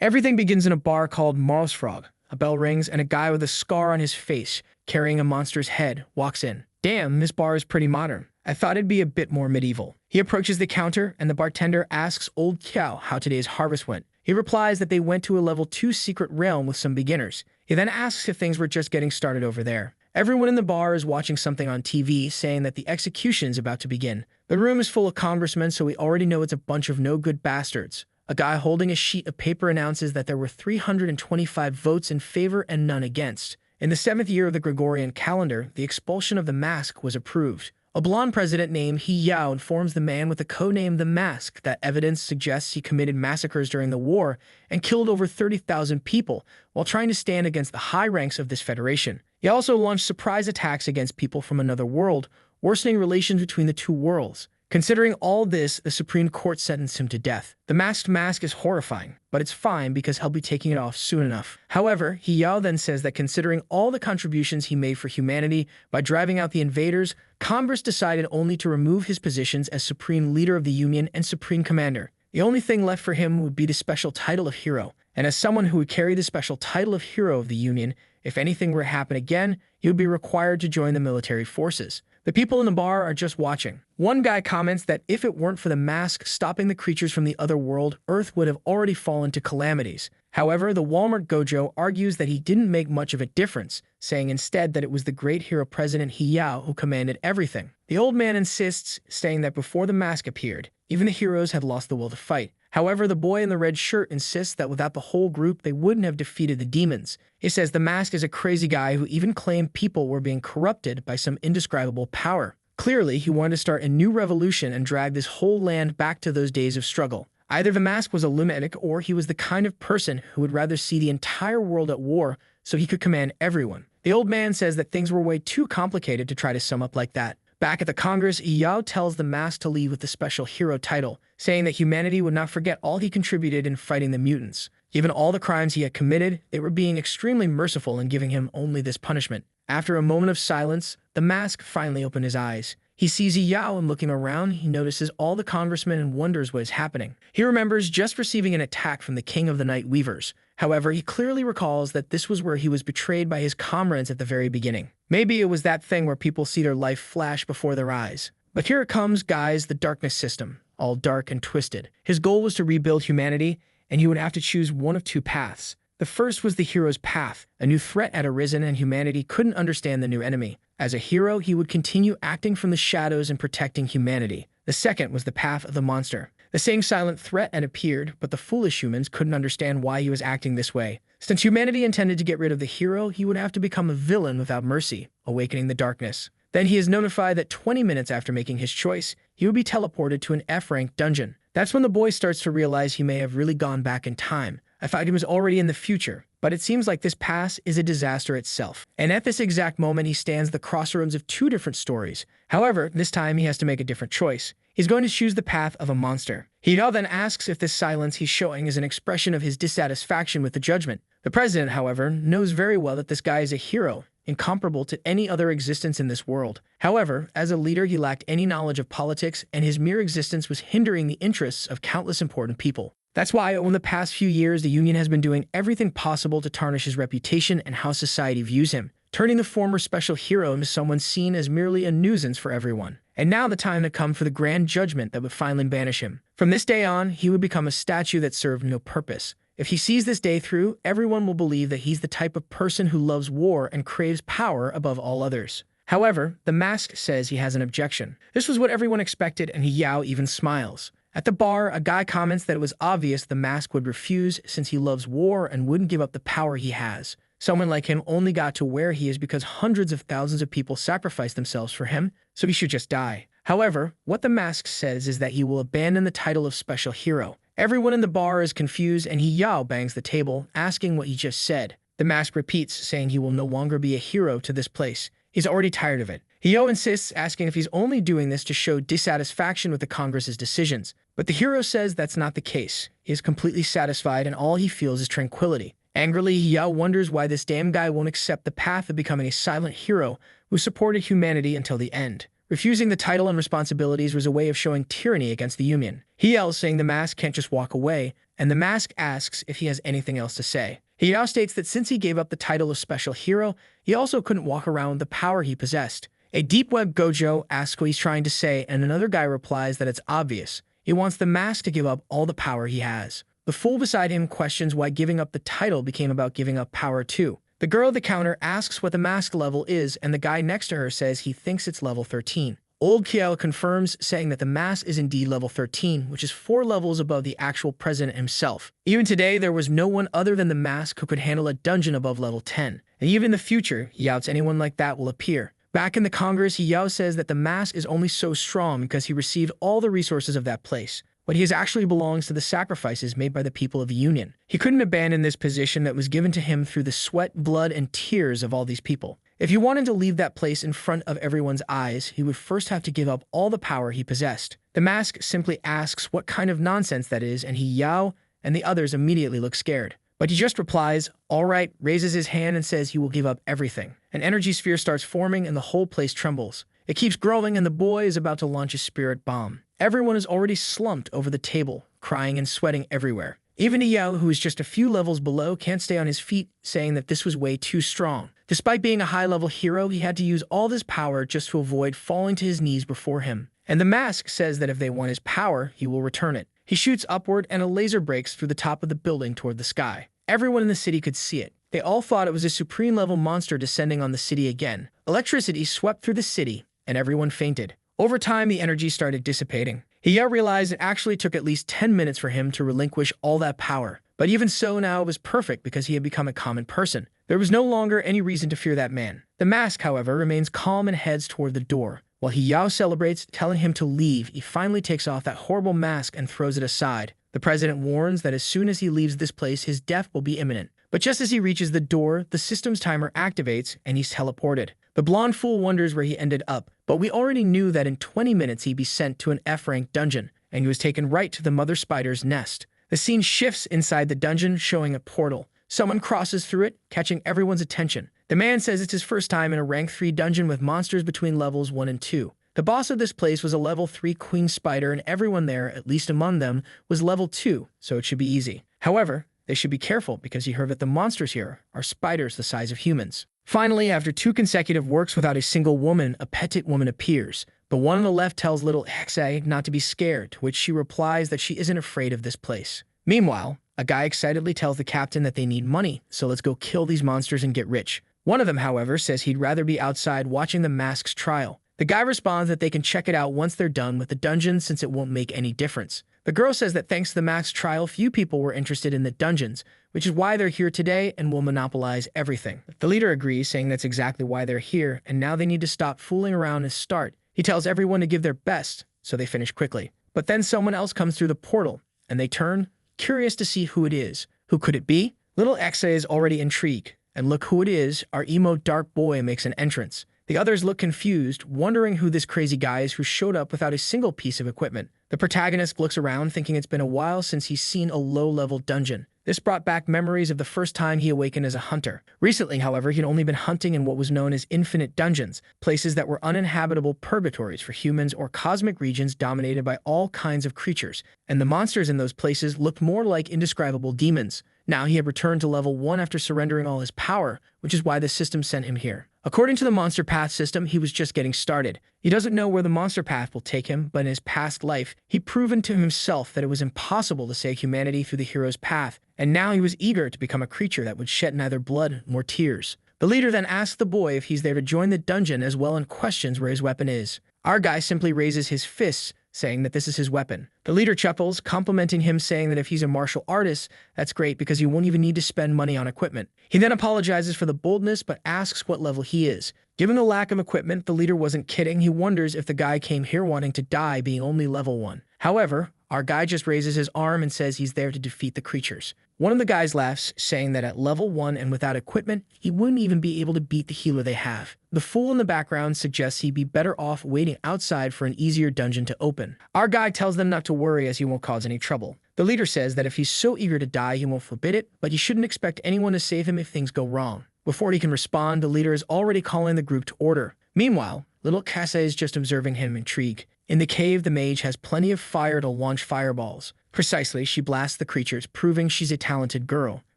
Everything begins in a bar called Marl's Frog. A bell rings, and a guy with a scar on his face, carrying a monster's head, walks in. Damn, this bar is pretty modern. I thought it'd be a bit more medieval. He approaches the counter, and the bartender asks Old Cow how today's harvest went. He replies that they went to a level 2 secret realm with some beginners. He then asks if things were just getting started over there. Everyone in the bar is watching something on TV, saying that the execution's about to begin. The room is full of congressmen, so we already know it's a bunch of no-good bastards. A guy holding a sheet of paper announces that there were 325 votes in favor and none against. In the 7th year of the Gregorian calendar, the expulsion of the Mask was approved. A blonde president named He Yao informs the man with the codename The Mask that evidence suggests he committed massacres during the war and killed over 30,000 people while trying to stand against the high ranks of this federation. He also launched surprise attacks against people from another world, worsening relations between the two worlds. Considering all this, the Supreme Court sentenced him to death. The masked mask is horrifying, but it's fine because he'll be taking it off soon enough. However, He Yao then says that considering all the contributions he made for humanity by driving out the invaders, Congress decided only to remove his positions as Supreme Leader of the Union and Supreme Commander. The only thing left for him would be the special title of Hero, and as someone who would carry the special title of Hero of the Union, if anything were to happen again, he would be required to join the military forces. The people in the bar are just watching. One guy comments that if it weren't for the mask stopping the creatures from the other world, Earth would have already fallen to calamities. However, the Walmart Gojo argues that he didn't make much of a difference, saying instead that it was the great hero President He Yao who commanded everything. The old man insists, saying that before the mask appeared, even the heroes had lost the will to fight. However, the boy in the red shirt insists that without the whole group, they wouldn't have defeated the demons. He says the mask is a crazy guy who even claimed people were being corrupted by some indescribable power. Clearly, he wanted to start a new revolution and drag this whole land back to those days of struggle. Either the mask was a lunatic or he was the kind of person who would rather see the entire world at war so he could command everyone. The old man says that things were way too complicated to try to sum up like that. Back at the Congress, Yao tells the mask to leave with the special hero title, saying that humanity would not forget all he contributed in fighting the mutants. Given all the crimes he had committed, they were being extremely merciful in giving him only this punishment. After a moment of silence, the mask finally opened his eyes. He sees Yao, and looking around, he notices all the congressmen and wonders what is happening. He remembers just receiving an attack from the King of the Night Weavers. However, he clearly recalls that this was where he was betrayed by his comrades at the very beginning. Maybe it was that thing where people see their life flash before their eyes. But here it comes, guys, the darkness system, all dark and twisted. His goal was to rebuild humanity, and he would have to choose one of two paths. The first was the hero's path. A new threat had arisen and humanity couldn't understand the new enemy. As a hero, he would continue acting from the shadows and protecting humanity. The second was the path of the monster. The same silent threat had appeared, but the foolish humans couldn't understand why he was acting this way. Since humanity intended to get rid of the hero, he would have to become a villain without mercy, awakening the darkness. Then he is notified that 20 minutes after making his choice, he would be teleported to an F-rank dungeon. That's when the boy starts to realize he may have really gone back in time. I thought he was already in the future, but it seems like this pass is a disaster itself. And at this exact moment, he stands at the crossroads of two different stories. However, this time he has to make a different choice. He's going to choose the path of a monster. Hidao then asks if this silence he's showing is an expression of his dissatisfaction with the judgment. The president, however, knows very well that this guy is a hero, incomparable to any other existence in this world. However, as a leader, he lacked any knowledge of politics, and his mere existence was hindering the interests of countless important people. That's why, over the past few years, the Union has been doing everything possible to tarnish his reputation and how society views him, turning the former special hero into someone seen as merely a nuisance for everyone. And now the time had come for the grand judgment that would finally banish him. From this day on, he would become a statue that served no purpose. If he sees this day through, everyone will believe that he's the type of person who loves war and craves power above all others. However, the mask says he has an objection. This was what everyone expected, and Yao even smiles. At the bar, a guy comments that it was obvious the mask would refuse since he loves war and wouldn't give up the power he has. Someone like him only got to where he is because hundreds of thousands of people sacrificed themselves for him, so he should just die. However, what the mask says is that he will abandon the title of special hero. Everyone in the bar is confused, and Yao bangs the table, asking what he just said. The mask repeats, saying he will no longer be a hero to this place. He's already tired of it. Hyo insists, asking if he's only doing this to show dissatisfaction with the Congress's decisions. But the hero says that's not the case. He is completely satisfied, and all he feels is tranquility. Angrily, Yao wonders why this damn guy won't accept the path of becoming a silent hero who supported humanity until the end. Refusing the title and responsibilities was a way of showing tyranny against the Union. He yells, saying the mask can't just walk away, and the mask asks if he has anything else to say. He now states that since he gave up the title of special hero, he also couldn't walk around with the power he possessed. A deep web Gojo asks what he's trying to say, and another guy replies that it's obvious. He wants the mask to give up all the power he has. The fool beside him questions why giving up the title became about giving up power too. The girl at the counter asks what the mask level is, and the guy next to her says he thinks it's level 13. Old Kiel confirms, saying that the mask is indeed level 13, which is 4 levels above the actual president himself. Even today, there was no one other than the mask who could handle a dungeon above level 10. And even in the future, he doubts anyone like that will appear. Back in the Congress, Yao says that the mask is only so strong because he received all the resources of that place. But he actually belongs to the sacrifices made by the people of the Union. He couldn't abandon this position that was given to him through the sweat, blood, and tears of all these people. If he wanted to leave that place in front of everyone's eyes, he would first have to give up all the power he possessed. The mask simply asks what kind of nonsense that is, and Yao and the others immediately look scared. But he just replies, "All right," raises his hand and says he will give up everything. An energy sphere starts forming and the whole place trembles. It keeps growing and the boy is about to launch a spirit bomb. Everyone is already slumped over the table, crying and sweating everywhere. Even Yao, who is just a few levels below, can't stay on his feet, saying that this was way too strong. Despite being a high-level hero, he had to use all this power just to avoid falling to his knees before him. And the mask says that if they want his power, he will return it. He shoots upward and a laser breaks through the top of the building toward the sky. Everyone in the city could see it. They all thought it was a supreme-level monster descending on the city again. Electricity swept through the city, and everyone fainted. Over time, the energy started dissipating. He realized it actually took at least 10 minutes for him to relinquish all that power. But even so, now it was perfect because he had become a common person. There was no longer any reason to fear that man. The mask, however, remains calm and heads toward the door. While Yao celebrates, telling him to leave, he finally takes off that horrible mask and throws it aside. The president warns that as soon as he leaves this place, his death will be imminent. But just as he reaches the door, the system's timer activates and he's teleported. The blonde fool wonders where he ended up, but we already knew that in 20 minutes he'd be sent to an F-rank dungeon, and he was taken right to the mother spider's nest. The scene shifts inside the dungeon, showing a portal. Someone crosses through it, catching everyone's attention. The man says it's his first time in a rank 3 dungeon with monsters between levels 1 and 2. The boss of this place was a level 3 queen spider, and everyone there, at least among them, was level 2, so it should be easy. However, they should be careful because he heard that the monsters here are spiders the size of humans. Finally, after 2 consecutive works without a single woman, a petite woman appears. The one on the left tells little Hexe not to be scared, to which she replies that she isn't afraid of this place. Meanwhile, a guy excitedly tells the captain that they need money, so let's go kill these monsters and get rich. One of them, however, says he'd rather be outside watching the mask's trial. The guy responds that they can check it out once they're done with the dungeon since it won't make any difference. The girl says that thanks to the mask's trial, few people were interested in the dungeons, which is why they're here today and will monopolize everything. The leader agrees, saying that's exactly why they're here, and now they need to stop fooling around and start. He tells everyone to give their best, so they finish quickly. But then someone else comes through the portal, and they turn, curious to see who it is. Who could it be? Little Exe is already intrigued, and look who it is, our emo dark boy makes an entrance. The others look confused, wondering who this crazy guy is who showed up without a single piece of equipment. The protagonist looks around, thinking it's been a while since he's seen a low-level dungeon. This brought back memories of the first time he awakened as a hunter. Recently, however, he'd only been hunting in what was known as infinite dungeons, places that were uninhabitable purgatories for humans or cosmic regions dominated by all kinds of creatures, and the monsters in those places looked more like indescribable demons. Now he had returned to level 1 after surrendering all his power, which is why the system sent him here. According to the Monster Path system, he was just getting started. He doesn't know where the Monster Path will take him, but in his past life, he'd proven to himself that it was impossible to save humanity through the hero's path, and now he was eager to become a creature that would shed neither blood nor tears. The leader then asks the boy if he's there to join the dungeon as well and questions where his weapon is. Our guy simply raises his fists, saying that this is his weapon. The leader chuckles, complimenting him, saying that if he's a martial artist, that's great because he won't even need to spend money on equipment. He then apologizes for the boldness, but asks what level he is. Given the lack of equipment, the leader wasn't kidding. He wonders if the guy came here wanting to die, being only level 1. However, our guy just raises his arm and says he's there to defeat the creatures. One of the guys laughs, saying that at level 1 and without equipment, he wouldn't even be able to beat the healer they have. The fool in the background suggests he'd be better off waiting outside for an easier dungeon to open. Our guy tells them not to worry as he won't cause any trouble. The leader says that if he's so eager to die, he won't forbid it, but he shouldn't expect anyone to save him if things go wrong. Before he can respond, the leader is already calling the group to order. Meanwhile, little Kase is just observing him intrigued. In the cave, the mage has plenty of fire to launch fireballs. Precisely, she blasts the creatures, proving she's a talented girl.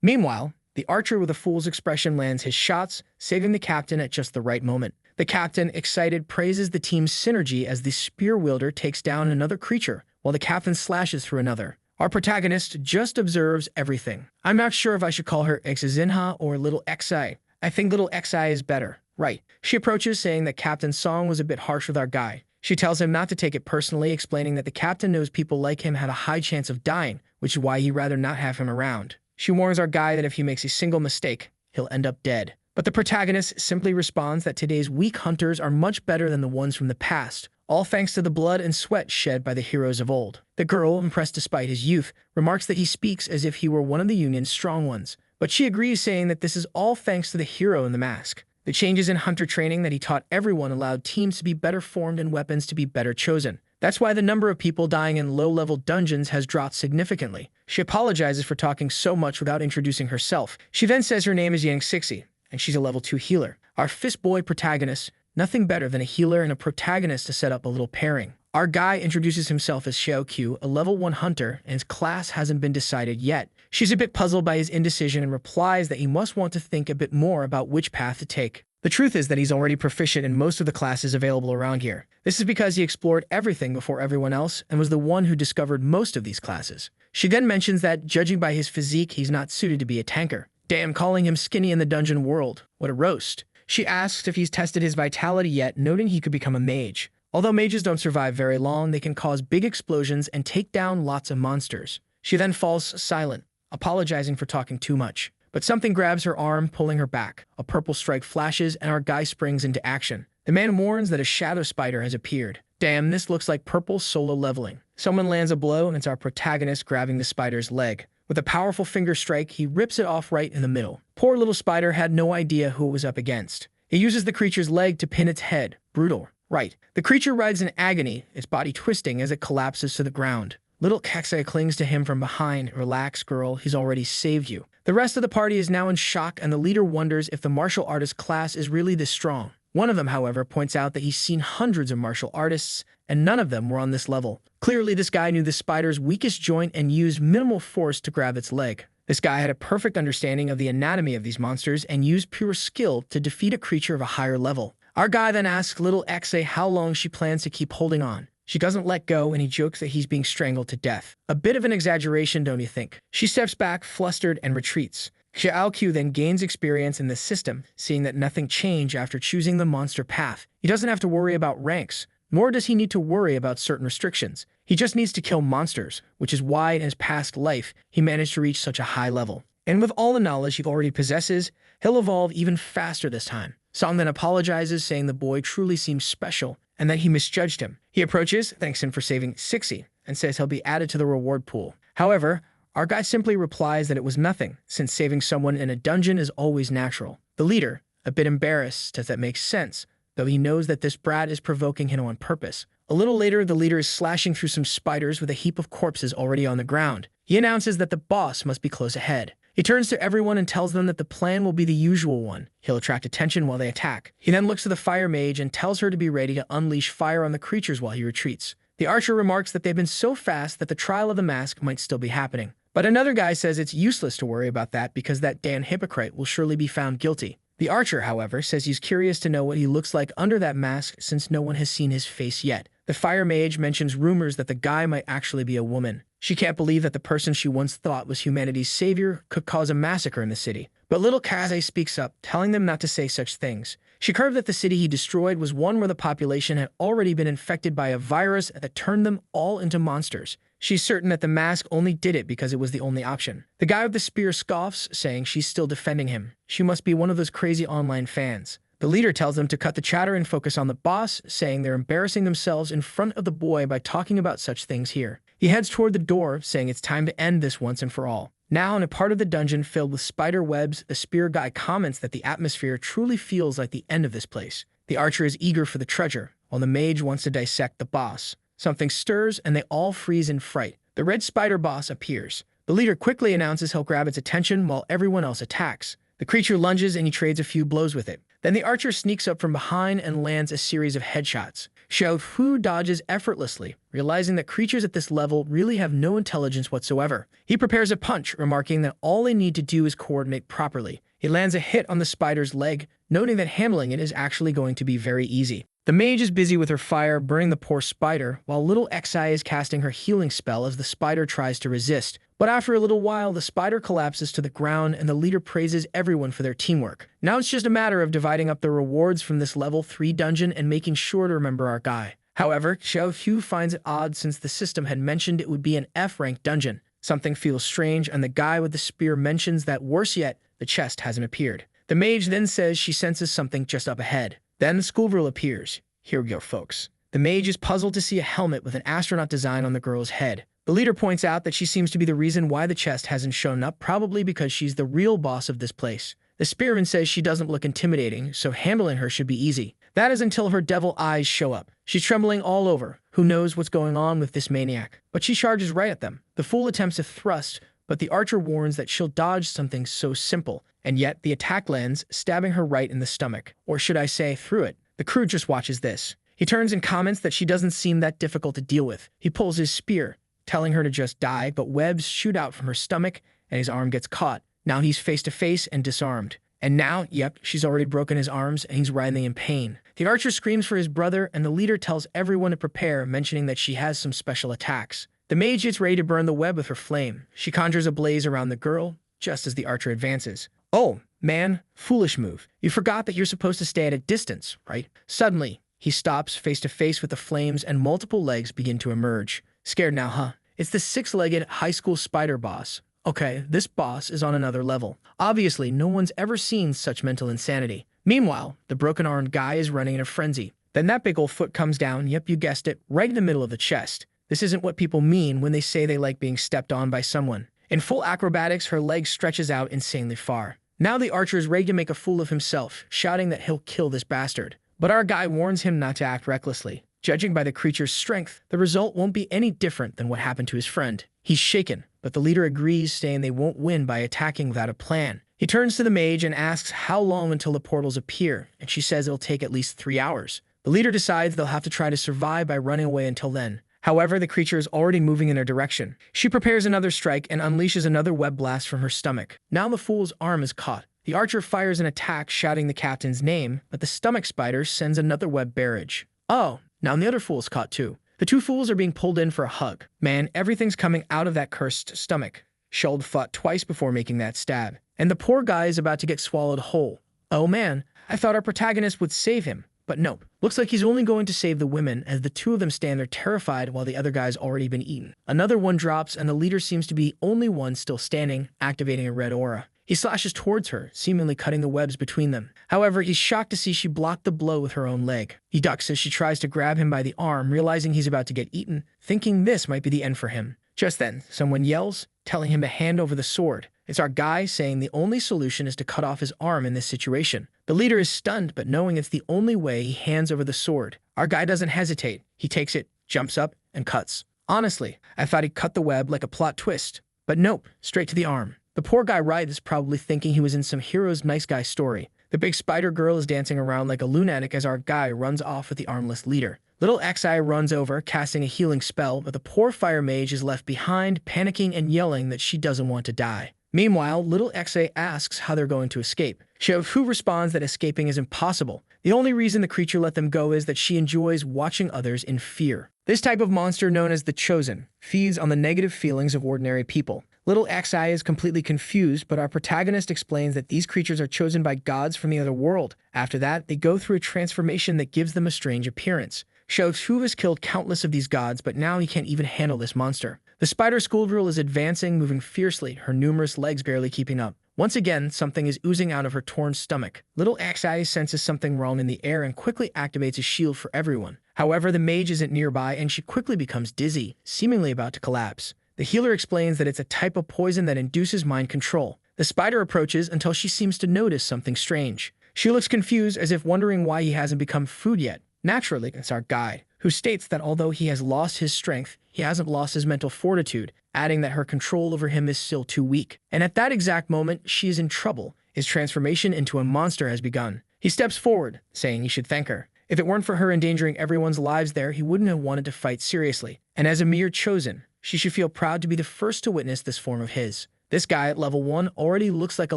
Meanwhile, the archer with a fool's expression lands his shots, saving the captain at just the right moment. The captain, excited, praises the team's synergy as the spear wielder takes down another creature, while the captain slashes through another. Our protagonist just observes everything. I'm not sure if I should call her Xazinha or Little Xi. I think Little Xi is better. Right. She approaches, saying that Captain's song was a bit harsh with our guy. She tells him not to take it personally, explaining that the captain knows people like him had a high chance of dying, which is why he'd rather not have him around. She warns our guy that if he makes a single mistake, he'll end up dead. But the protagonist simply responds that today's weak hunters are much better than the ones from the past, all thanks to the blood and sweat shed by the heroes of old. The girl, impressed despite his youth, remarks that he speaks as if he were one of the Union's strong ones. But she agrees, saying that this is all thanks to the hero in the mask. The changes in hunter training that he taught everyone allowed teams to be better formed and weapons to be better chosen. That's why the number of people dying in low-level dungeons has dropped significantly. She apologizes for talking so much without introducing herself. She then says her name is Yang Sixi, and she's a level 2 healer. Our fist boy protagonist, nothing better than a healer and a protagonist to set up a little pairing. Our guy introduces himself as Xiao Q, a level 1 hunter, and his class hasn't been decided yet. She's a bit puzzled by his indecision and replies that he must want to think a bit more about which path to take. The truth is that he's already proficient in most of the classes available around here. This is because he explored everything before everyone else and was the one who discovered most of these classes. She then mentions that, judging by his physique, he's not suited to be a tanker. Damn, calling him skinny in the dungeon world. What a roast. She asks if he's tested his vitality yet, noting he could become a mage. Although mages don't survive very long, they can cause big explosions and take down lots of monsters. She then falls silent, apologizing for talking too much. But something grabs her arm, pulling her back. A purple strike flashes, and our guy springs into action. The man warns that a shadow spider has appeared. Damn, this looks like purple solo leveling. Someone lands a blow, and it's our protagonist grabbing the spider's leg. With a powerful finger strike, he rips it off right in the middle. Poor little spider had no idea who it was up against. He uses the creature's leg to pin its head. Brutal. Right. The creature writhes in agony, its body twisting as it collapses to the ground. Little Kexei clings to him from behind. Relax, girl, he's already saved you. The rest of the party is now in shock, and the leader wonders if the martial artist class is really this strong. One of them, however, points out that he's seen hundreds of martial artists, and none of them were on this level. Clearly, this guy knew the spider's weakest joint and used minimal force to grab its leg. This guy had a perfect understanding of the anatomy of these monsters and used pure skill to defeat a creature of a higher level. Our guy then asks Little Xei how long she plans to keep holding on. She doesn't let go, and he jokes that he's being strangled to death. A bit of an exaggeration, don't you think? She steps back, flustered, and retreats. Xiao Q then gains experience in the system, seeing that nothing changed after choosing the monster path. He doesn't have to worry about ranks, nor does he need to worry about certain restrictions. He just needs to kill monsters, which is why in his past life he managed to reach such a high level. And with all the knowledge he already possesses, he'll evolve even faster this time. Song then apologizes, saying the boy truly seems special and that he misjudged him. He approaches, thanks him for saving Sixi, and says he'll be added to the reward pool. However, our guy simply replies that it was nothing, since saving someone in a dungeon is always natural. The leader, a bit embarrassed, says that makes sense, though he knows that this brat is provoking him on purpose. A little later, the leader is slashing through some spiders with a heap of corpses already on the ground. He announces that the boss must be close ahead. He turns to everyone and tells them that the plan will be the usual one. He'll attract attention while they attack. He then looks to the fire mage and tells her to be ready to unleash fire on the creatures while he retreats. The archer remarks that they've been so fast that the trial of the mask might still be happening. But another guy says it's useless to worry about that because that damn hypocrite will surely be found guilty. The archer, however, says he's curious to know what he looks like under that mask since no one has seen his face yet. The fire mage mentions rumors that the guy might actually be a woman. She can't believe that the person she once thought was humanity's savior could cause a massacre in the city. But little Kaze speaks up, telling them not to say such things. She curved that the city he destroyed was one where the population had already been infected by a virus that turned them all into monsters. She's certain that the mask only did it because it was the only option. The guy with the spear scoffs, saying she's still defending him. She must be one of those crazy online fans. The leader tells them to cut the chatter and focus on the boss, saying they're embarrassing themselves in front of the boy by talking about such things here. He heads toward the door, saying it's time to end this once and for all. Now, in a part of the dungeon filled with spider webs, the spear guy comments that the atmosphere truly feels like the end of this place. The archer is eager for the treasure, while the mage wants to dissect the boss. Something stirs, and they all freeze in fright. The red spider boss appears. The leader quickly announces he'll grab its attention while everyone else attacks. The creature lunges and he trades a few blows with it. Then the archer sneaks up from behind and lands a series of headshots. Xiao Fu dodges effortlessly, realizing that creatures at this level really have no intelligence whatsoever. He prepares a punch, remarking that all they need to do is coordinate properly. He lands a hit on the spider's leg, noting that handling it is actually going to be very easy. The mage is busy with her fire, burning the poor spider, while little Xi is casting her healing spell as the spider tries to resist. But after a little while, the spider collapses to the ground and the leader praises everyone for their teamwork. Now it's just a matter of dividing up the rewards from this level 3 dungeon and making sure to remember our guy. However, Xiao Hu finds it odd since the system had mentioned it would be an F-ranked dungeon. Something feels strange, and the guy with the spear mentions that, worse yet, the chest hasn't appeared. The mage then says she senses something just up ahead. Then the schoolgirl appears. Here we go, folks. The mage is puzzled to see a helmet with an astronaut design on the girl's head. The leader points out that she seems to be the reason why the chest hasn't shown up, probably because she's the real boss of this place. The spearman says she doesn't look intimidating, so handling her should be easy. That is until her devil eyes show up. She's trembling all over. Who knows what's going on with this maniac? But she charges right at them. The fool attempts a thrust, but the archer warns that she'll dodge something so simple. And yet, the attack lands, stabbing her right in the stomach. Or should I say, through it. The crew just watches this. He turns and comments that she doesn't seem that difficult to deal with. He pulls his spear, telling her to just die, but webs shoot out from her stomach, and his arm gets caught. Now he's face to face and disarmed. And now, yep, she's already broken his arms, and he's writhing in pain. The archer screams for his brother, and the leader tells everyone to prepare, mentioning that she has some special attacks. The mage gets ready to burn the web with her flame. She conjures a blaze around the girl, just as the archer advances. Oh, man, foolish move. You forgot that you're supposed to stay at a distance, right? Suddenly, he stops face to face with the flames and multiple legs begin to emerge. Scared now, huh? It's the 6-legged high school spider boss. Okay, this boss is on another level. Obviously, no one's ever seen such mental insanity. Meanwhile, the broken-armed guy is running in a frenzy. Then that big old foot comes down, yep, you guessed it, right in the middle of the chest. This isn't what people mean when they say they like being stepped on by someone. In full acrobatics, her leg stretches out insanely far. Now the archer is ready to make a fool of himself, shouting that he'll kill this bastard. But our guy warns him not to act recklessly. Judging by the creature's strength, the result won't be any different than what happened to his friend. He's shaken, but the leader agrees, saying they won't win by attacking without a plan. He turns to the mage and asks how long until the portals appear, and she says it'll take at least 3 hours. The leader decides they'll have to try to survive by running away until then. However, the creature is already moving in their direction. She prepares another strike and unleashes another web blast from her stomach. Now the fool's arm is caught. The archer fires an attack, shouting the captain's name, but the stomach spider sends another web barrage. Oh, now the other fool's caught too. The two fools are being pulled in for a hug. Man, everything's coming out of that cursed stomach. Schuld fought twice before making that stab. And the poor guy is about to get swallowed whole. Oh man, I thought our protagonist would save him. But nope. Looks like he's only going to save the women as the two of them stand there terrified while the other guy's already been eaten. Another one drops and the leader seems to be only one still standing, activating a red aura. He slashes towards her, seemingly cutting the webs between them. However, he's shocked to see she blocked the blow with her own leg. He ducks as she tries to grab him by the arm, realizing he's about to get eaten, thinking this might be the end for him. Just then, someone yells, telling him to hand over the sword. It's our guy saying the only solution is to cut off his arm in this situation. The leader is stunned, but knowing it's the only way, he hands over the sword. Our guy doesn't hesitate. He takes it, jumps up, and cuts. Honestly, I thought he'd cut the web like a plot twist. But nope, straight to the arm. The poor guy writhes, probably thinking he was in some hero's nice guy story. The big spider girl is dancing around like a lunatic as our guy runs off with the armless leader. Little Xi runs over, casting a healing spell, but the poor fire mage is left behind, panicking and yelling that she doesn't want to die. Meanwhile, little Xi asks how they're going to escape. Xiao Fu responds that escaping is impossible. The only reason the creature let them go is that she enjoys watching others in fear. This type of monster, known as the Chosen, feeds on the negative feelings of ordinary people. Little Xi is completely confused, but our protagonist explains that these creatures are chosen by gods from the other world. After that, they go through a transformation that gives them a strange appearance. Xiao Fu has killed countless of these gods, but now he can't even handle this monster. The spider schoolgirl is advancing, moving fiercely, her numerous legs barely keeping up. Once again, something is oozing out of her torn stomach. Little Xi senses something wrong in the air and quickly activates a shield for everyone. However, the mage isn't nearby and she quickly becomes dizzy, seemingly about to collapse. The healer explains that it's a type of poison that induces mind control. The spider approaches until she seems to notice something strange. She looks confused, as if wondering why he hasn't become food yet. Naturally, it's our guide, who states that although he has lost his strength, he hasn't lost his mental fortitude, adding that her control over him is still too weak. And at that exact moment, she is in trouble. His transformation into a monster has begun. He steps forward, saying he should thank her. If it weren't for her endangering everyone's lives there, he wouldn't have wanted to fight seriously. And as a mere chosen, she should feel proud to be the first to witness this form of his. This guy at level 1 already looks like a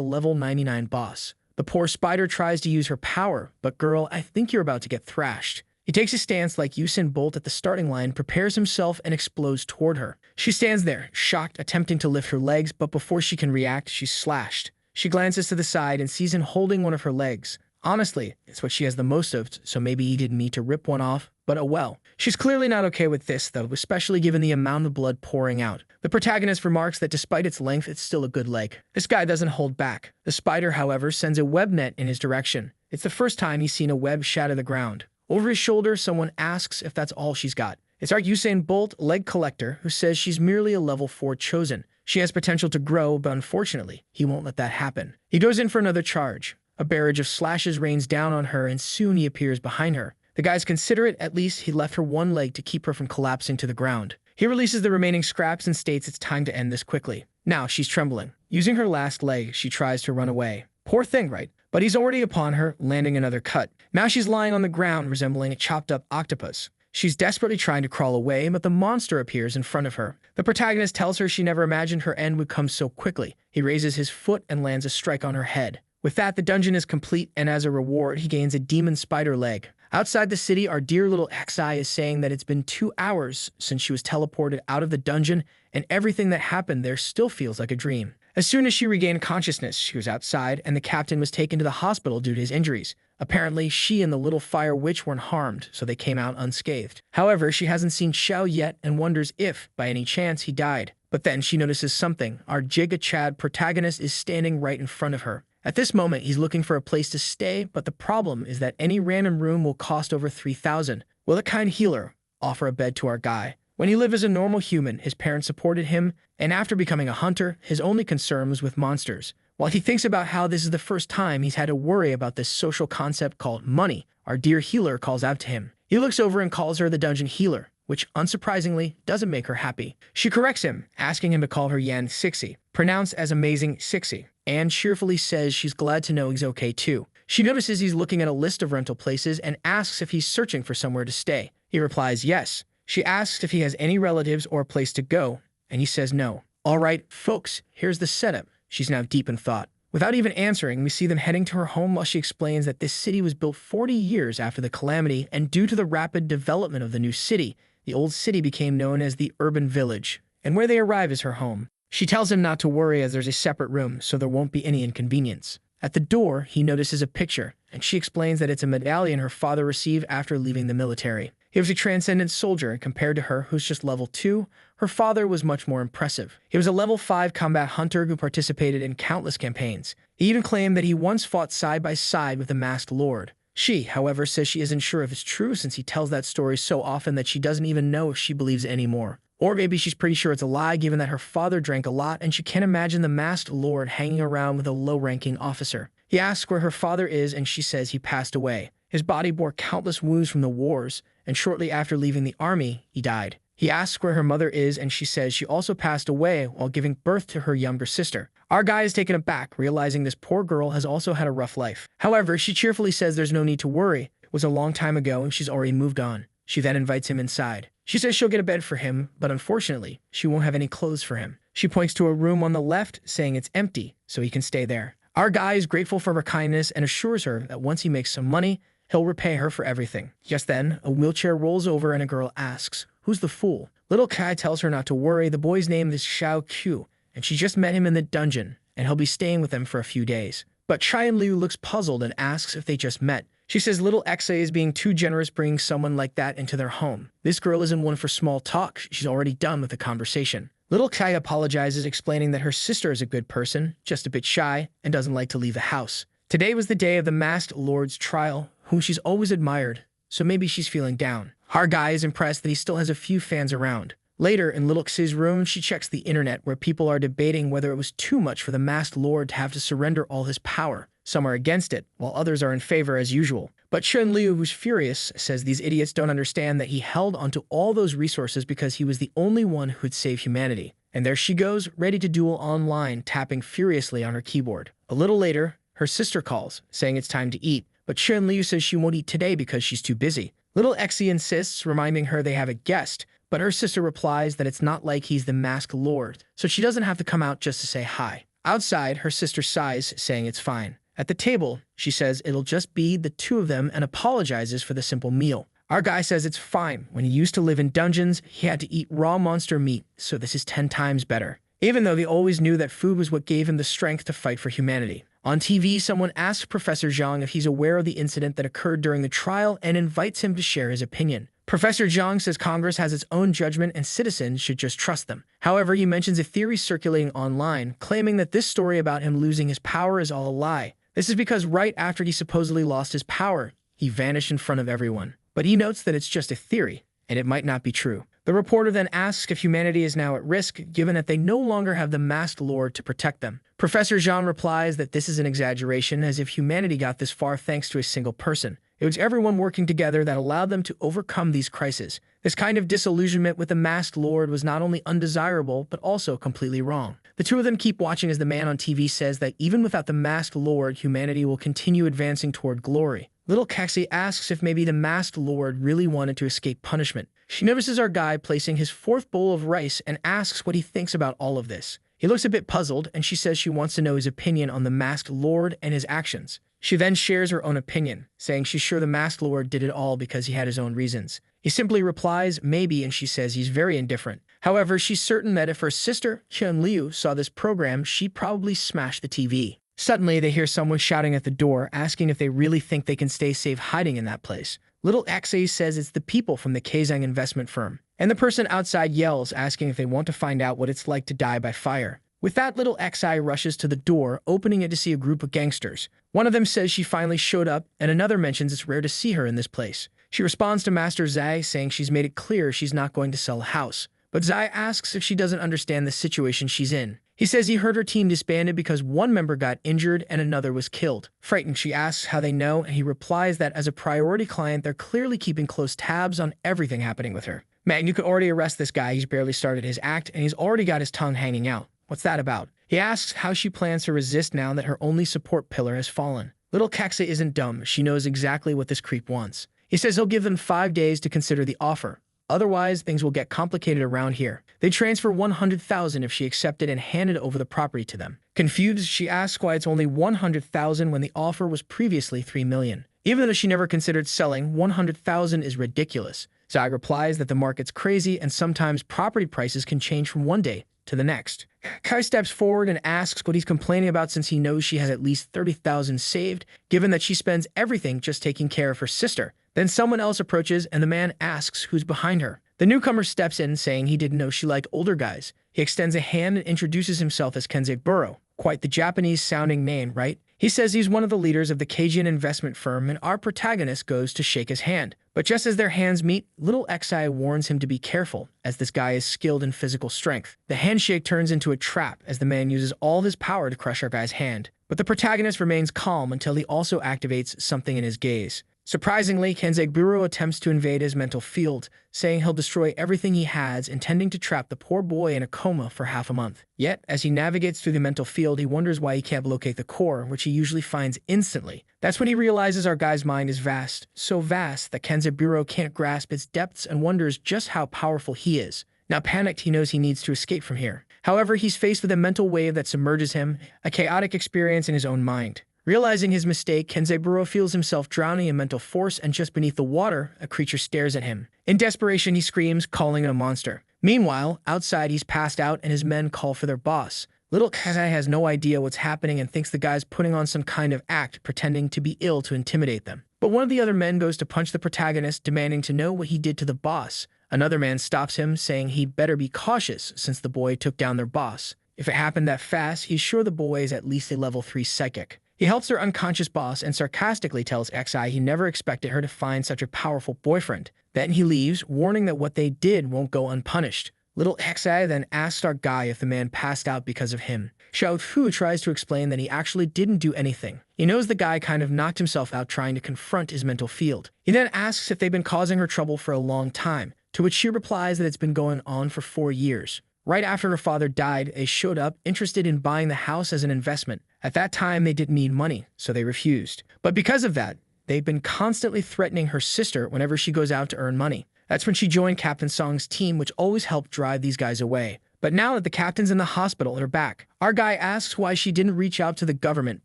level 99 boss. The poor spider tries to use her power, but girl, I think you're about to get thrashed. He takes a stance like Usain Bolt at the starting line, prepares himself, and explodes toward her. She stands there, shocked, attempting to lift her legs, but before she can react, she's slashed. She glances to the side and sees him holding one of her legs. Honestly, it's what she has the most of, so maybe he didn't need to rip one off, but oh well. She's clearly not okay with this, though, especially given the amount of blood pouring out. The protagonist remarks that despite its length, it's still a good leg. This guy doesn't hold back. The spider, however, sends a web net in his direction. It's the first time he's seen a web shatter the ground. Over his shoulder, someone asks if that's all she's got. It's our Usain Bolt leg collector, who says she's merely a level 4 chosen. She has potential to grow, but unfortunately, he won't let that happen. He goes in for another charge. A barrage of slashes rains down on her, and soon he appears behind her. The guy's considerate, at least he left her one leg to keep her from collapsing to the ground. He releases the remaining scraps and states it's time to end this quickly. Now she's trembling. Using her last leg, she tries to run away. Poor thing, right? But he's already upon her, landing another cut. Now she's lying on the ground, resembling a chopped-up octopus. She's desperately trying to crawl away, but the monster appears in front of her. The protagonist tells her she never imagined her end would come so quickly. He raises his foot and lands a strike on her head. With that, the dungeon is complete, and as a reward, he gains a demon spider leg. Outside the city, our dear little Xi is saying that it's been 2 hours since she was teleported out of the dungeon, and everything that happened there still feels like a dream. As soon as she regained consciousness, she was outside, and the captain was taken to the hospital due to his injuries. Apparently, she and the little fire witch weren't harmed, so they came out unscathed. However, she hasn't seen Xiao yet and wonders if, by any chance, he died. But then she notices something. Our Giga Chad protagonist is standing right in front of her. At this moment, he's looking for a place to stay, but the problem is that any random room will cost over 3,000. Will a kind healer offer a bed to our guy? When he lived as a normal human, his parents supported him, and after becoming a hunter, his only concern was with monsters. While he thinks about how this is the first time he's had to worry about this social concept called money, our dear healer calls out to him. He looks over and calls her the dungeon healer, which, unsurprisingly, doesn't make her happy. She corrects him, asking him to call her Yan Sixi, pronounced as Amazing Sixi, and cheerfully says she's glad to know he's okay too. She notices he's looking at a list of rental places and asks if he's searching for somewhere to stay. He replies yes. She asks if he has any relatives or a place to go, and he says no. All right, folks, here's the setup. She's now deep in thought. Without even answering, we see them heading to her home while she explains that this city was built 40 years after the calamity, and due to the rapid development of the new city, the old city became known as the urban village, and where they arrive is her home. She tells him not to worry as there's a separate room, so there won't be any inconvenience. At the door, he notices a picture, and she explains that it's a medallion her father received after leaving the military. He was a transcendent soldier, and compared to her, who's just level 2, her father was much more impressive. He was a level 5 combat hunter who participated in countless campaigns. He even claimed that he once fought side by side with the masked lord. She, however, says she isn't sure if it's true since he tells that story so often that she doesn't even know if she believes it anymore. Or maybe she's pretty sure it's a lie given that her father drank a lot and she can't imagine the masked lord hanging around with a low-ranking officer. He asks where her father is and she says he passed away. His body bore countless wounds from the wars, and shortly after leaving the army, he died. He asks where her mother is and she says she also passed away while giving birth to her younger sister. Our guy is taken aback, realizing this poor girl has also had a rough life. However, she cheerfully says there's no need to worry. It was a long time ago and she's already moved on. She then invites him inside. She says she'll get a bed for him, but unfortunately, she won't have any clothes for him. She points to a room on the left, saying it's empty, so he can stay there. Our guy is grateful for her kindness and assures her that once he makes some money, he'll repay her for everything. Just then, a wheelchair rolls over and a girl asks, "Who's the fool?" Little Kai tells her not to worry. The boy's name is Xiao Qiu, and she just met him in the dungeon, and he'll be staying with them for a few days. But Chai and Liu looks puzzled and asks if they just met. She says little Exa is being too generous bringing someone like that into their home. This girl isn't one for small talk. She's already done with the conversation. Little Kai apologizes, explaining that her sister is a good person, just a bit shy, and doesn't like to leave the house. Today was the day of the masked lord's trial, whom she's always admired, so maybe she's feeling down. Our guy is impressed that he still has a few fans around. Later, in Little Xi's room, she checks the internet where people are debating whether it was too much for the masked lord to have to surrender all his power. Some are against it, while others are in favor as usual. But Chen Liu, who's furious, says these idiots don't understand that he held onto all those resources because he was the only one who'd save humanity. And there she goes, ready to duel online, tapping furiously on her keyboard. A little later, her sister calls, saying it's time to eat. but Chen Liu says she won't eat today because she's too busy. Little Exie insists, reminding her they have a guest, but her sister replies that it's not like he's the masked lord, so she doesn't have to come out just to say hi. Outside, her sister sighs, saying it's fine. At the table, she says it'll just be the two of them and apologizes for the simple meal. Our guy says it's fine. When he used to live in dungeons, he had to eat raw monster meat, so this is 10 times better. Even though they always knew that food was what gave him the strength to fight for humanity. On TV, someone asks Professor Zhang if he's aware of the incident that occurred during the trial and invites him to share his opinion. Professor Zhang says Congress has its own judgment and citizens should just trust them. However, he mentions a theory circulating online, claiming that this story about him losing his power is all a lie. This is because right after he supposedly lost his power, he vanished in front of everyone. But he notes that it's just a theory, and it might not be true. The reporter then asks if humanity is now at risk, given that they no longer have the masked lord to protect them. Professor Zhang replies that this is an exaggeration, as if humanity got this far thanks to a single person. It was everyone working together that allowed them to overcome these crises. This kind of disillusionment with the masked lord was not only undesirable, but also completely wrong. The two of them keep watching as the man on TV says that even without the masked lord, humanity will continue advancing toward glory. Little Kexi asks if maybe the masked lord really wanted to escape punishment. She notices our guy placing his fourth bowl of rice and asks what he thinks about all of this. He looks a bit puzzled, and she says she wants to know his opinion on the masked lord and his actions. She then shares her own opinion, saying she's sure the masked lord did it all because he had his own reasons. He simply replies, maybe, and she says he's very indifferent. However, she's certain that if her sister, Chen Liu, saw this program, she'd probably smash the TV. Suddenly, they hear someone shouting at the door, asking if they really think they can stay safe hiding in that place. Little Xe says it's the people from the Kazang investment firm. And the person outside yells, asking if they want to find out what it's like to die by fire. With that, little Xi rushes to the door, opening it to see a group of gangsters. One of them says she finally showed up, and another mentions it's rare to see her in this place. She responds to Master Zai, saying she's made it clear she's not going to sell a house. But Zai asks if she doesn't understand the situation she's in. He says he heard her team disbanded because one member got injured and another was killed. Frightened, she asks how they know, and he replies that as a priority client, they're clearly keeping close tabs on everything happening with her. Man, you could already arrest this guy. He's barely started his act, and he's already got his tongue hanging out. What's that about? He asks how she plans to resist now that her only support pillar has fallen. Little Kexa isn't dumb. She knows exactly what this creep wants. He says he'll give them 5 days to consider the offer. Otherwise, things will get complicated around here. They transfer 100,000 if she accepted and handed over the property to them. Confused, she asks why it's only 100,000 when the offer was previously 3 million. Even though she never considered selling, 100,000 is ridiculous. Zai replies that the market's crazy and sometimes property prices can change from one day to the next. Kai steps forward and asks what he's complaining about since he knows she has at least 30,000 saved, given that she spends everything just taking care of her sister. Then someone else approaches and the man asks who's behind her. The newcomer steps in, saying he didn't know she liked older guys. He extends a hand and introduces himself as Kenzei Buro. Quite the Japanese-sounding name, right? He says he's one of the leaders of the Cajun investment firm, and our protagonist goes to shake his hand. But just as their hands meet, little Xi warns him to be careful, as this guy is skilled in physical strength. The handshake turns into a trap, as the man uses all of his power to crush our guy's hand. But the protagonist remains calm until he also activates something in his gaze. Surprisingly, Kenzei attempts to invade his mental field, saying he'll destroy everything he has, intending to trap the poor boy in a coma for half a month. Yet, as he navigates through the mental field, he wonders why he can't locate the core, which he usually finds instantly. That's when he realizes our guy's mind is vast, so vast that Kenzei can't grasp its depths and wonders just how powerful he is. Now panicked, he knows he needs to escape from here. However, he's faced with a mental wave that submerges him, a chaotic experience in his own mind. Realizing his mistake, Kenzei feels himself drowning in mental force, and just beneath the water, a creature stares at him. In desperation, he screams, calling it a monster. Meanwhile, outside he's passed out and his men call for their boss. Little Kenzei has no idea what's happening and thinks the guy's putting on some kind of act, pretending to be ill to intimidate them. But one of the other men goes to punch the protagonist, demanding to know what he did to the boss. Another man stops him, saying he'd better be cautious since the boy took down their boss. If it happened that fast, he's sure the boy is at least a level 3 psychic. He helps their unconscious boss and sarcastically tells Xi he never expected her to find such a powerful boyfriend. Then he leaves, warning that what they did won't go unpunished. Little Xi then asks our guy if the man passed out because of him. Xiao Fu tries to explain that he actually didn't do anything. He knows the guy kind of knocked himself out trying to confront his mental field. He then asks if they've been causing her trouble for a long time, to which she replies that it's been going on for 4 years. Right after her father died, they showed up, interested in buying the house as an investment. At that time, they didn't need money, so they refused. But because of that, they've been constantly threatening her sister whenever she goes out to earn money. That's when she joined Captain Song's team, which always helped drive these guys away. But now that the captain's in the hospital, they're back. Our guy asks why she didn't reach out to the government,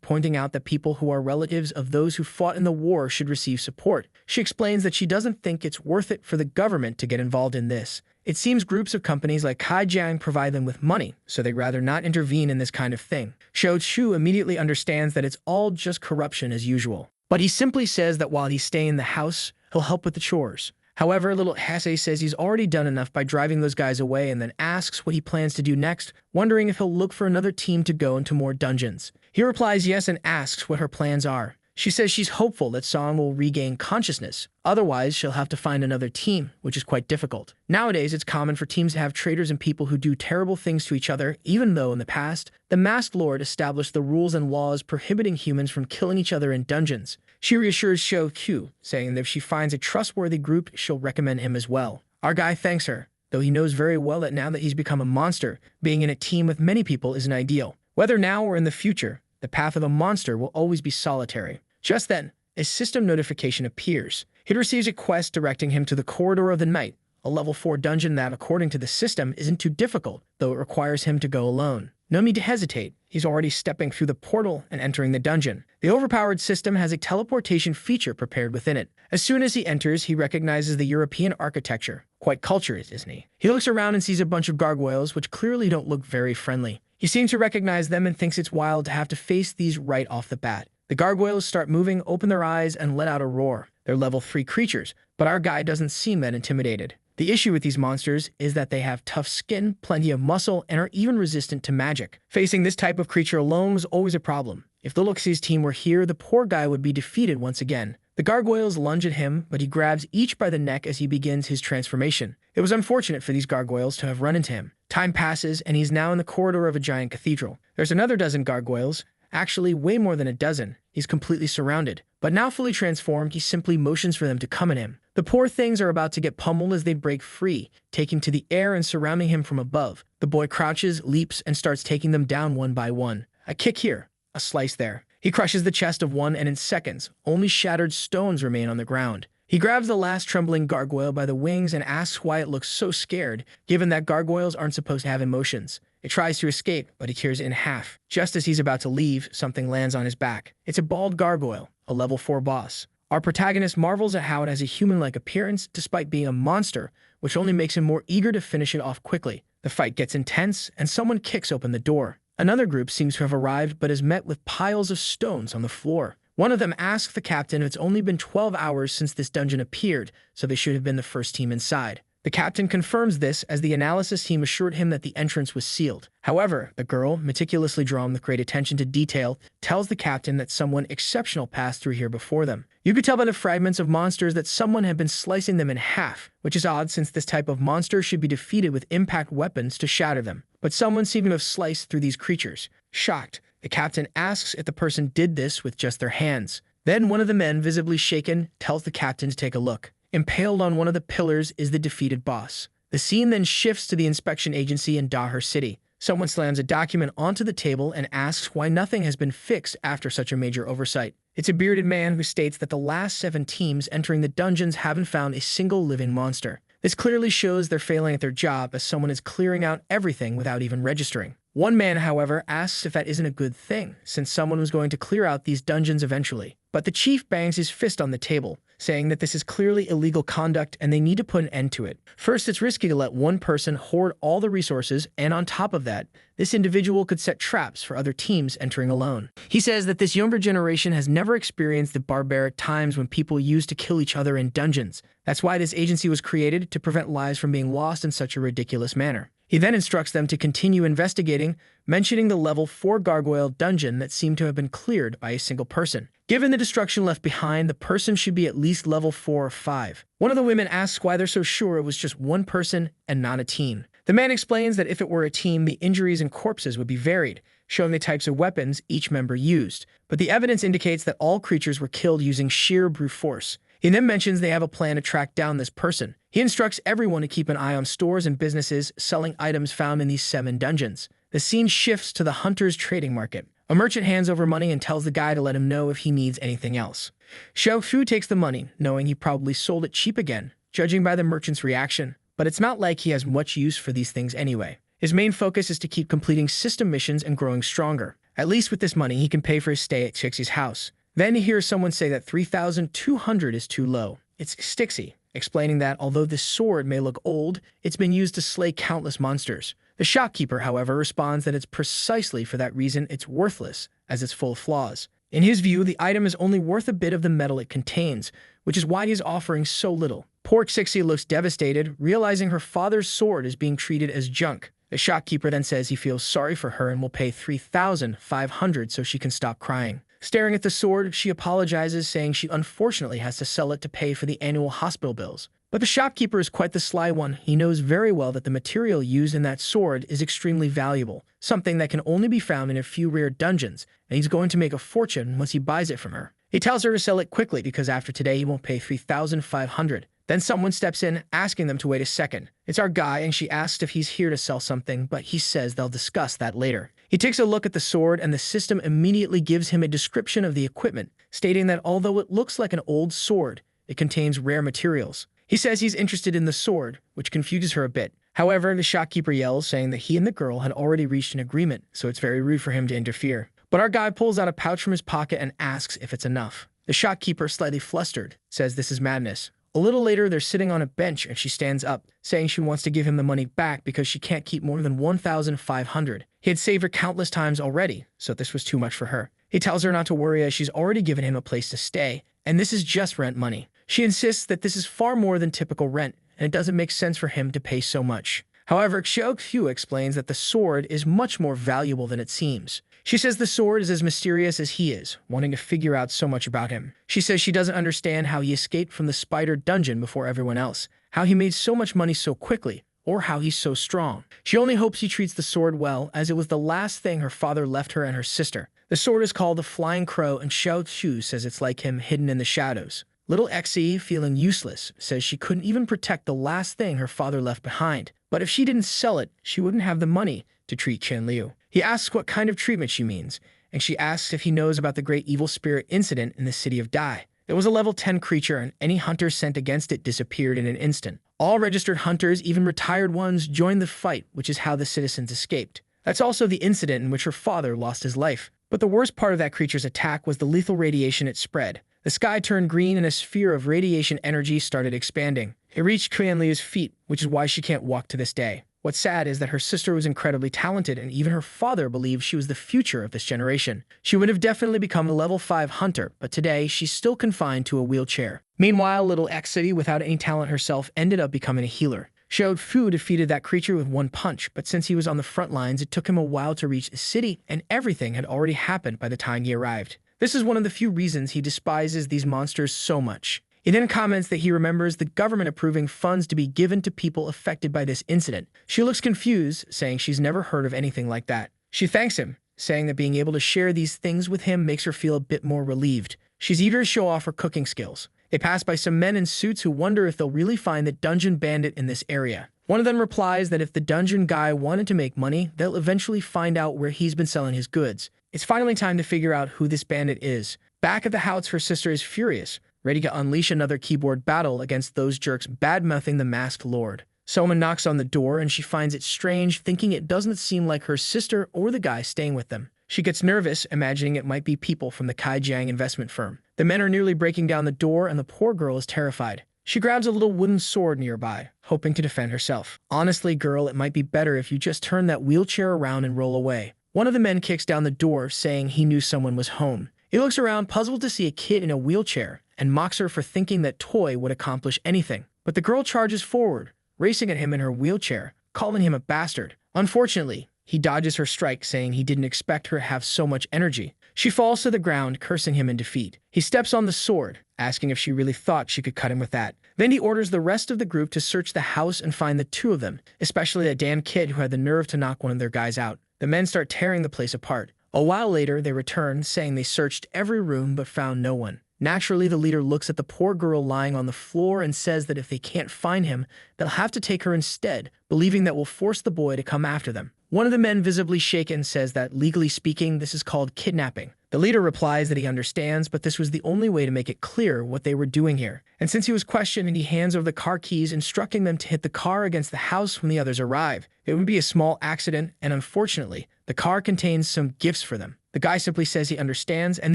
pointing out that people who are relatives of those who fought in the war should receive support. She explains that she doesn't think it's worth it for the government to get involved in this. It seems groups of companies like Kaijiang provide them with money, so they'd rather not intervene in this kind of thing. Xiao Chu immediately understands that it's all just corruption as usual. But he simply says that while he's staying in the house, he'll help with the chores. However, little Hase says he's already done enough by driving those guys away and then asks what he plans to do next, wondering if he'll look for another team to go into more dungeons. He replies yes and asks what her plans are. She says she's hopeful that Song will regain consciousness. Otherwise, she'll have to find another team, which is quite difficult. Nowadays, it's common for teams to have traitors and people who do terrible things to each other, even though in the past, the Masked Lord established the rules and laws prohibiting humans from killing each other in dungeons. She reassures Xiao Q, saying that if she finds a trustworthy group, she'll recommend him as well. Our guy thanks her, though he knows very well that now that he's become a monster, being in a team with many people isn't ideal. Whether now or in the future, the path of a monster will always be solitary. Just then, a system notification appears. He receives a quest directing him to the Corridor of the Night, a level 4 dungeon that, according to the system, isn't too difficult, though it requires him to go alone. No need to hesitate. He's already stepping through the portal and entering the dungeon. The overpowered system has a teleportation feature prepared within it. As soon as he enters, he recognizes the European architecture. Quite cultured, isn't he? He looks around and sees a bunch of gargoyles, which clearly don't look very friendly. He seems to recognize them and thinks it's wild to have to face these right off the bat. The gargoyles start moving, open their eyes, and let out a roar. They're level 3 creatures, but our guy doesn't seem that intimidated. The issue with these monsters is that they have tough skin, plenty of muscle, and are even resistant to magic. Facing this type of creature alone was always a problem. If the Luxi's team were here, the poor guy would be defeated once again. The gargoyles lunge at him, but he grabs each by the neck as he begins his transformation. It was unfortunate for these gargoyles to have run into him. Time passes, and he's now in the corridor of a giant cathedral. There's another dozen gargoyles. Actually, way more than a dozen. He's completely surrounded. But now fully transformed, he simply motions for them to come at him. The poor things are about to get pummeled as they break free, taking to the air and surrounding him from above. The boy crouches, leaps, and starts taking them down one by one. A kick here, a slice there. He crushes the chest of one, and in seconds, only shattered stones remain on the ground. He grabs the last trembling gargoyle by the wings and asks why it looks so scared, given that gargoyles aren't supposed to have emotions. It tries to escape, but he tears it in half. Just as he's about to leave, something lands on his back. It's a bald gargoyle, a level 4 boss. Our protagonist marvels at how it has a human-like appearance despite being a monster, which only makes him more eager to finish it off quickly. The fight gets intense, and someone kicks open the door. Another group seems to have arrived but is met with piles of stones on the floor. One of them asks the captain if it's only been 12 hours since this dungeon appeared, so they should have been the first team inside. The captain confirms this as the analysis team assured him that the entrance was sealed. However, the girl, meticulously drawn with great attention to detail, tells the captain that someone exceptional passed through here before them. You could tell by the fragments of monsters that someone had been slicing them in half, which is odd since this type of monster should be defeated with impact weapons to shatter them. But someone seemed to have sliced through these creatures. Shocked, the captain asks if the person did this with just their hands. Then one of the men, visibly shaken, tells the captain to take a look. Impaled on one of the pillars is the defeated boss. The scene then shifts to the inspection agency in Dahar City. Someone slams a document onto the table and asks why nothing has been fixed after such a major oversight. It's a bearded man who states that the last 7 teams entering the dungeons haven't found a single living monster. This clearly shows they're failing at their job as someone is clearing out everything without even registering. One man, however, asks if that isn't a good thing, since someone was going to clear out these dungeons eventually. But the chief bangs his fist on the table, saying that this is clearly illegal conduct and they need to put an end to it. First, it's risky to let one person hoard all the resources, and on top of that, this individual could set traps for other teams entering alone. He says that this younger generation has never experienced the barbaric times when people used to kill each other in dungeons. That's why this agency was created, to prevent lives from being lost in such a ridiculous manner. He then instructs them to continue investigating, mentioning the level 4 gargoyle dungeon that seemed to have been cleared by a single person. Given the destruction left behind, the person should be at least level 4 or 5. One of the women asks why they're so sure it was just one person and not a team. The man explains that if it were a team, the injuries and corpses would be varied, showing the types of weapons each member used. But the evidence indicates that all creatures were killed using sheer brute force. He then mentions they have a plan to track down this person. He instructs everyone to keep an eye on stores and businesses selling items found in these 7 dungeons. The scene shifts to the Hunter's trading market. A merchant hands over money and tells the guy to let him know if he needs anything else. Xiao Fu takes the money, knowing he probably sold it cheap again, judging by the merchant's reaction. But it's not like he has much use for these things anyway. His main focus is to keep completing system missions and growing stronger. At least with this money, he can pay for his stay at Chixie's house. Then he hears someone say that 3,200 is too low. It's Stixie, explaining that although this sword may look old, it's been used to slay countless monsters. The shopkeeper, however, responds that it's precisely for that reason it's worthless, as it's full of flaws. In his view, the item is only worth a bit of the metal it contains, which is why he's offering so little. Poor Xixi looks devastated, realizing her father's sword is being treated as junk. The shopkeeper then says he feels sorry for her and will pay 3,500 so she can stop crying. Staring at the sword, she apologizes, saying she unfortunately has to sell it to pay for the annual hospital bills. But the shopkeeper is quite the sly one. He knows very well that the material used in that sword is extremely valuable, something that can only be found in a few rare dungeons, and he's going to make a fortune once he buys it from her. He tells her to sell it quickly because after today he won't pay 3,500. Then someone steps in, asking them to wait a second. It's our guy, and she asks if he's here to sell something, but he says they'll discuss that later. He takes a look at the sword, and the system immediately gives him a description of the equipment, stating that although it looks like an old sword, it contains rare materials. He says he's interested in the sword, which confuses her a bit. However, the shopkeeper yells, saying that he and the girl had already reached an agreement, so it's very rude for him to interfere. But our guy pulls out a pouch from his pocket and asks if it's enough. The shopkeeper, slightly flustered, says this is madness. A little later, they're sitting on a bench and she stands up, saying she wants to give him the money back because she can't keep more than 1,500. He had saved her countless times already, so this was too much for her. He tells her not to worry as she's already given him a place to stay, and this is just rent money. She insists that this is far more than typical rent, and it doesn't make sense for him to pay so much. However, Xiao Qiu explains that the sword is much more valuable than it seems. She says the sword is as mysterious as he is, wanting to figure out so much about him. She says she doesn't understand how he escaped from the spider dungeon before everyone else, how he made so much money so quickly, or how he's so strong. She only hopes he treats the sword well, as it was the last thing her father left her and her sister. The sword is called the Flying Crow, and Xiao Qiu says it's like him hidden in the shadows. Little Exie, feeling useless, says she couldn't even protect the last thing her father left behind. But if she didn't sell it, she wouldn't have the money to treat Chen Liu. He asks what kind of treatment she means, and she asks if he knows about the great evil spirit incident in the city of Dai. It was a level 10 creature, and any hunter sent against it disappeared in an instant. All registered hunters, even retired ones, joined the fight, which is how the citizens escaped. That's also the incident in which her father lost his life. But the worst part of that creature's attack was the lethal radiation it spread. The sky turned green and a sphere of radiation energy started expanding. It reached Qian Liu's feet, which is why she can't walk to this day. What's sad is that her sister was incredibly talented, and even her father believed she was the future of this generation. She would have definitely become a level 5 hunter, but today she's still confined to a wheelchair. Meanwhile, little X-City, without any talent herself, ended up becoming a healer. Xiao Fu defeated that creature with one punch, but since he was on the front lines, it took him a while to reach the city, and everything had already happened by the time he arrived. This is one of the few reasons he despises these monsters so much. He then comments that he remembers the government approving funds to be given to people affected by this incident. She looks confused, saying she's never heard of anything like that. She thanks him, saying that being able to share these things with him makes her feel a bit more relieved. She's eager to show off her cooking skills. They pass by some men in suits who wonder if they'll really find the dungeon bandit in this area. One of them replies that if the dungeon guy wanted to make money, they'll eventually find out where he's been selling his goods. It's finally time to figure out who this bandit is. Back at the house, her sister is furious, ready to unleash another keyboard battle against those jerks bad-mouthing the masked lord. Someone knocks on the door and she finds it strange, thinking it doesn't seem like her sister or the guy staying with them. She gets nervous, imagining it might be people from the Kaijiang investment firm. The men are nearly breaking down the door and the poor girl is terrified. She grabs a little wooden sword nearby, hoping to defend herself. Honestly, girl, it might be better if you just turn that wheelchair around and roll away. One of the men kicks down the door, saying he knew someone was home. He looks around, puzzled to see a kid in a wheelchair, and mocks her for thinking that toy would accomplish anything. But the girl charges forward, racing at him in her wheelchair, calling him a bastard. Unfortunately, he dodges her strike, saying he didn't expect her to have so much energy. She falls to the ground, cursing him in defeat. He steps on the sword, asking if she really thought she could cut him with that. Then he orders the rest of the group to search the house and find the two of them, especially that damn kid who had the nerve to knock one of their guys out. The men start tearing the place apart. A while later, they return, saying they searched every room but found no one. Naturally, the leader looks at the poor girl lying on the floor and says that if they can't find him, they'll have to take her instead, believing that will force the boy to come after them. One of the men, visibly shaken, says that, legally speaking, this is called kidnapping. The leader replies that he understands, but this was the only way to make it clear what they were doing here. And since he was questioned, he hands over the car keys, instructing them to hit the car against the house when the others arrive. It would be a small accident, and unfortunately, the car contains some gifts for them. The guy simply says he understands, and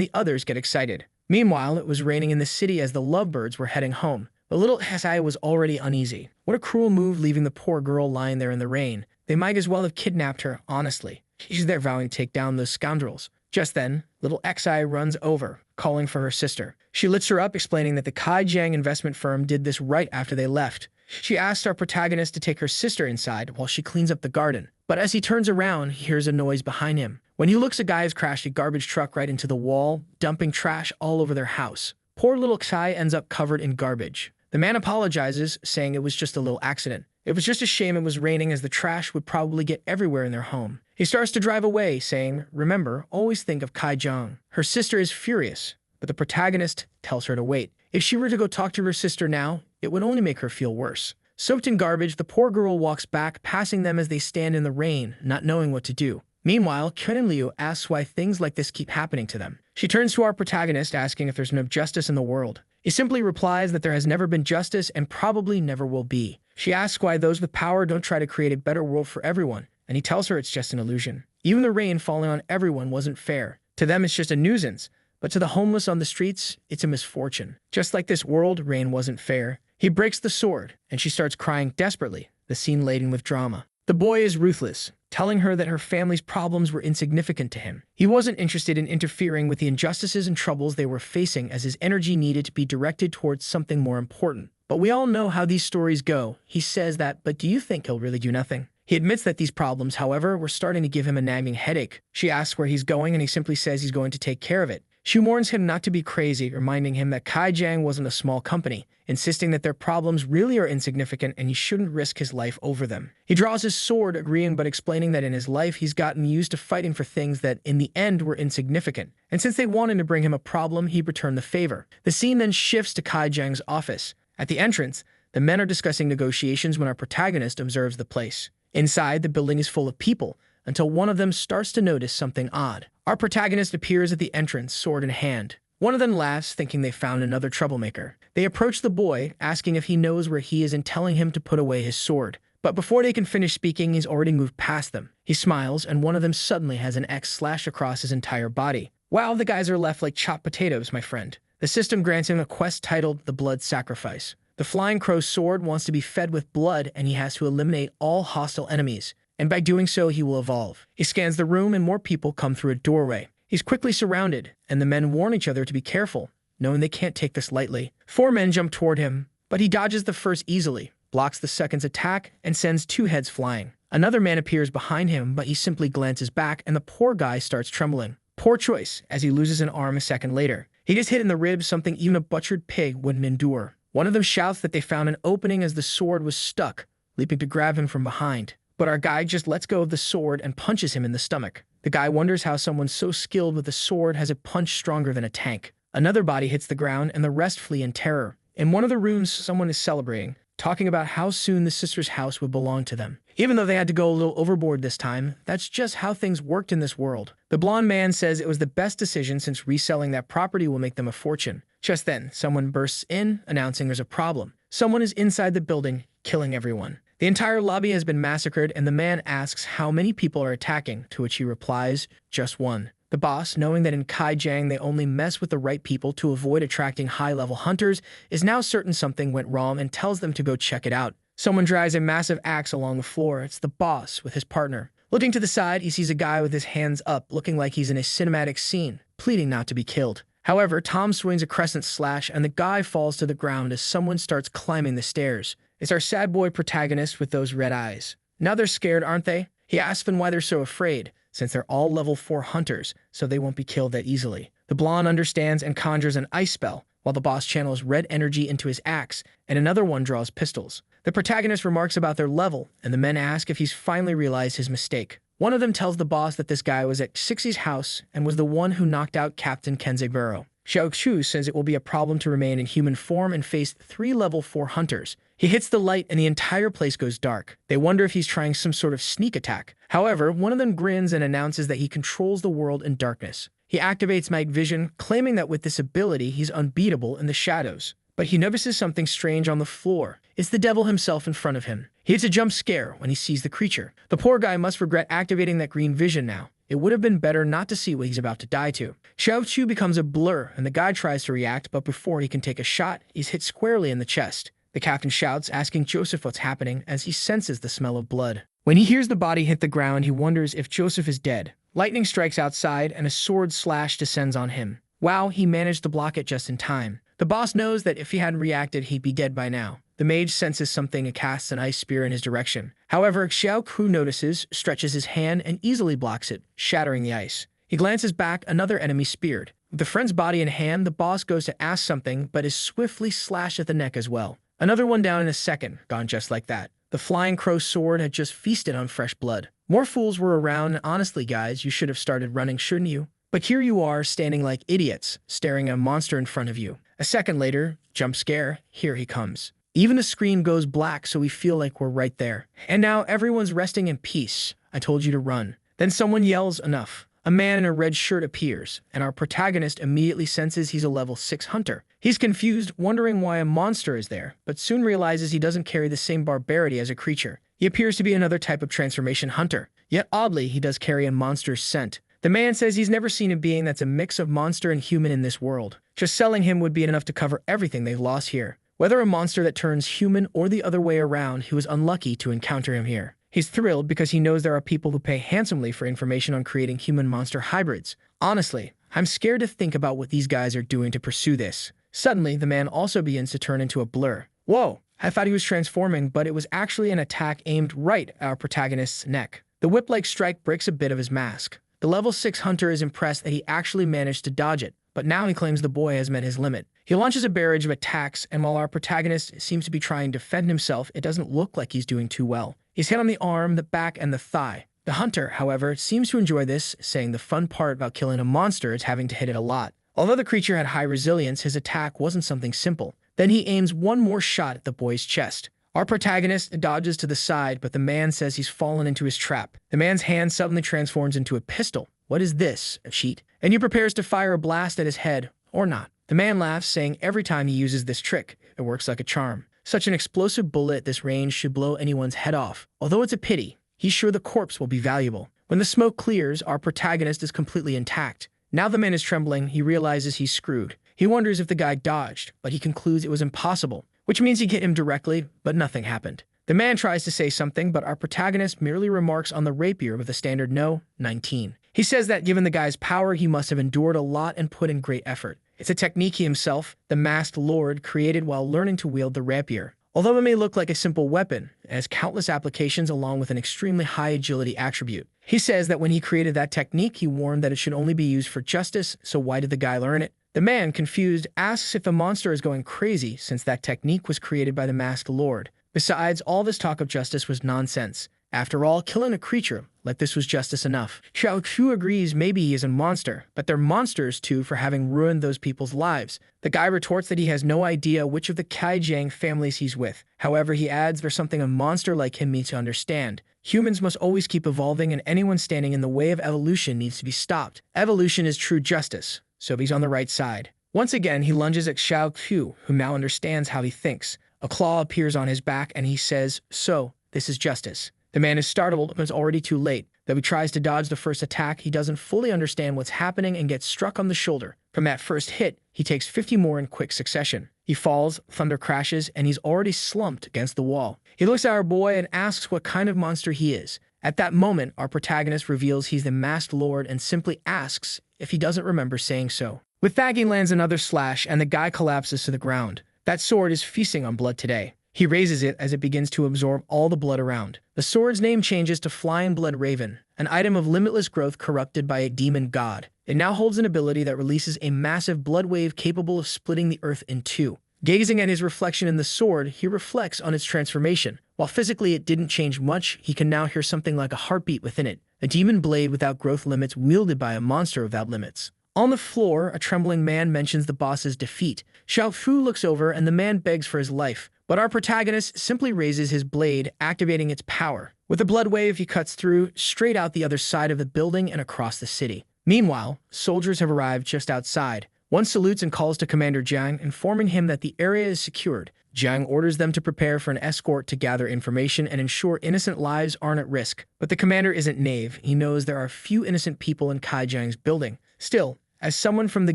the others get excited. Meanwhile, it was raining in the city as the lovebirds were heading home. The little Hesai was already uneasy. What a cruel move, leaving the poor girl lying there in the rain. They might as well have kidnapped her, honestly. She's there vowing to take down those scoundrels. Just then, little Xi runs over, calling for her sister. She lifts her up, explaining that the Kaijiang investment firm did this right after they left. She asks our protagonist to take her sister inside while she cleans up the garden. But as he turns around, he hears a noise behind him. When he looks, a guy has crashed a garbage truck right into the wall, dumping trash all over their house. Poor little Xi ends up covered in garbage. The man apologizes, saying it was just a little accident. It was just a shame it was raining, as the trash would probably get everywhere in their home. He starts to drive away, saying, "Remember, always think of Kaijiang." Her sister is furious, but the protagonist tells her to wait. If she were to go talk to her sister now, it would only make her feel worse. Soaked in garbage, the poor girl walks back, passing them as they stand in the rain, not knowing what to do. Meanwhile, Ken and Liu asks why things like this keep happening to them. She turns to our protagonist, asking if there's no justice in the world. He simply replies that there has never been justice and probably never will be. She asks why those with power don't try to create a better world for everyone, and he tells her it's just an illusion. Even the rain falling on everyone wasn't fair. To them, it's just a nuisance, but to the homeless on the streets, it's a misfortune. Just like this world, rain wasn't fair. He breaks the sword, and she starts crying desperately, the scene laden with drama. The boy is ruthless, telling her that her family's problems were insignificant to him. He wasn't interested in interfering with the injustices and troubles they were facing, as his energy needed to be directed towards something more important. But we all know how these stories go. He says that, but do you think he'll really do nothing? He admits that these problems, however, were starting to give him a nagging headache. She asks where he's going, and he simply says he's going to take care of it. She warns him not to be crazy, reminding him that Kaijiang wasn't a small company, insisting that their problems really are insignificant and he shouldn't risk his life over them. He draws his sword, agreeing but explaining that in his life he's gotten used to fighting for things that, in the end, were insignificant. And since they wanted to bring him a problem, he returned the favor. The scene then shifts to Kaijiang's office. At the entrance, the men are discussing negotiations when our protagonist observes the place. Inside, the building is full of people, until one of them starts to notice something odd. Our protagonist appears at the entrance, sword in hand. One of them laughs, thinking they found another troublemaker. They approach the boy, asking if he knows where he is and telling him to put away his sword. But before they can finish speaking, he's already moved past them. He smiles, and one of them suddenly has an X slashed across his entire body. Wow, the guys are left like chopped potatoes, my friend. The system grants him a quest titled The Blood Sacrifice. The Flying Crow's sword wants to be fed with blood, and he has to eliminate all hostile enemies. And by doing so, he will evolve. He scans the room, and more people come through a doorway. He's quickly surrounded, and the men warn each other to be careful, knowing they can't take this lightly. 4 men jump toward him, but he dodges the first easily, blocks the second's attack, and sends 2 heads flying. Another man appears behind him, but he simply glances back, and the poor guy starts trembling. Poor choice, as he loses an arm a second later. He gets hit in the ribs, something even a butchered pig wouldn't endure. One of them shouts that they found an opening as the sword was stuck, leaping to grab him from behind. But our guy just lets go of the sword and punches him in the stomach. The guy wonders how someone so skilled with a sword has a punch stronger than a tank. Another body hits the ground, and the rest flee in terror. In one of the rooms, someone is celebrating, talking about how soon the sister's house would belong to them. Even though they had to go a little overboard this time, that's just how things worked in this world. The blonde man says it was the best decision since reselling that property will make them a fortune. Just then, someone bursts in, announcing there's a problem. Someone is inside the building, killing everyone. The entire lobby has been massacred, and the man asks how many people are attacking, to which he replies, just one. The boss, knowing that in Kaijiang they only mess with the right people to avoid attracting high-level hunters, is now certain something went wrong and tells them to go check it out. Someone drives a massive axe along the floor. It's the boss with his partner. Looking to the side, he sees a guy with his hands up, looking like he's in a cinematic scene, pleading not to be killed. However, Tom swings a crescent slash, and the guy falls to the ground as someone starts climbing the stairs. It's our sad boy protagonist with those red eyes. Now they're scared, aren't they? He asks them why they're so afraid, since they're all level 4 hunters, so they won't be killed that easily. The blonde understands and conjures an ice spell, while the boss channels red energy into his axe, and another one draws pistols. The protagonist remarks about their level, and the men ask if he's finally realized his mistake. One of them tells the boss that this guy was at Sixie's house and was the one who knocked out Captain Kenzegburo. Xiao Chu says it will be a problem to remain in human form and face 3 level 4 hunters. He hits the light and the entire place goes dark. They wonder if he's trying some sort of sneak attack. However, one of them grins and announces that he controls the world in darkness. He activates night vision, claiming that with this ability he's unbeatable in the shadows. But he notices something strange on the floor. It's the devil himself in front of him. He hits a jump scare when he sees the creature. The poor guy must regret activating that green vision now. It would have been better not to see what he's about to die to. Xiao Chu becomes a blur, and the guy tries to react, but before he can take a shot, he's hit squarely in the chest. The captain shouts, asking Joseph what's happening as he senses the smell of blood. When he hears the body hit the ground, he wonders if Joseph is dead. Lightning strikes outside, and a sword slash descends on him. Wow, he managed to block it just in time. The boss knows that if he hadn't reacted, he'd be dead by now. The mage senses something and casts an ice spear in his direction. However, Xiao Ku notices, stretches his hand, and easily blocks it, shattering the ice. He glances back, another enemy speared. With the friend's body in hand, the boss goes to ask something, but is swiftly slashed at the neck as well. Another one down in a second, gone just like that. The flying crow sword had just feasted on fresh blood. More fools were around, and honestly, guys, you should have started running, shouldn't you? But here you are, standing like idiots, staring at a monster in front of you. A second later, jump scare, here he comes. Even the screen goes black, so we feel like we're right there. And now everyone's resting in peace. I told you to run. Then someone yells, enough. A man in a red shirt appears, and our protagonist immediately senses he's a level 6 hunter. He's confused, wondering why a monster is there, but soon realizes he doesn't carry the same barbarity as a creature. He appears to be another type of transformation hunter. Yet oddly, he does carry a monster's scent. The man says he's never seen a being that's a mix of monster and human in this world. Just selling him would be enough to cover everything they've lost here. Whether a monster that turns human or the other way around, he was unlucky to encounter him here. He's thrilled because he knows there are people who pay handsomely for information on creating human-monster hybrids. Honestly, I'm scared to think about what these guys are doing to pursue this. Suddenly, the man also begins to turn into a blur. Whoa, I thought he was transforming, but it was actually an attack aimed right at our protagonist's neck. The whip-like strike breaks a bit of his mask. The level 6 hunter is impressed that he actually managed to dodge it, but now he claims the boy has met his limit. He launches a barrage of attacks, and while our protagonist seems to be trying to defend himself, it doesn't look like he's doing too well. He's hit on the arm, the back, and the thigh. The hunter, however, seems to enjoy this, saying the fun part about killing a monster is having to hit it a lot. Although the creature had high resilience, his attack wasn't something simple. Then he aims one more shot at the boy's chest. Our protagonist dodges to the side, but the man says he's fallen into his trap. The man's hand suddenly transforms into a pistol. What is this? A cheat? And he prepares to fire a blast at his head, or not. The man laughs, saying every time he uses this trick, it works like a charm. Such an explosive bullet at this range should blow anyone's head off. Although it's a pity, he's sure the corpse will be valuable. When the smoke clears, our protagonist is completely intact. Now the man is trembling, he realizes he's screwed. He wonders if the guy dodged, but he concludes it was impossible, which means he hit him directly, but nothing happened. The man tries to say something, but our protagonist merely remarks on the rapier with a standard no, 19. He says that given the guy's power, he must have endured a lot and put in great effort. It's a technique he himself, the masked lord, created while learning to wield the rapier. Although it may look like a simple weapon, it has countless applications along with an extremely high agility attribute. He says that when he created that technique, he warned that it should only be used for justice, so why did the guy learn it? The man, confused, asks if the monster is going crazy since that technique was created by the masked lord. Besides, all this talk of justice was nonsense. After all, killing a creature like this was justice enough. Xiao Chu agrees maybe he is a monster, but they're monsters too for having ruined those people's lives. The guy retorts that he has no idea which of the Kaijiang families he's with. However, he adds there's something a monster like him needs to understand. Humans must always keep evolving, and anyone standing in the way of evolution needs to be stopped. Evolution is true justice, so he's on the right side. Once again, he lunges at Xiao Chu, who now understands how he thinks. A claw appears on his back, and he says, "So, this is justice." The man is startled, but it's already too late. Though he tries to dodge the first attack, he doesn't fully understand what's happening and gets struck on the shoulder. From that first hit, he takes 50 more in quick succession. He falls, thunder crashes, and he's already slumped against the wall. He looks at our boy and asks what kind of monster he is. At that moment, our protagonist reveals he's the masked lord and simply asks if he doesn't remember saying so. With that, he lands another slash, and the guy collapses to the ground. That sword is feasting on blood today. He raises it as it begins to absorb all the blood around. The sword's name changes to Flying Blood Raven, an item of limitless growth corrupted by a demon god. It now holds an ability that releases a massive blood wave capable of splitting the earth in two. Gazing at his reflection in the sword, he reflects on its transformation. While physically it didn't change much, he can now hear something like a heartbeat within it. A demon blade without growth limits wielded by a monster without limits. On the floor, a trembling man mentions the boss's defeat. Xiao Fu looks over and the man begs for his life, but our protagonist simply raises his blade, activating its power. With a blood wave, he cuts through, straight out the other side of the building and across the city. Meanwhile, soldiers have arrived just outside. One salutes and calls to Commander Jiang, informing him that the area is secured. Jiang orders them to prepare for an escort to gather information and ensure innocent lives aren't at risk. But the commander isn't naive. He knows there are few innocent people in Kai Jiang's building. Still, as someone from the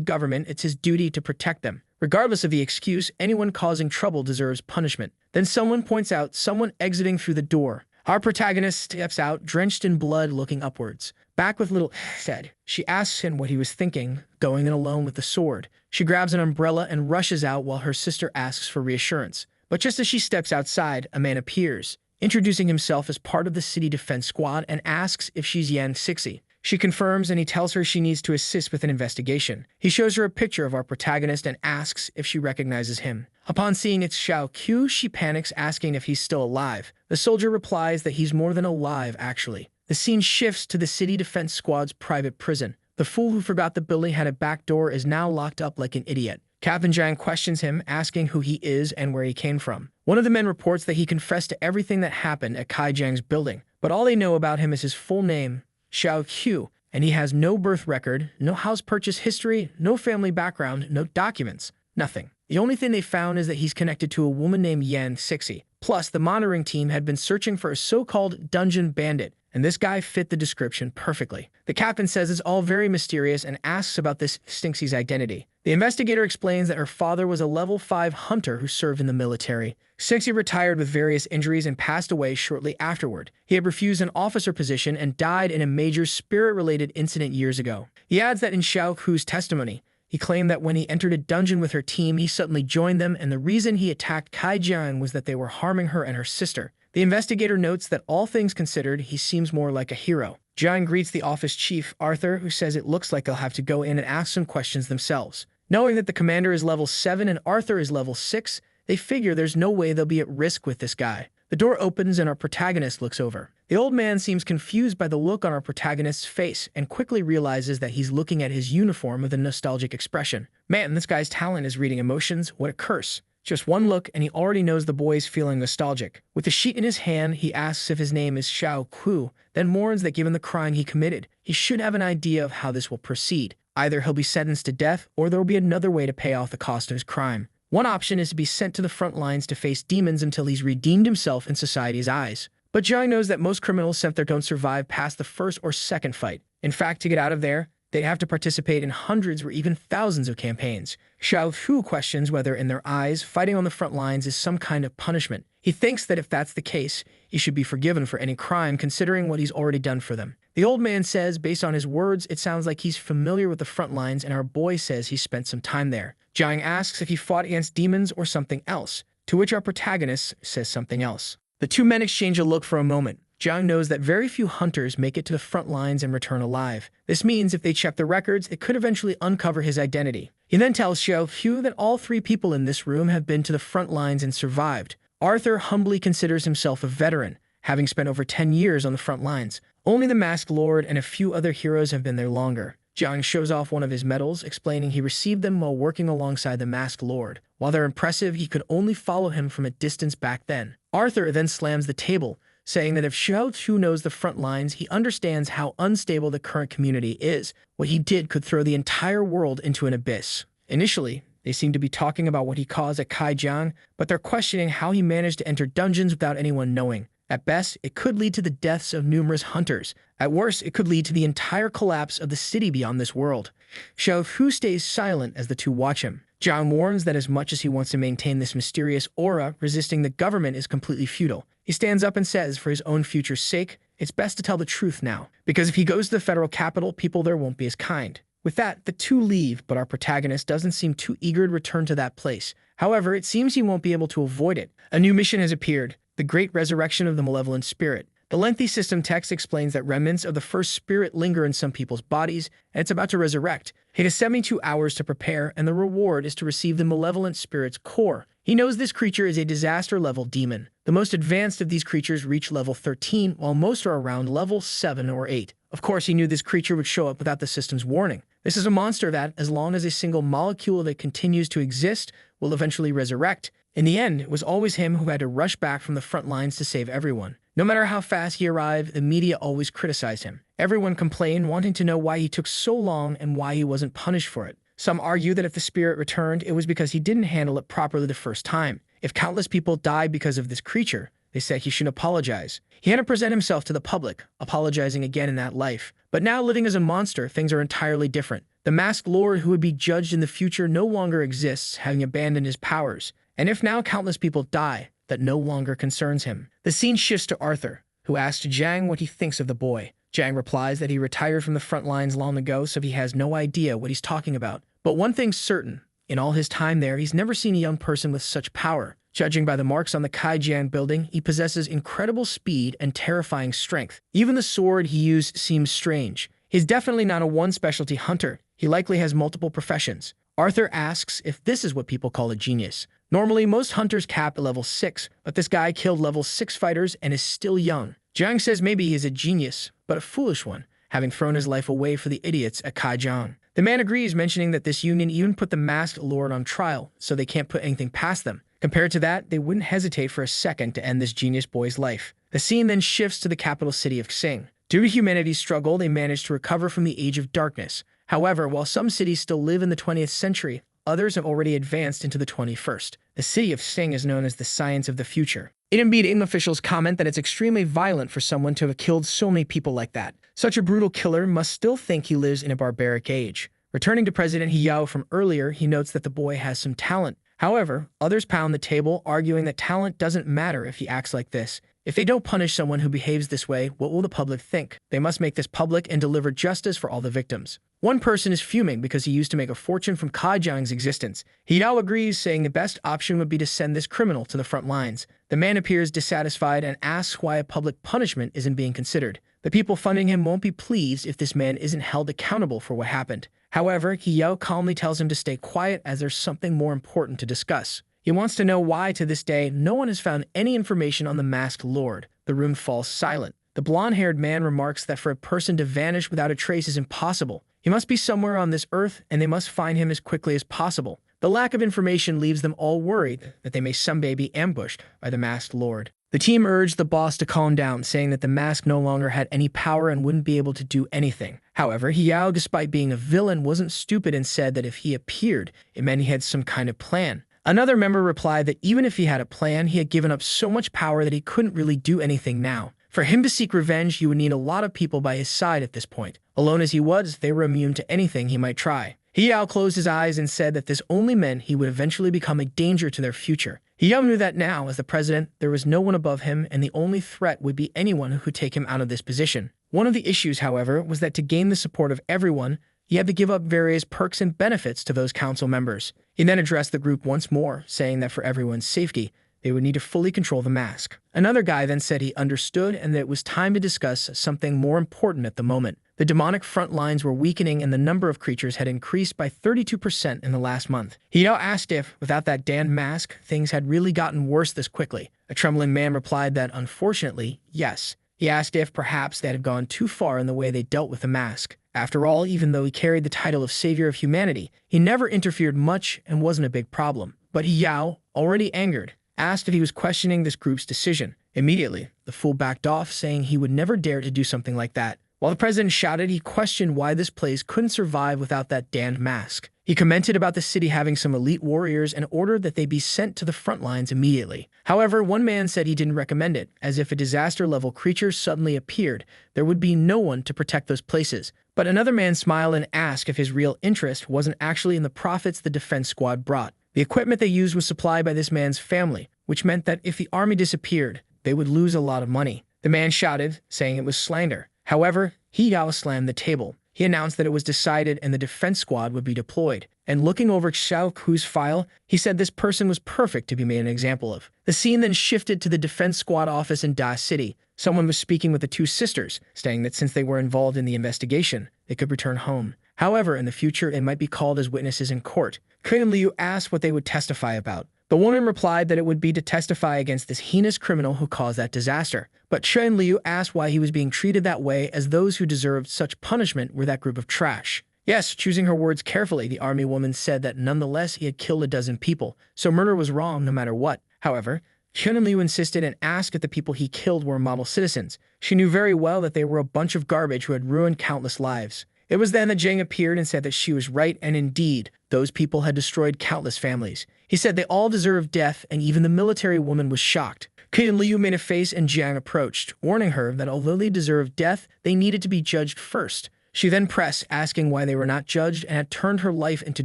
government, it's his duty to protect them. Regardless of the excuse, anyone causing trouble deserves punishment. Then someone points out someone exiting through the door. Our protagonist steps out, drenched in blood, looking upwards. Back with little said. She asks him what he was thinking, going in alone with the sword. She grabs an umbrella and rushes out while her sister asks for reassurance. But just as she steps outside, a man appears, introducing himself as part of the city defense squad and asks if she's Yan Sixi. She confirms and he tells her she needs to assist with an investigation. He shows her a picture of our protagonist and asks if she recognizes him. Upon seeing it's Xiao Qiu, she panics, asking if he's still alive. The soldier replies that he's more than alive, actually. The scene shifts to the city defense squad's private prison. The fool who forgot the building had a back door is now locked up like an idiot. Captain Jiang questions him, asking who he is and where he came from. One of the men reports that he confessed to everything that happened at Kai Jiang's building, but all they know about him is his full name, Xiao Qiu, and he has no birth record, no house purchase history, no family background, no documents, nothing. The only thing they found is that he's connected to a woman named Yan Sixi. Plus, the monitoring team had been searching for a so-called dungeon bandit, and this guy fit the description perfectly. The captain says it's all very mysterious and asks about this Stinxie's identity. The investigator explains that her father was a level 5 hunter who served in the military. Stinxie retired with various injuries and passed away shortly afterward. He had refused an officer position and died in a major spirit-related incident years ago. He adds that in Xiao Ku's testimony, he claimed that when he entered a dungeon with her team, he suddenly joined them, and the reason he attacked Kai Jian was that they were harming her and her sister. The investigator notes that all things considered, he seems more like a hero. Jiang greets the office chief, Arthur, who says it looks like they'll have to go in and ask some questions themselves. Knowing that the commander is level 7 and Arthur is level 6, they figure there's no way they'll be at risk with this guy. The door opens and our protagonist looks over. The old man seems confused by the look on our protagonist's face and quickly realizes that he's looking at his uniform with a nostalgic expression. Man, this guy's talent is reading emotions. What a curse. Just one look and he already knows the boy's feeling nostalgic. With the sheet in his hand, he asks if his name is Xiao Qiu, then warns that given the crime he committed, he should have an idea of how this will proceed. Either he'll be sentenced to death or there will be another way to pay off the cost of his crime. One option is to be sent to the front lines to face demons until he's redeemed himself in society's eyes. But Jiang knows that most criminals sent there don't survive past the first or second fight. In fact, to get out of there, they'd have to participate in hundreds or even thousands of campaigns. Xiao Fu questions whether, in their eyes, fighting on the front lines is some kind of punishment. He thinks that if that's the case, he should be forgiven for any crime considering what he's already done for them. The old man says, based on his words, it sounds like he's familiar with the front lines and our boy says he spent some time there. Jiang asks if he fought against demons or something else, to which our protagonist says something else. The two men exchange a look for a moment. Jiang knows that very few hunters make it to the front lines and return alive. This means if they check the records, it could eventually uncover his identity. He then tells Xiao Fu that all 3 people in this room have been to the front lines and survived. Arthur humbly considers himself a veteran, having spent over 10 years on the front lines. Only the Masked Lord and a few other heroes have been there longer. Jiang shows off one of his medals, explaining he received them while working alongside the Masked Lord. While they're impressive, he could only follow him from a distance back then. Arthur then slams the table, saying that if Xiao Qiu knows the front lines, he understands how unstable the current community is. What he did could throw the entire world into an abyss. Initially, they seem to be talking about what he caused at Kai Jiang, but they're questioning how he managed to enter dungeons without anyone knowing. At best, it could lead to the deaths of numerous hunters. At worst, it could lead to the entire collapse of the city beyond this world. Xiao Fu stays silent as the two watch him. Jiang warns that as much as he wants to maintain this mysterious aura, resisting the government is completely futile. He stands up and says, for his own future's sake, it's best to tell the truth now, because if he goes to the federal capital, people there won't be as kind. With that, the two leave, but our protagonist doesn't seem too eager to return to that place. However, it seems he won't be able to avoid it. A new mission has appeared, the Great Resurrection of the Malevolent Spirit. The lengthy system text explains that remnants of the first spirit linger in some people's bodies, and it's about to resurrect. He has 72 hours to prepare, and the reward is to receive the malevolent spirit's core. He knows this creature is a disaster-level demon. The The most advanced of these creatures reach level 13, while most are around level 7 or 8. Of course, he knew this creature would show up without the system's warning. This is a monster that, as long as a single molecule of it continues to exist, will eventually resurrect. In the end, it was always him who had to rush back from the front lines to save everyone. No matter how fast he arrived, the media always criticized him. Everyone complained, wanting to know why he took so long and why he wasn't punished for it. Some argue that if the spirit returned, it was because he didn't handle it properly the first time. If countless people died because of this creature, they said he shouldn't apologize. He had to present himself to the public, apologizing again in that life. But now, living as a monster, things are entirely different. The masked lord who would be judged in the future no longer exists, having abandoned his powers. And if now countless people die, that no longer concerns him. The scene shifts to Arthur, who asks Jang what he thinks of the boy. Jang replies that he retired from the front lines long ago, so he has no idea what he's talking about. But one thing's certain. In all his time there, he's never seen a young person with such power. Judging by the marks on the Kaijian building, he possesses incredible speed and terrifying strength. Even the sword he used seems strange. He's definitely not a one-specialty hunter. He likely has multiple professions. Arthur asks if this is what people call a genius. Normally, most hunters cap at level 6, but this guy killed level 6 fighters and is still young. Jiang says maybe he is a genius, but a foolish one, having thrown his life away for the idiots at Kaijian. The man agrees, mentioning that this union even put the masked lord on trial, so they can't put anything past them. Compared to that, they wouldn't hesitate for a second to end this genius boy's life. The scene then shifts to the capital city of Xing. Due to humanity's struggle, they managed to recover from the Age of Darkness. However, while some cities still live in the 20th century, others have already advanced into the 21st. The city of Xing is known as the science of the future. Indeed, officials comment that it's extremely violent for someone to have killed so many people like that. Such a brutal killer must still think he lives in a barbaric age. Returning to President Yao from earlier, he notes that the boy has some talent. However, others pound the table, arguing that talent doesn't matter if he acts like this. If they don't punish someone who behaves this way, what will the public think? They must make this public and deliver justice for all the victims. One person is fuming because he used to make a fortune from Kaijiang's existence. He now agrees, saying the best option would be to send this criminal to the front lines. The man appears dissatisfied and asks why a public punishment isn't being considered. The people funding him won't be pleased if this man isn't held accountable for what happened. However, Yao calmly tells him to stay quiet as there's something more important to discuss. He wants to know why, to this day, no one has found any information on the masked lord. The room falls silent. The blonde-haired man remarks that for a person to vanish without a trace is impossible. He must be somewhere on this earth, and they must find him as quickly as possible. The lack of information leaves them all worried that they may someday be ambushed by the masked lord. The team urged the boss to calm down, saying that the mask no longer had any power and wouldn't be able to do anything. However, Yao, despite being a villain, wasn't stupid and said that if he appeared, it meant he had some kind of plan. Another member replied that even if he had a plan, he had given up so much power that he couldn't really do anything now. For him to seek revenge, he would need a lot of people by his side at this point. Alone as he was, they were immune to anything he might try. Yao closed his eyes and said that this only meant he would eventually become a danger to their future. Yao knew that now, as the president, there was no one above him, and the only threat would be anyone who could take him out of this position. One of the issues, however, was that to gain the support of everyone, he had to give up various perks and benefits to those council members. He then addressed the group once more, saying that for everyone's safety, they would need to fully control the mask. Another guy then said he understood and that it was time to discuss something more important at the moment. The demonic front lines were weakening and the number of creatures had increased by 32% in the last month. He now asked if, without that damned mask, things had really gotten worse this quickly. A trembling man replied that, unfortunately, yes. He asked if, perhaps, they had gone too far in the way they dealt with the mask. After all, even though he carried the title of Savior of Humanity, he never interfered much and wasn't a big problem. But Yao, already angered, asked if he was questioning this group's decision. Immediately, the fool backed off, saying he would never dare to do something like that. While the president shouted, he questioned why this place couldn't survive without that damned mask. He commented about the city having some elite warriors and ordered that they be sent to the front lines immediately. However, one man said he didn't recommend it, as if a disaster-level creature suddenly appeared, there would be no one to protect those places. But another man smiled and asked if his real interest wasn't actually in the profits the defense squad brought. The equipment they used was supplied by this man's family, which meant that if the army disappeared, they would lose a lot of money. The man shouted, saying it was slander. However, Yao slammed the table. He announced that it was decided and the defense squad would be deployed. And looking over Xiao Ku's file, he said this person was perfect to be made an example of. The scene then shifted to the defense squad office in Da City. Someone was speaking with the two sisters, saying that since they were involved in the investigation, they could return home. However, in the future, it might be called as witnesses in court. Kun and Liu asked what they would testify about, The woman replied that it would be to testify against this heinous criminal who caused that disaster. But Chen Liu asked why he was being treated that way, as those who deserved such punishment were that group of trash. Yes, choosing her words carefully, the army woman said that nonetheless he had killed a dozen people, so murder was wrong no matter what. However, Chen Liu insisted and asked if the people he killed were model citizens. She knew very well that they were a bunch of garbage who had ruined countless lives. It was then that Zhang appeared and said that she was right, and indeed, those people had destroyed countless families. He said they all deserved death, and even the military woman was shocked. Chen Liu made a face and Zhang approached, warning her that although they deserved death, they needed to be judged first. She then pressed, asking why they were not judged and had turned her life into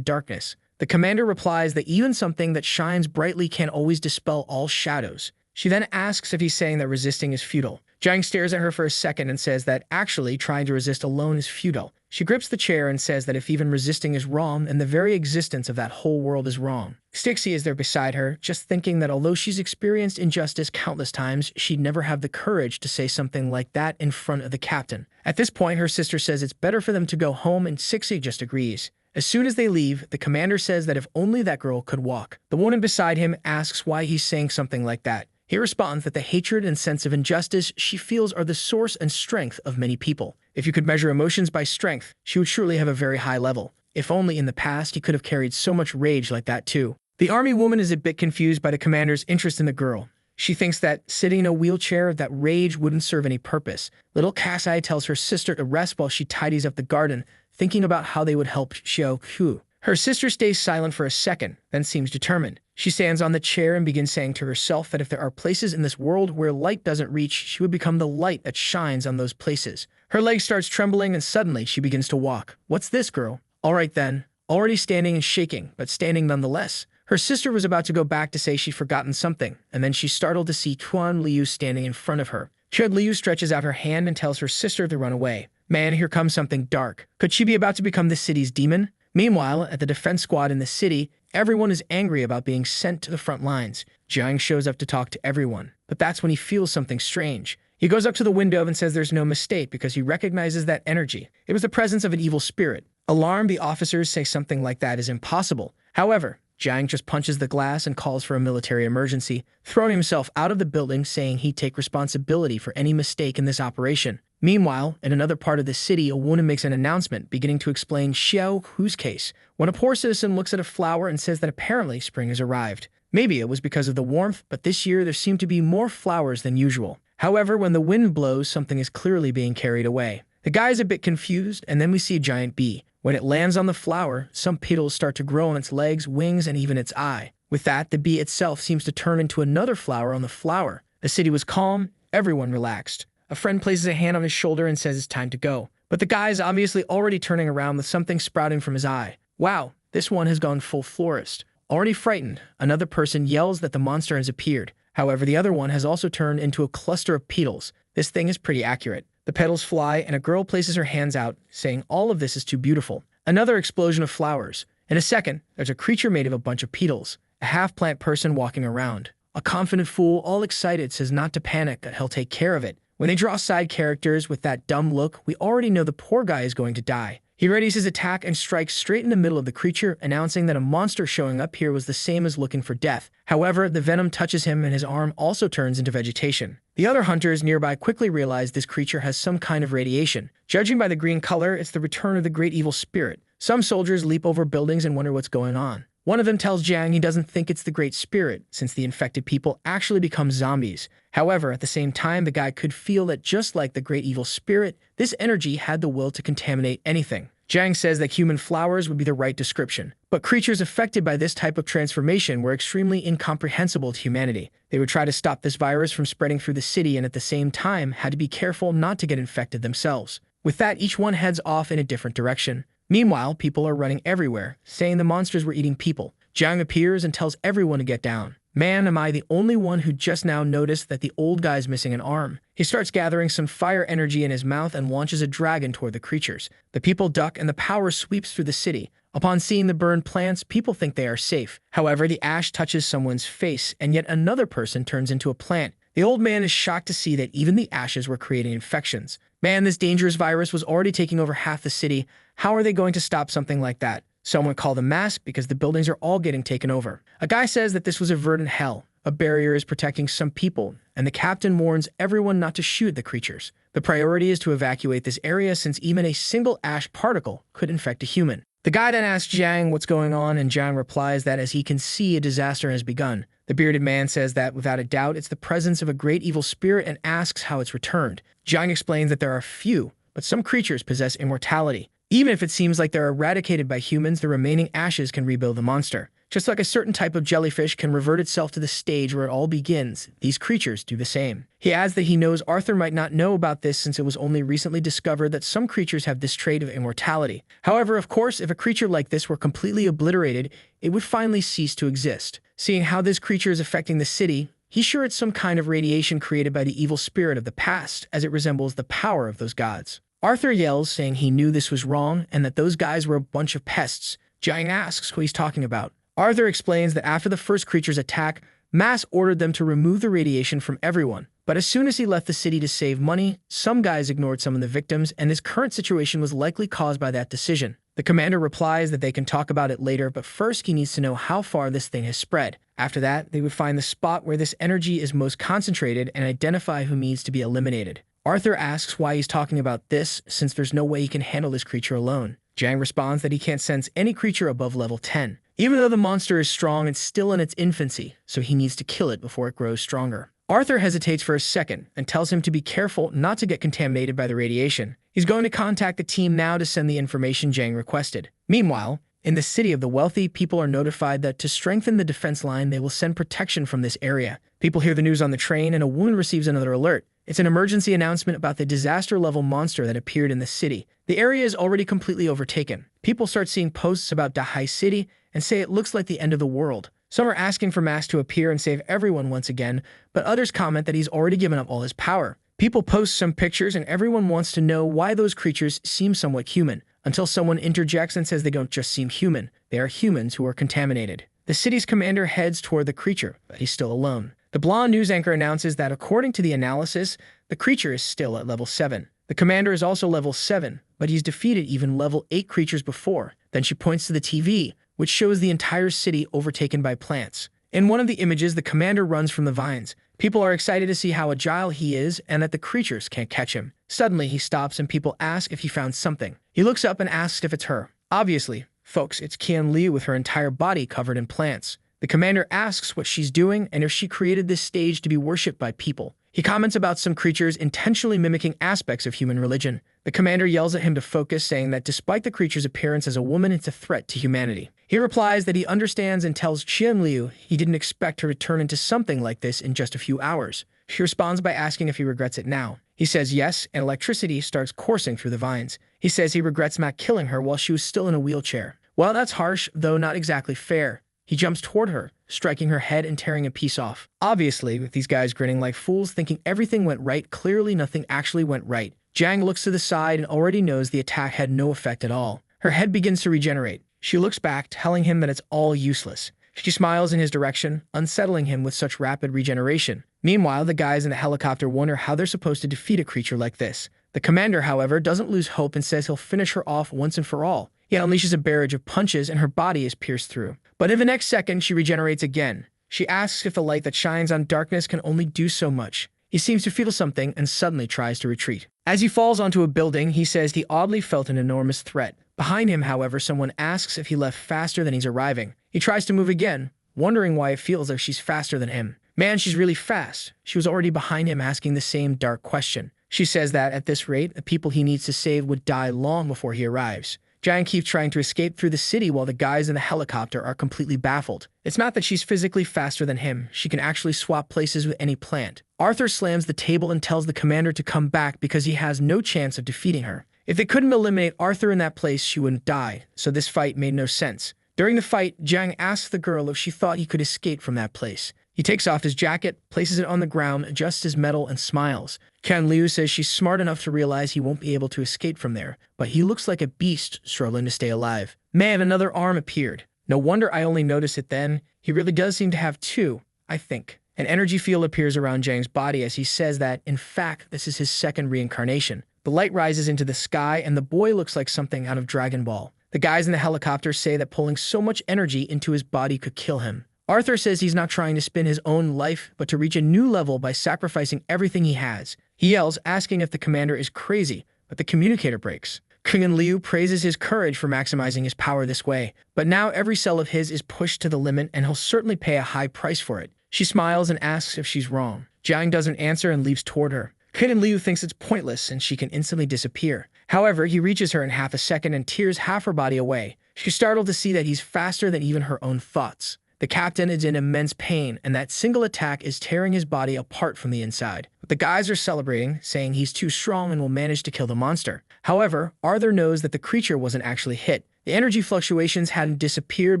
darkness. The commander replies that even something that shines brightly can't always dispel all shadows. She then asks if he's saying that resisting is futile. Zhang stares at her for a second and says that actually trying to resist alone is futile. She grips the chair and says that if even resisting is wrong, then the very existence of that whole world is wrong. Stixie is there beside her, just thinking that although she's experienced injustice countless times, she'd never have the courage to say something like that in front of the captain. At this point, her sister says it's better for them to go home, and Stixie just agrees. As soon as they leave, the commander says that if only that girl could walk. The woman beside him asks why he's saying something like that. He responds that the hatred and sense of injustice she feels are the source and strength of many people. If you could measure emotions by strength, she would surely have a very high level. If only in the past he could have carried so much rage like that too. The army woman is a bit confused by the commander's interest in the girl. She thinks that sitting in a wheelchair, that rage wouldn't serve any purpose. Little Cassie tells her sister to rest while she tidies up the garden, thinking about how they would help Xiao Hu. Her sister stays silent for a second, then seems determined. She stands on the chair and begins saying to herself that if there are places in this world where light doesn't reach, she would become the light that shines on those places. Her leg starts trembling and suddenly she begins to walk. What's this, girl? All right then. Already standing and shaking, but standing nonetheless. Her sister was about to go back to say she'd forgotten something, and then she's startled to see Chuan Liu standing in front of her. Chuan Liu stretches out her hand and tells her sister to run away. Man, here comes something dark. Could she be about to become the city's demon? Meanwhile, at the defense squad in the city, everyone is angry about being sent to the front lines. Jiang shows up to talk to everyone, but that's when he feels something strange. He goes up to the window and says there's no mistake because he recognizes that energy. It was the presence of an evil spirit. Alarmed, the officers say something like that is impossible. However, Jiang just punches the glass and calls for a military emergency, throwing himself out of the building, saying he'd take responsibility for any mistake in this operation. Meanwhile, in another part of the city, a woman makes an announcement beginning to explain Xiao Hu's case, when a poor citizen looks at a flower and says that apparently spring has arrived. Maybe it was because of the warmth, but this year there seem to be more flowers than usual. However, when the wind blows, something is clearly being carried away. The guy is a bit confused, and then we see a giant bee. When it lands on the flower, some petals start to grow on its legs, wings, and even its eye. With that, the bee itself seems to turn into another flower on the flower. The city was calm, everyone relaxed. A friend places a hand on his shoulder and says it's time to go. But the guy is obviously already turning around with something sprouting from his eye. Wow, this one has gone full florist. Already frightened, another person yells that the monster has appeared. However, the other one has also turned into a cluster of petals. This thing is pretty accurate. The petals fly, and a girl places her hands out, saying all of this is too beautiful. Another explosion of flowers. In a second, there's a creature made of a bunch of petals. A half-plant person walking around. A confident fool, all excited, says not to panic, that he'll take care of it. When they draw side characters with that dumb look, we already know the poor guy is going to die. He readies his attack and strikes straight in the middle of the creature, announcing that a monster showing up here was the same as looking for death. However, the venom touches him and his arm also turns into vegetation. The other hunters nearby quickly realize this creature has some kind of radiation. Judging by the green color, it's the return of the great evil spirit. Some soldiers leap over buildings and wonder what's going on. One of them tells Jiang he doesn't think it's the Great Spirit, since the infected people actually become zombies. However, at the same time, the guy could feel that just like the Great Evil Spirit, this energy had the will to contaminate anything. Jiang says that human flowers would be the right description, but creatures affected by this type of transformation were extremely incomprehensible to humanity. They would try to stop this virus from spreading through the city and at the same time had to be careful not to get infected themselves. With that, each one heads off in a different direction. Meanwhile, people are running everywhere, saying the monsters were eating people. Jiang appears and tells everyone to get down. Man, am I the only one who just now noticed that the old guy's missing an arm. He starts gathering some fire energy in his mouth and launches a dragon toward the creatures. The people duck and the power sweeps through the city. Upon seeing the burned plants, people think they are safe. However, the ash touches someone's face and yet another person turns into a plant. The old man is shocked to see that even the ashes were creating infections. Man, this dangerous virus was already taking over half the city. How are they going to stop something like that? Someone called a mask because the buildings are all getting taken over. A guy says that this was a verdant hell. A barrier is protecting some people, and the captain warns everyone not to shoot the creatures. The priority is to evacuate this area since even a single ash particle could infect a human. The guy then asks Jiang what's going on, and Jiang replies that as he can see, a disaster has begun. The bearded man says that without a doubt it's the presence of a great evil spirit and asks how it's returned. Jiang explains that there are few, but some creatures possess immortality. Even if it seems like they're eradicated by humans, the remaining ashes can rebuild the monster. Just like a certain type of jellyfish can revert itself to the stage where it all begins, these creatures do the same. He adds that he knows Arthur might not know about this since it was only recently discovered that some creatures have this trait of immortality. However, of course, if a creature like this were completely obliterated, it would finally cease to exist. Seeing how this creature is affecting the city, he's sure it's some kind of radiation created by the evil spirit of the past, as it resembles the power of those gods. Arthur yells, saying he knew this was wrong and that those guys were a bunch of pests. Jiang asks who he's talking about. Arthur explains that after the first creature's attack, Mass ordered them to remove the radiation from everyone. But as soon as he left the city to save money, some guys ignored some of the victims, and this current situation was likely caused by that decision. The commander replies that they can talk about it later, but first he needs to know how far this thing has spread. After that, they would find the spot where this energy is most concentrated and identify who needs to be eliminated. Arthur asks why he's talking about this, since there's no way he can handle this creature alone. Jiang responds that he can't sense any creature above level 10. Even though the monster is strong, it's still in its infancy, so he needs to kill it before it grows stronger. Arthur hesitates for a second and tells him to be careful not to get contaminated by the radiation. He's going to contact the team now to send the information Jiang requested. Meanwhile, in the city of the wealthy, people are notified that to strengthen the defense line, they will send protection from this area. People hear the news on the train, and a woman receives another alert. It's an emergency announcement about the disaster-level monster that appeared in the city. The area is already completely overtaken. People start seeing posts about Dahai City and say it looks like the end of the world. Some are asking for Mask to appear and save everyone once again, but others comment that he's already given up all his power. People post some pictures, and everyone wants to know why those creatures seem somewhat human, until someone interjects and says they don't just seem human, they are humans who are contaminated. The city's commander heads toward the creature, but he's still alone. The blonde news anchor announces that according to the analysis, the creature is still at level 7. The commander is also level 7, but he's defeated even level 8 creatures before. Then she points to the TV, which shows the entire city overtaken by plants. In one of the images, the commander runs from the vines. People are excited to see how agile he is and that the creatures can't catch him. Suddenly, he stops and people ask if he found something. He looks up and asks if it's her. Obviously, folks, it's Qian Liu with her entire body covered in plants. The commander asks what she's doing and if she created this stage to be worshipped by people. He comments about some creatures intentionally mimicking aspects of human religion. The commander yells at him to focus, saying that despite the creature's appearance as a woman, it's a threat to humanity. He replies that he understands and tells Qian Liu he didn't expect her to turn into something like this in just a few hours. She responds by asking if he regrets it now. He says yes, and electricity starts coursing through the vines. He says he regrets not killing her while she was still in a wheelchair. Well, that's harsh, though not exactly fair. He jumps toward her, striking her head and tearing a piece off. Obviously, with these guys grinning like fools, thinking everything went right, clearly nothing actually went right. Jiang looks to the side and already knows the attack had no effect at all. Her head begins to regenerate. She looks back, telling him that it's all useless. She smiles in his direction, unsettling him with such rapid regeneration. Meanwhile, the guys in the helicopter wonder how they're supposed to defeat a creature like this. The commander, however, doesn't lose hope and says he'll finish her off once and for all. He unleashes a barrage of punches and her body is pierced through. But in the next second, she regenerates again. She asks if the light that shines on darkness can only do so much. He seems to feel something and suddenly tries to retreat. As he falls onto a building, he says he oddly felt an enormous threat. Behind him, however, someone asks if he left faster than he's arriving. He tries to move again, wondering why it feels like she's faster than him. Man, she's really fast. She was already behind him asking the same dark question. She says that at this rate, the people he needs to save would die long before he arrives. Jiang keeps trying to escape through the city while the guys in the helicopter are completely baffled. It's not that she's physically faster than him. She can actually swap places with any plant. Arthur slams the table and tells the commander to come back because he has no chance of defeating her. If they couldn't eliminate Arthur in that place, she wouldn't die, so this fight made no sense. During the fight, Jiang asks the girl if she thought he could escape from that place. He takes off his jacket, places it on the ground, adjusts his metal, and smiles. Qian Liu says she's smart enough to realize he won't be able to escape from there, but he looks like a beast struggling to stay alive. Man, another arm appeared. No wonder I only noticed it then. He really does seem to have two, I think. An energy field appears around Jiang's body as he says that, in fact, this is his second reincarnation. The light rises into the sky, and the boy looks like something out of Dragon Ball. The The guys in the helicopter say that pulling so much energy into his body could kill him. Arthur says he's not trying to spin his own life, but to reach a new level by sacrificing everything he has. He yells, asking if the commander is crazy, but the communicator breaks. King Liu praises his courage for maximizing his power this way, but now every cell of his is pushed to the limit and he'll certainly pay a high price for it. She smiles and asks if she's wrong. Jiang doesn't answer and leaps toward her. King Liu thinks it's pointless and she can instantly disappear. However, he reaches her in half a second and tears half her body away. She's startled to see that he's faster than even her own thoughts. The captain is in immense pain, and that single attack is tearing his body apart from the inside. But the guys are celebrating, saying he's too strong and will manage to kill the monster. However, Arthur knows that the creature wasn't actually hit. The energy fluctuations hadn't disappeared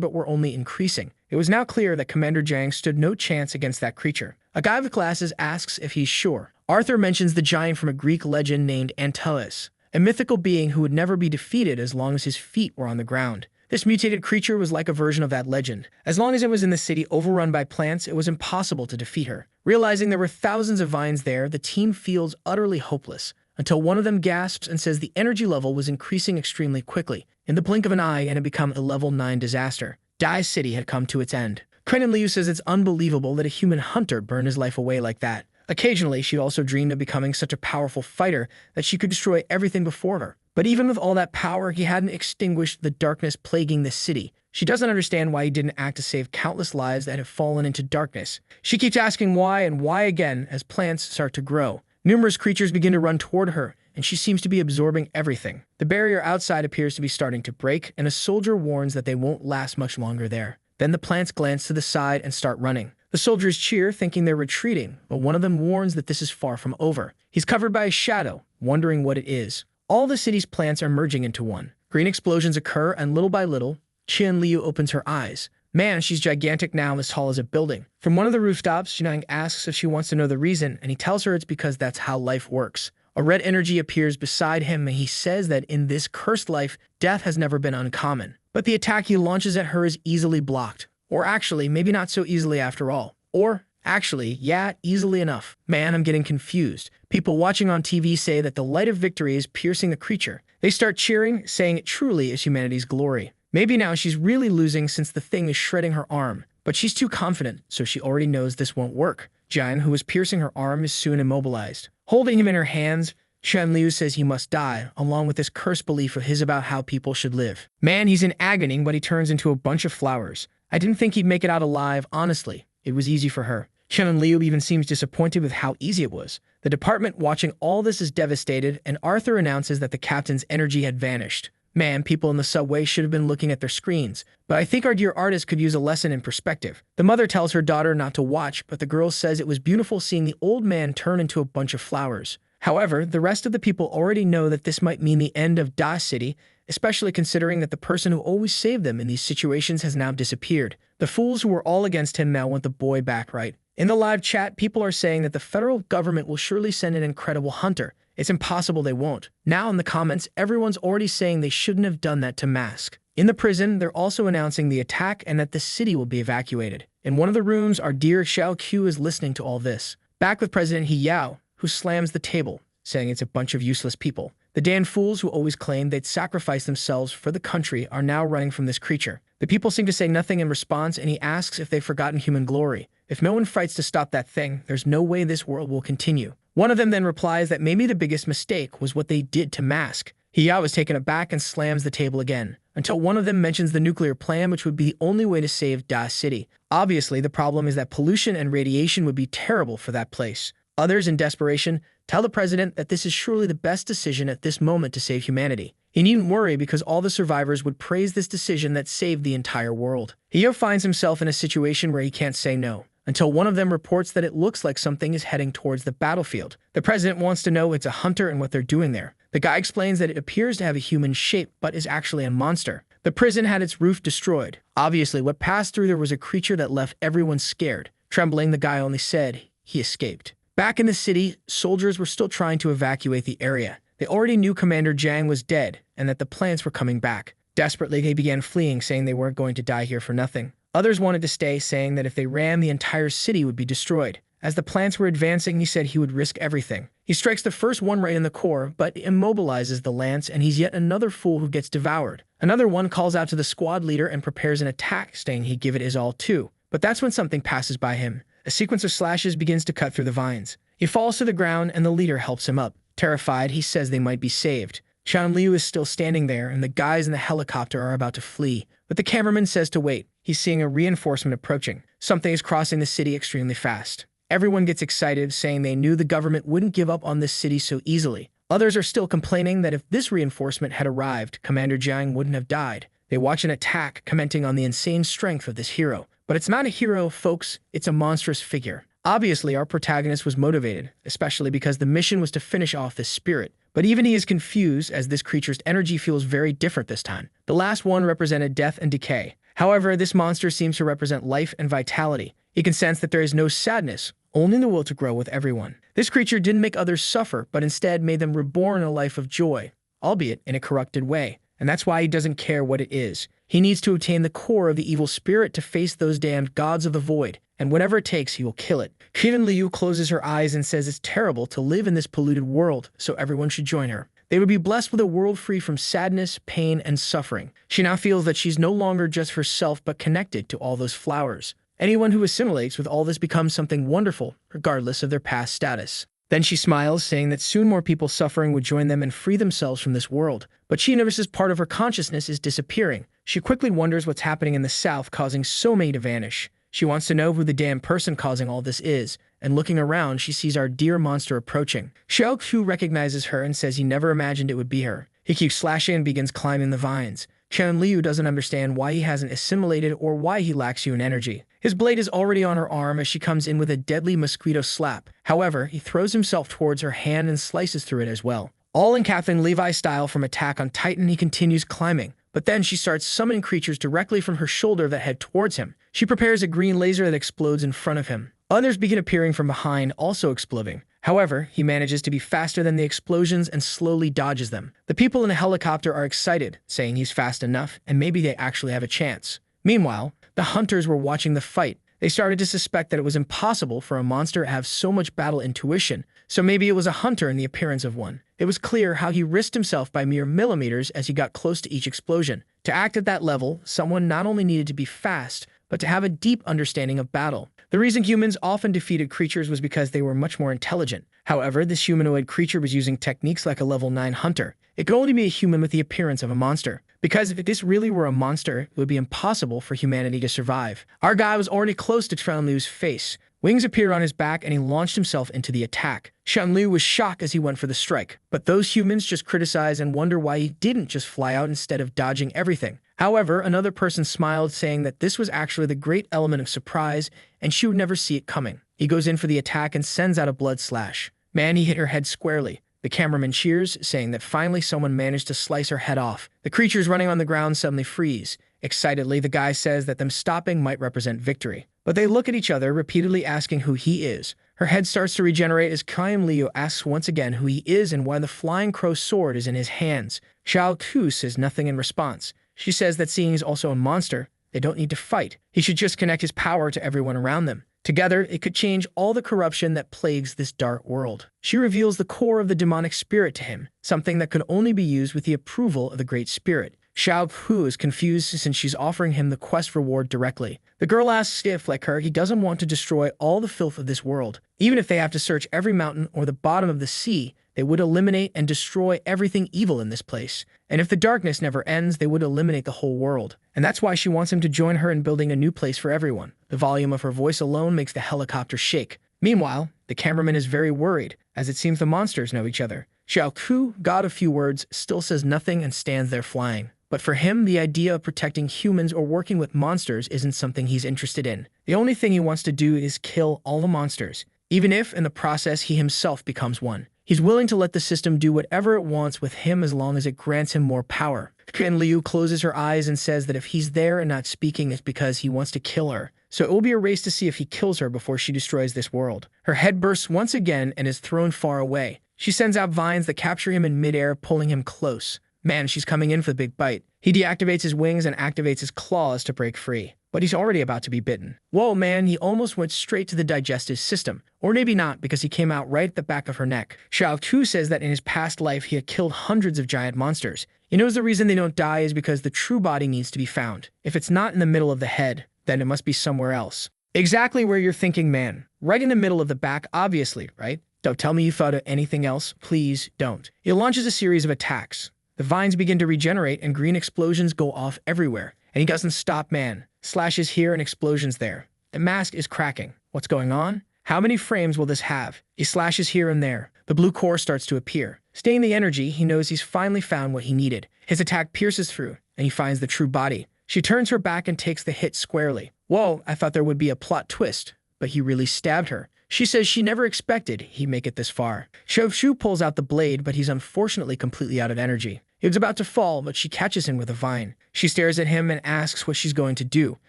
but were only increasing. It was now clear that Commander Jiang stood no chance against that creature. A guy with glasses asks if he's sure. Arthur mentions the giant from a Greek legend named Antaeus, a mythical being who would never be defeated as long as his feet were on the ground. This mutated creature was like a version of that legend. As long as it was in the city overrun by plants, it was impossible to defeat her. Realizing there were thousands of vines there, the team feels utterly hopeless, until one of them gasps and says the energy level was increasing extremely quickly. In the blink of an eye, and had become a level 9 disaster. Dai City had come to its end. Krenin Liu says it's unbelievable that a human hunter burned his life away like that. Occasionally, she'd also dreamed of becoming such a powerful fighter that she could destroy everything before her. But even with all that power, he hadn't extinguished the darkness plaguing the city. She doesn't understand why he didn't act to save countless lives that have fallen into darkness. She keeps asking why and why again as plants start to grow. Numerous creatures begin to run toward her, and she seems to be absorbing everything. The barrier outside appears to be starting to break, and a soldier warns that they won't last much longer there. Then the plants glance to the side and start running. The soldiers cheer, thinking they're retreating, but one of them warns that this is far from over. He's covered by a shadow, wondering what it is. All the city's plants are merging into one. Green explosions occur, and little by little, Qian Liu opens her eyes. Man, she's gigantic now and as tall as a building. From one of the rooftops, Jiang asks if she wants to know the reason, and he tells her it's because that's how life works. A red energy appears beside him, and he says that in this cursed life, death has never been uncommon. But the attack he launches at her is easily blocked. Or actually, maybe not so easily after all. Or, actually, yeah, easily enough. Man, I'm getting confused. People watching on TV say that the light of victory is piercing the creature. They start cheering, saying it truly is humanity's glory. Maybe now she's really losing since the thing is shredding her arm. But she's too confident, so she already knows this won't work. Jiang, who is piercing her arm, is soon immobilized. Holding him in her hands, Qian Liu says he must die, along with this cursed belief of his about how people should live. Man, he's in agony, but he turns into a bunch of flowers. I didn't think he'd make it out alive, honestly. It was easy for her. Qian Liu even seems disappointed with how easy it was. The department watching all this is devastated, and Arthur announces that the captain's energy had vanished. Man, people in the subway should have been looking at their screens. But I think our dear artist could use a lesson in perspective. The mother tells her daughter not to watch, but the girl says it was beautiful seeing the old man turn into a bunch of flowers. However, the rest of the people already know that this might mean the end of Da City, especially considering that the person who always saved them in these situations has now disappeared. The fools who were all against him now want the boy back, right? In the live chat, people are saying that the federal government will surely send an incredible hunter. It's impossible they won't. Now in the comments, everyone's already saying they shouldn't have done that to Mask. In the prison, they're also announcing the attack and that the city will be evacuated. In one of the rooms, our dear Xiao Q is listening to all this. Back with President He Yao, who slams the table, saying it's a bunch of useless people. The damn fools who always claimed they'd sacrifice themselves for the country are now running from this creature. The people seem to say nothing in response, and he asks if they've forgotten human glory. If no one fights to stop that thing, there's no way this world will continue. One of them then replies that maybe the biggest mistake was what they did to Mask. Hiyao is taken aback and slams the table again, until one of them mentions the nuclear plan, which would be the only way to save Da City. Obviously, the problem is that pollution and radiation would be terrible for that place. Others, in desperation, tell the president that this is surely the best decision at this moment to save humanity. He needn't worry because all the survivors would praise this decision that saved the entire world. Hiyao finds himself in a situation where he can't say no, until one of them reports that it looks like something is heading towards the battlefield. The president wants to know it's a hunter and what they're doing there. The guy explains that it appears to have a human shape, but is actually a monster. The prison had its roof destroyed. Obviously, what passed through there was a creature that left everyone scared. Trembling, the guy only said he escaped. Back in the city, soldiers were still trying to evacuate the area. They already knew Commander Jiang was dead and that the plants were coming back. Desperately, they began fleeing, saying they weren't going to die here for nothing. Others wanted to stay, saying that if they ran, the entire city would be destroyed. As the plants were advancing, he said he would risk everything. He strikes the first one right in the core, but immobilizes the lance, and he's yet another fool who gets devoured. Another one calls out to the squad leader and prepares an attack, saying he'd give it his all too. But that's when something passes by him. A sequence of slashes begins to cut through the vines. He falls to the ground, and the leader helps him up. Terrified, he says they might be saved. Xian Liu is still standing there, and the guys in the helicopter are about to flee. But the cameraman says to wait. He's seeing a reinforcement approaching. Something is crossing the city extremely fast. Everyone gets excited, saying they knew the government wouldn't give up on this city so easily. Others are still complaining that if this reinforcement had arrived, Commander Jiang wouldn't have died. They watch an attack, commenting on the insane strength of this hero. But it's not a hero, folks, it's a monstrous figure. Obviously, our protagonist was motivated, especially because the mission was to finish off this spirit. But even he is confused, as this creature's energy feels very different this time. The last one represented death and decay. However, this monster seems to represent life and vitality. He can sense that there is no sadness, only the will to grow with everyone. This creature didn't make others suffer, but instead made them reborn in a life of joy, albeit in a corrupted way. And that's why he doesn't care what it is. He needs to obtain the core of the evil spirit to face those damned gods of the void, and whatever it takes, he will kill it. Xian Liu closes her eyes and says it's terrible to live in this polluted world, so everyone should join her. They would be blessed with a world free from sadness, pain, and suffering. She now feels that she's no longer just herself, but connected to all those flowers. Anyone who assimilates with all this becomes something wonderful, regardless of their past status. Then she smiles, saying that soon more people suffering would join them and free themselves from this world. But she notices part of her consciousness is disappearing. She quickly wonders what's happening in the south, causing so many to vanish. She wants to know who the damn person causing all this is, and looking around, she sees our dear monster approaching. Xiao Qiu recognizes her and says he never imagined it would be her. He keeps slashing and begins climbing the vines. Xian Liu doesn't understand why he hasn't assimilated or why he lacks human energy. His blade is already on her arm as she comes in with a deadly mosquito slap. However, he throws himself towards her hand and slices through it as well. All in Captain Levi style from Attack on Titan, he continues climbing. But then she starts summoning creatures directly from her shoulder that head towards him. She prepares a green laser that explodes in front of him. Others begin appearing from behind, also exploding. However, he manages to be faster than the explosions and slowly dodges them. The people in the helicopter are excited, saying he's fast enough, and maybe they actually have a chance. Meanwhile, the hunters were watching the fight. They started to suspect that it was impossible for a monster to have so much battle intuition, so maybe it was a hunter in the appearance of one. It was clear how he risked himself by mere millimeters as he got close to each explosion. To act at that level, someone not only needed to be fast, but to have a deep understanding of battle. The reason humans often defeated creatures was because they were much more intelligent. However, this humanoid creature was using techniques like a level 9 hunter. It could only be a human with the appearance of a monster. Because if this really were a monster, it would be impossible for humanity to survive. Our guy was already close to Xian Liu's face. Wings appeared on his back and he launched himself into the attack. Xian Liu was shocked as he went for the strike. But those humans just criticize and wonder why he didn't just fly out instead of dodging everything. However, another person smiled, saying that this was actually the great element of surprise and she would never see it coming. He goes in for the attack and sends out a blood slash. Man, he hit her head squarely. The cameraman cheers, saying that finally someone managed to slice her head off. The creatures running on the ground suddenly freeze. Excitedly, the guy says that them stopping might represent victory. But they look at each other, repeatedly asking who he is. Her head starts to regenerate as Xian Liu asks once again who he is and why the flying crow sword is in his hands. Xiao Qiu says nothing in response. She says that seeing he's also a monster, they don't need to fight. He should just connect his power to everyone around them. Together, it could change all the corruption that plagues this dark world. She reveals the core of the demonic spirit to him, something that could only be used with the approval of the Great Spirit. Xiao Hu is confused since she's offering him the quest reward directly. The girl asks if, like her, he doesn't want to destroy all the filth of this world. Even if they have to search every mountain or the bottom of the sea, they would eliminate and destroy everything evil in this place. And if the darkness never ends, they would eliminate the whole world. And that's why she wants him to join her in building a new place for everyone. The volume of her voice alone makes the helicopter shake. Meanwhile, the cameraman is very worried, as it seems the monsters know each other. Xiao Ku, god of few words, still says nothing and stands there flying. But for him, the idea of protecting humans or working with monsters isn't something he's interested in. The only thing he wants to do is kill all the monsters, even if, in the process, he himself becomes one. He's willing to let the system do whatever it wants with him as long as it grants him more power. Xian Liu closes her eyes and says that if he's there and not speaking, it's because he wants to kill her. So it will be a race to see if he kills her before she destroys this world. Her head bursts once again and is thrown far away. She sends out vines that capture him in midair, pulling him close. Man, she's coming in for the big bite. He deactivates his wings and activates his claws to break free. But he's already about to be bitten. Whoa, man, he almost went straight to the digestive system. Or maybe not, because he came out right at the back of her neck. Xiao Tu says that in his past life he had killed hundreds of giant monsters. He knows the reason they don't die is because the true body needs to be found. If it's not in the middle of the head, then it must be somewhere else. Exactly where you're thinking, man. Right in the middle of the back, obviously, right? Don't tell me you thought of anything else. Please don't. He launches a series of attacks. The vines begin to regenerate and green explosions go off everywhere. And he doesn't stop, man. Slashes here and explosions there. The mask is cracking. What's going on? How many frames will this have? He slashes here and there. The blue core starts to appear. Staying the energy, he knows he's finally found what he needed. His attack pierces through, and he finds the true body. She turns her back and takes the hit squarely. Whoa, I thought there would be a plot twist, but he really stabbed her. She says she never expected he'd make it this far. Xiao pulls out the blade, but he's unfortunately completely out of energy. He was about to fall, but she catches him with a vine. She stares at him and asks what she's going to do.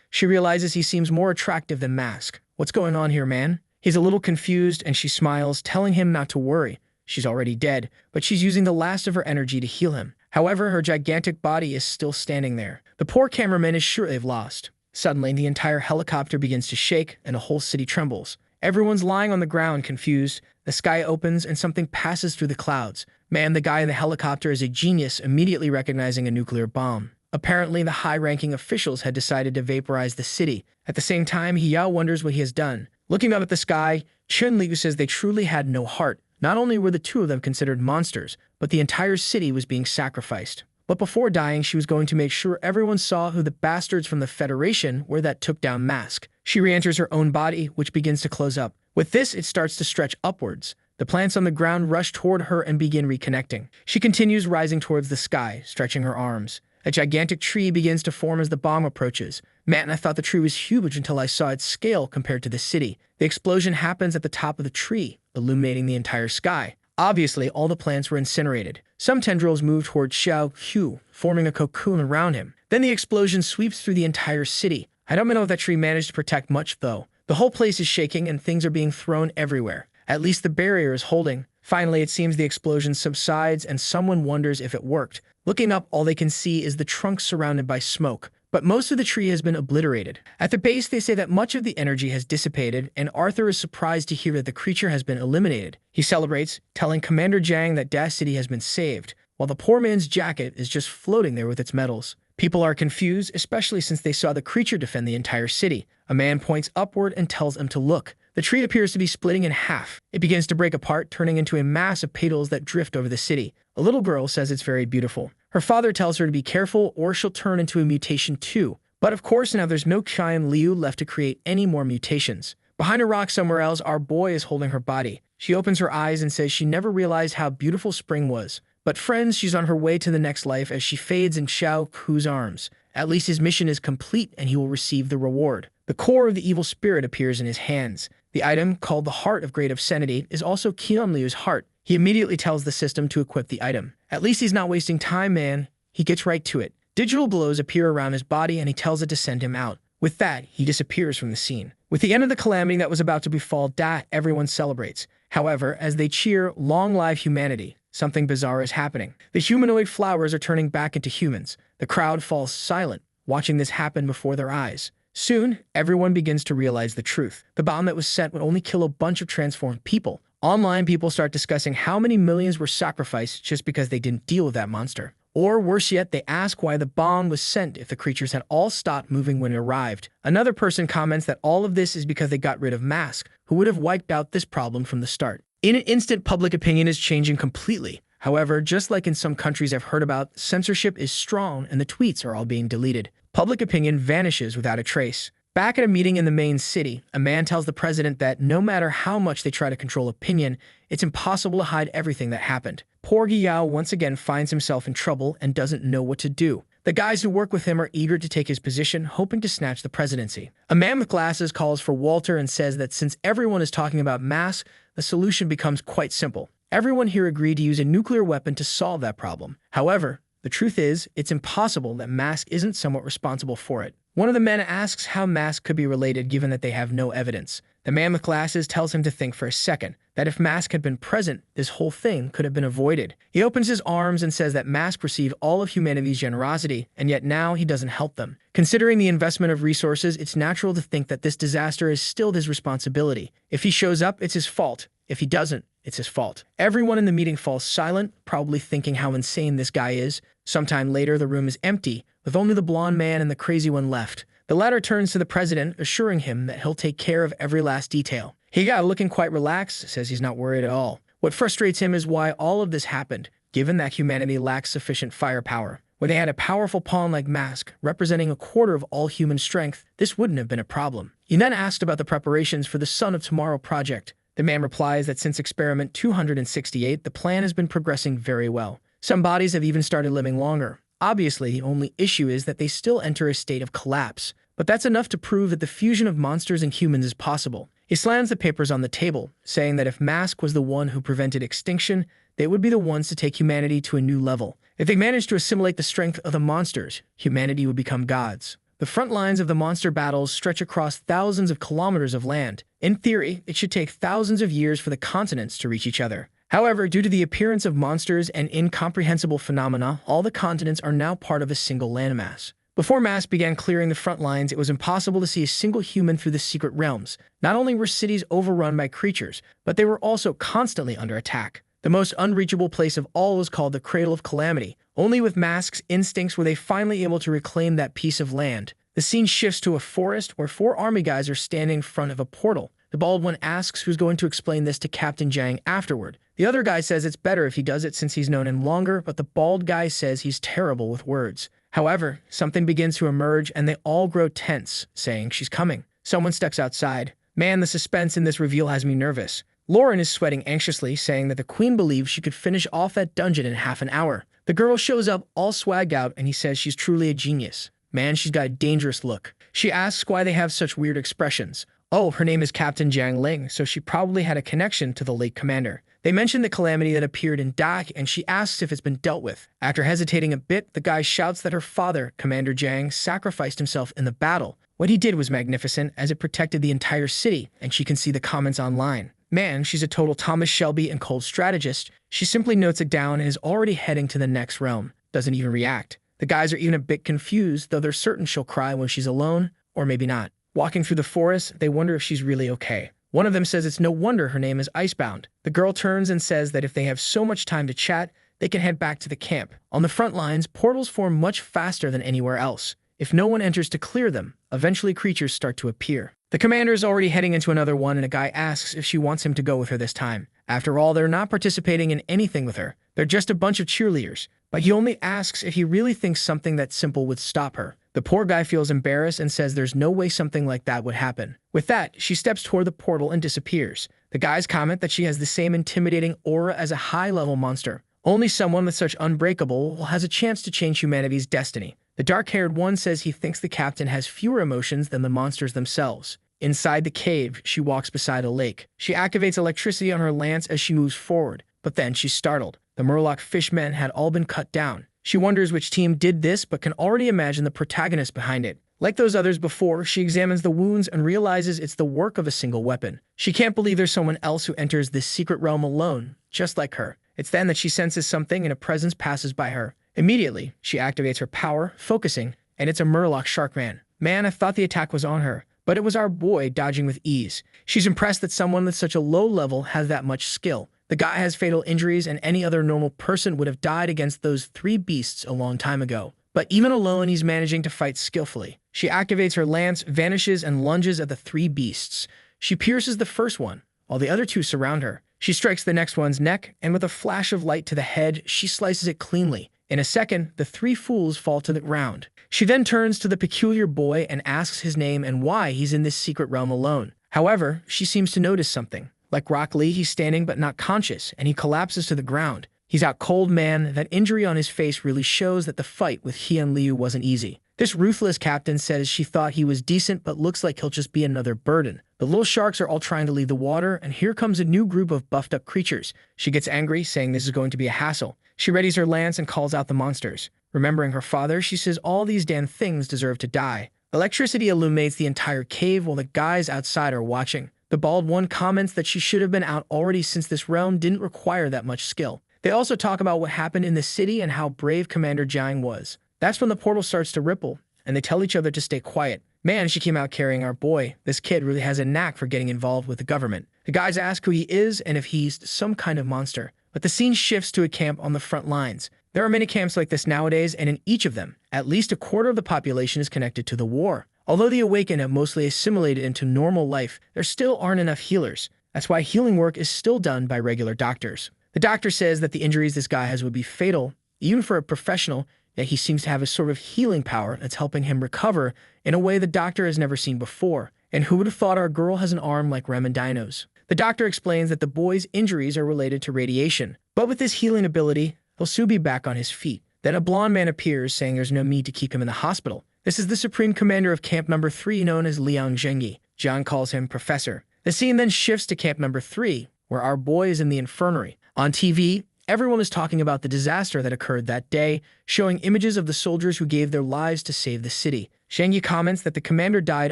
She realizes he seems more attractive than Mask. What's going on here, man? He's a little confused, and she smiles, telling him not to worry. She's already dead, but she's using the last of her energy to heal him. However, her gigantic body is still standing there. The poor cameraman is sure they've lost. Suddenly, the entire helicopter begins to shake, and the whole city trembles. Everyone's lying on the ground, confused. The sky opens, and something passes through the clouds. Man, the guy in the helicopter is a genius, immediately recognizing a nuclear bomb. Apparently, the high-ranking officials had decided to vaporize the city. At the same time, Yao wonders what he has done. Looking up at the sky, Chun Liu says they truly had no heart. Not only were the two of them considered monsters, but the entire city was being sacrificed. But before dying, she was going to make sure everyone saw who the bastards from the Federation were that took down Mask. She re-enters her own body, which begins to close up. With this, it starts to stretch upwards. The plants on the ground rush toward her and begin reconnecting. She continues rising towards the sky, stretching her arms. A gigantic tree begins to form as the bomb approaches. Man, I thought the tree was huge until I saw its scale compared to the city. The explosion happens at the top of the tree, illuminating the entire sky. Obviously, all the plants were incinerated. Some tendrils move toward Xiao Tu, forming a cocoon around him. Then the explosion sweeps through the entire city. I don't know if that tree managed to protect much, though. The whole place is shaking and things are being thrown everywhere. At least the barrier is holding. Finally, it seems the explosion subsides and someone wonders if it worked. Looking up, all they can see is the trunk surrounded by smoke. But most of the tree has been obliterated. At the base, they say that much of the energy has dissipated, and Arthur is surprised to hear that the creature has been eliminated. He celebrates, telling Commander Jiang that Das City has been saved, while the poor man's jacket is just floating there with its medals. People are confused, especially since they saw the creature defend the entire city. A man points upward and tells them to look. The tree appears to be splitting in half. It begins to break apart, turning into a mass of petals that drift over the city. A little girl says it's very beautiful. Her father tells her to be careful or she'll turn into a mutation too. But of course now there's no Qian Liu left to create any more mutations. Behind a rock somewhere else, our boy is holding her body. She opens her eyes and says she never realized how beautiful spring was. But friends, she's on her way to the next life as she fades in Xiao Ku's arms. At least his mission is complete and he will receive the reward. The core of the evil spirit appears in his hands. The item, called the Heart of Great Obscenity, is also Qian Liu's heart. He immediately tells the system to equip the item. At least he's not wasting time, man. He gets right to it. Digital blows appear around his body and he tells it to send him out. With that, he disappears from the scene. With the end of the calamity that was about to befall Da, everyone celebrates. However, as they cheer, "Long live humanity," something bizarre is happening. The humanoid flowers are turning back into humans. The crowd falls silent, watching this happen before their eyes. Soon, everyone begins to realize the truth. The bomb that was sent would only kill a bunch of transformed people. Online, people start discussing how many millions were sacrificed just because they didn't deal with that monster. Or worse yet, they ask why the bomb was sent if the creatures had all stopped moving when it arrived. Another person comments that all of this is because they got rid of Mask, who would have wiped out this problem from the start. In an instant, public opinion is changing completely. However, just like in some countries I've heard about, censorship is strong and the tweets are all being deleted. Public opinion vanishes without a trace. Back at a meeting in the main city, a man tells the president that no matter how much they try to control opinion, it's impossible to hide everything that happened. Poor Yao once again finds himself in trouble and doesn't know what to do. The guys who work with him are eager to take his position, hoping to snatch the presidency. A man with glasses calls for Walter and says that since everyone is talking about Mask, the solution becomes quite simple. Everyone here agreed to use a nuclear weapon to solve that problem. However, the truth is, it's impossible that Mask isn't somewhat responsible for it. One of the men asks how Mask could be related given that they have no evidence. The man with glasses tells him to think for a second. that if Mask had been present, this whole thing could have been avoided. He opens his arms and says that Mask received all of humanity's generosity, and yet now he doesn't help them. Considering the investment of resources, it's natural to think that this disaster is still his responsibility. If he shows up, it's his fault. If he doesn't, it's his fault. Everyone in the meeting falls silent, probably thinking how insane this guy is. Sometime later, the room is empty, with only the blonde man and the crazy one left. The latter turns to the president, assuring him that he'll take care of every last detail. He got looking quite relaxed, says he's not worried at all. What frustrates him is why all of this happened, given that humanity lacks sufficient firepower. When they had a powerful pawn like Mask, representing a quarter of all human strength, this wouldn't have been a problem. He then asked about the preparations for the Son of Tomorrow project. The man replies that since experiment 268, the plan has been progressing very well. Some bodies have even started living longer. Obviously, the only issue is that they still enter a state of collapse. But that's enough to prove that the fusion of monsters and humans is possible. He slams the papers on the table, saying that if Mask was the one who prevented extinction, they would be the ones to take humanity to a new level. If they managed to assimilate the strength of the monsters, humanity would become gods. The front lines of the monster battles stretch across thousands of kilometers of land. In theory, it should take thousands of years for the continents to reach each other. However, due to the appearance of monsters and incomprehensible phenomena, all the continents are now part of a single landmass. Before Mask began clearing the front lines, it was impossible to see a single human through the secret realms. Not only were cities overrun by creatures, but they were also constantly under attack. The most unreachable place of all was called the Cradle of Calamity. Only with Mask's instincts were they finally able to reclaim that piece of land. The scene shifts to a forest where 4 army guys are standing in front of a portal. The bald one asks who's going to explain this to Captain Jang afterward. The other guy says it's better if he does it since he's known him longer, but the bald guy says he's terrible with words. However, something begins to emerge and they all grow tense, saying she's coming. Someone steps outside. Man, the suspense in this reveal has me nervous. Lauren is sweating anxiously, saying that the queen believes she could finish off that dungeon in half an hour. The girl shows up all swagged out and he says she's truly a genius. Man, she's got a dangerous look. She asks why they have such weird expressions. Oh, her name is Captain Jiang Ling, so she probably had a connection to the late commander. They mention the calamity that appeared in Dak, and she asks if it's been dealt with. After hesitating a bit, the guy shouts that her father, Commander Jiang, sacrificed himself in the battle. What he did was magnificent, as it protected the entire city, and she can see the comments online. Man, she's a total Thomas Shelby and cold strategist. She simply notes it down and is already heading to the next realm. Doesn't even react. The guys are even a bit confused, though they're certain she'll cry when she's alone, or maybe not. Walking through the forest, they wonder if she's really okay. One of them says it's no wonder her name is Icebound. The girl turns and says that if they have so much time to chat, they can head back to the camp. On the front lines, portals form much faster than anywhere else. If no one enters to clear them, eventually creatures start to appear. The commander is already heading into another one, and a guy asks if she wants him to go with her this time. After all, they're not participating in anything with her. They're just a bunch of cheerleaders. But he only asks if he really thinks something that simple would stop her. The poor guy feels embarrassed and says there's no way something like that would happen. With that, she steps toward the portal and disappears. The guys comment that she has the same intimidating aura as a high-level monster. Only someone with such unbreakable has a chance to change humanity's destiny. The dark-haired one says he thinks the captain has fewer emotions than the monsters themselves. Inside the cave, she walks beside a lake. She activates electricity on her lance as she moves forward, but then she's startled. The Murloc fishmen had all been cut down. She wonders which team did this, but can already imagine the protagonist behind it. Like those others before, she examines the wounds and realizes it's the work of a single weapon. She can't believe there's someone else who enters this secret realm alone, just like her. It's then that she senses something and a presence passes by her. Immediately, she activates her power, focusing, and it's a Murloc Sharkman. Man, I thought the attack was on her, but it was our boy dodging with ease. She's impressed that someone with such a low level has that much skill. The guy has fatal injuries, and any other normal person would have died against those 3 beasts a long time ago. But even alone, he's managing to fight skillfully. She activates her lance, vanishes, and lunges at the 3 beasts. She pierces the first one, while the other 2 surround her. She strikes the next one's neck, and with a flash of light to the head, she slices it cleanly. In a second, the 3 fools fall to the ground. She then turns to the peculiar boy and asks his name and why he's in this secret realm alone. However, she seems to notice something. Like Rock Lee, he's standing but not conscious, and he collapses to the ground. He's out cold, man. That injury on his face really shows that the fight with Hien Liu wasn't easy. This ruthless captain says she thought he was decent, but looks like he'll just be another burden. The little sharks are all trying to leave the water, and here comes a new group of buffed-up creatures. She gets angry, saying this is going to be a hassle. She readies her lance and calls out the monsters. Remembering her father, she says all these damn things deserve to die. Electricity illuminates the entire cave while the guys outside are watching. The bald one comments that she should have been out already since this realm didn't require that much skill. They also talk about what happened in the city and how brave Commander Jiang was. That's when the portal starts to ripple, and they tell each other to stay quiet. Man, she came out carrying our boy. This kid really has a knack for getting involved with the government. The guys ask who he is and if he's some kind of monster. But the scene shifts to a camp on the front lines. There are many camps like this nowadays, and in each of them, at least a quarter of the population is connected to the war. Although the Awakened have mostly assimilated into normal life, there still aren't enough healers. That's why healing work is still done by regular doctors. The doctor says that the injuries this guy has would be fatal, even for a professional, yet he seems to have a sort of healing power that's helping him recover in a way the doctor has never seen before. And who would have thought our girl has an arm like Remendino's? The doctor explains that the boy's injuries are related to radiation, but with his healing ability, he'll soon be back on his feet. Then a blonde man appears, saying there's no need to keep him in the hospital. This is the Supreme Commander of Camp Number 3, known as Liang Zhengyi. John calls him Professor. The scene then shifts to Camp Number 3, where our boy is in the infirmary. On TV, everyone is talking about the disaster that occurred that day, showing images of the soldiers who gave their lives to save the city. Zhengyi comments that the commander died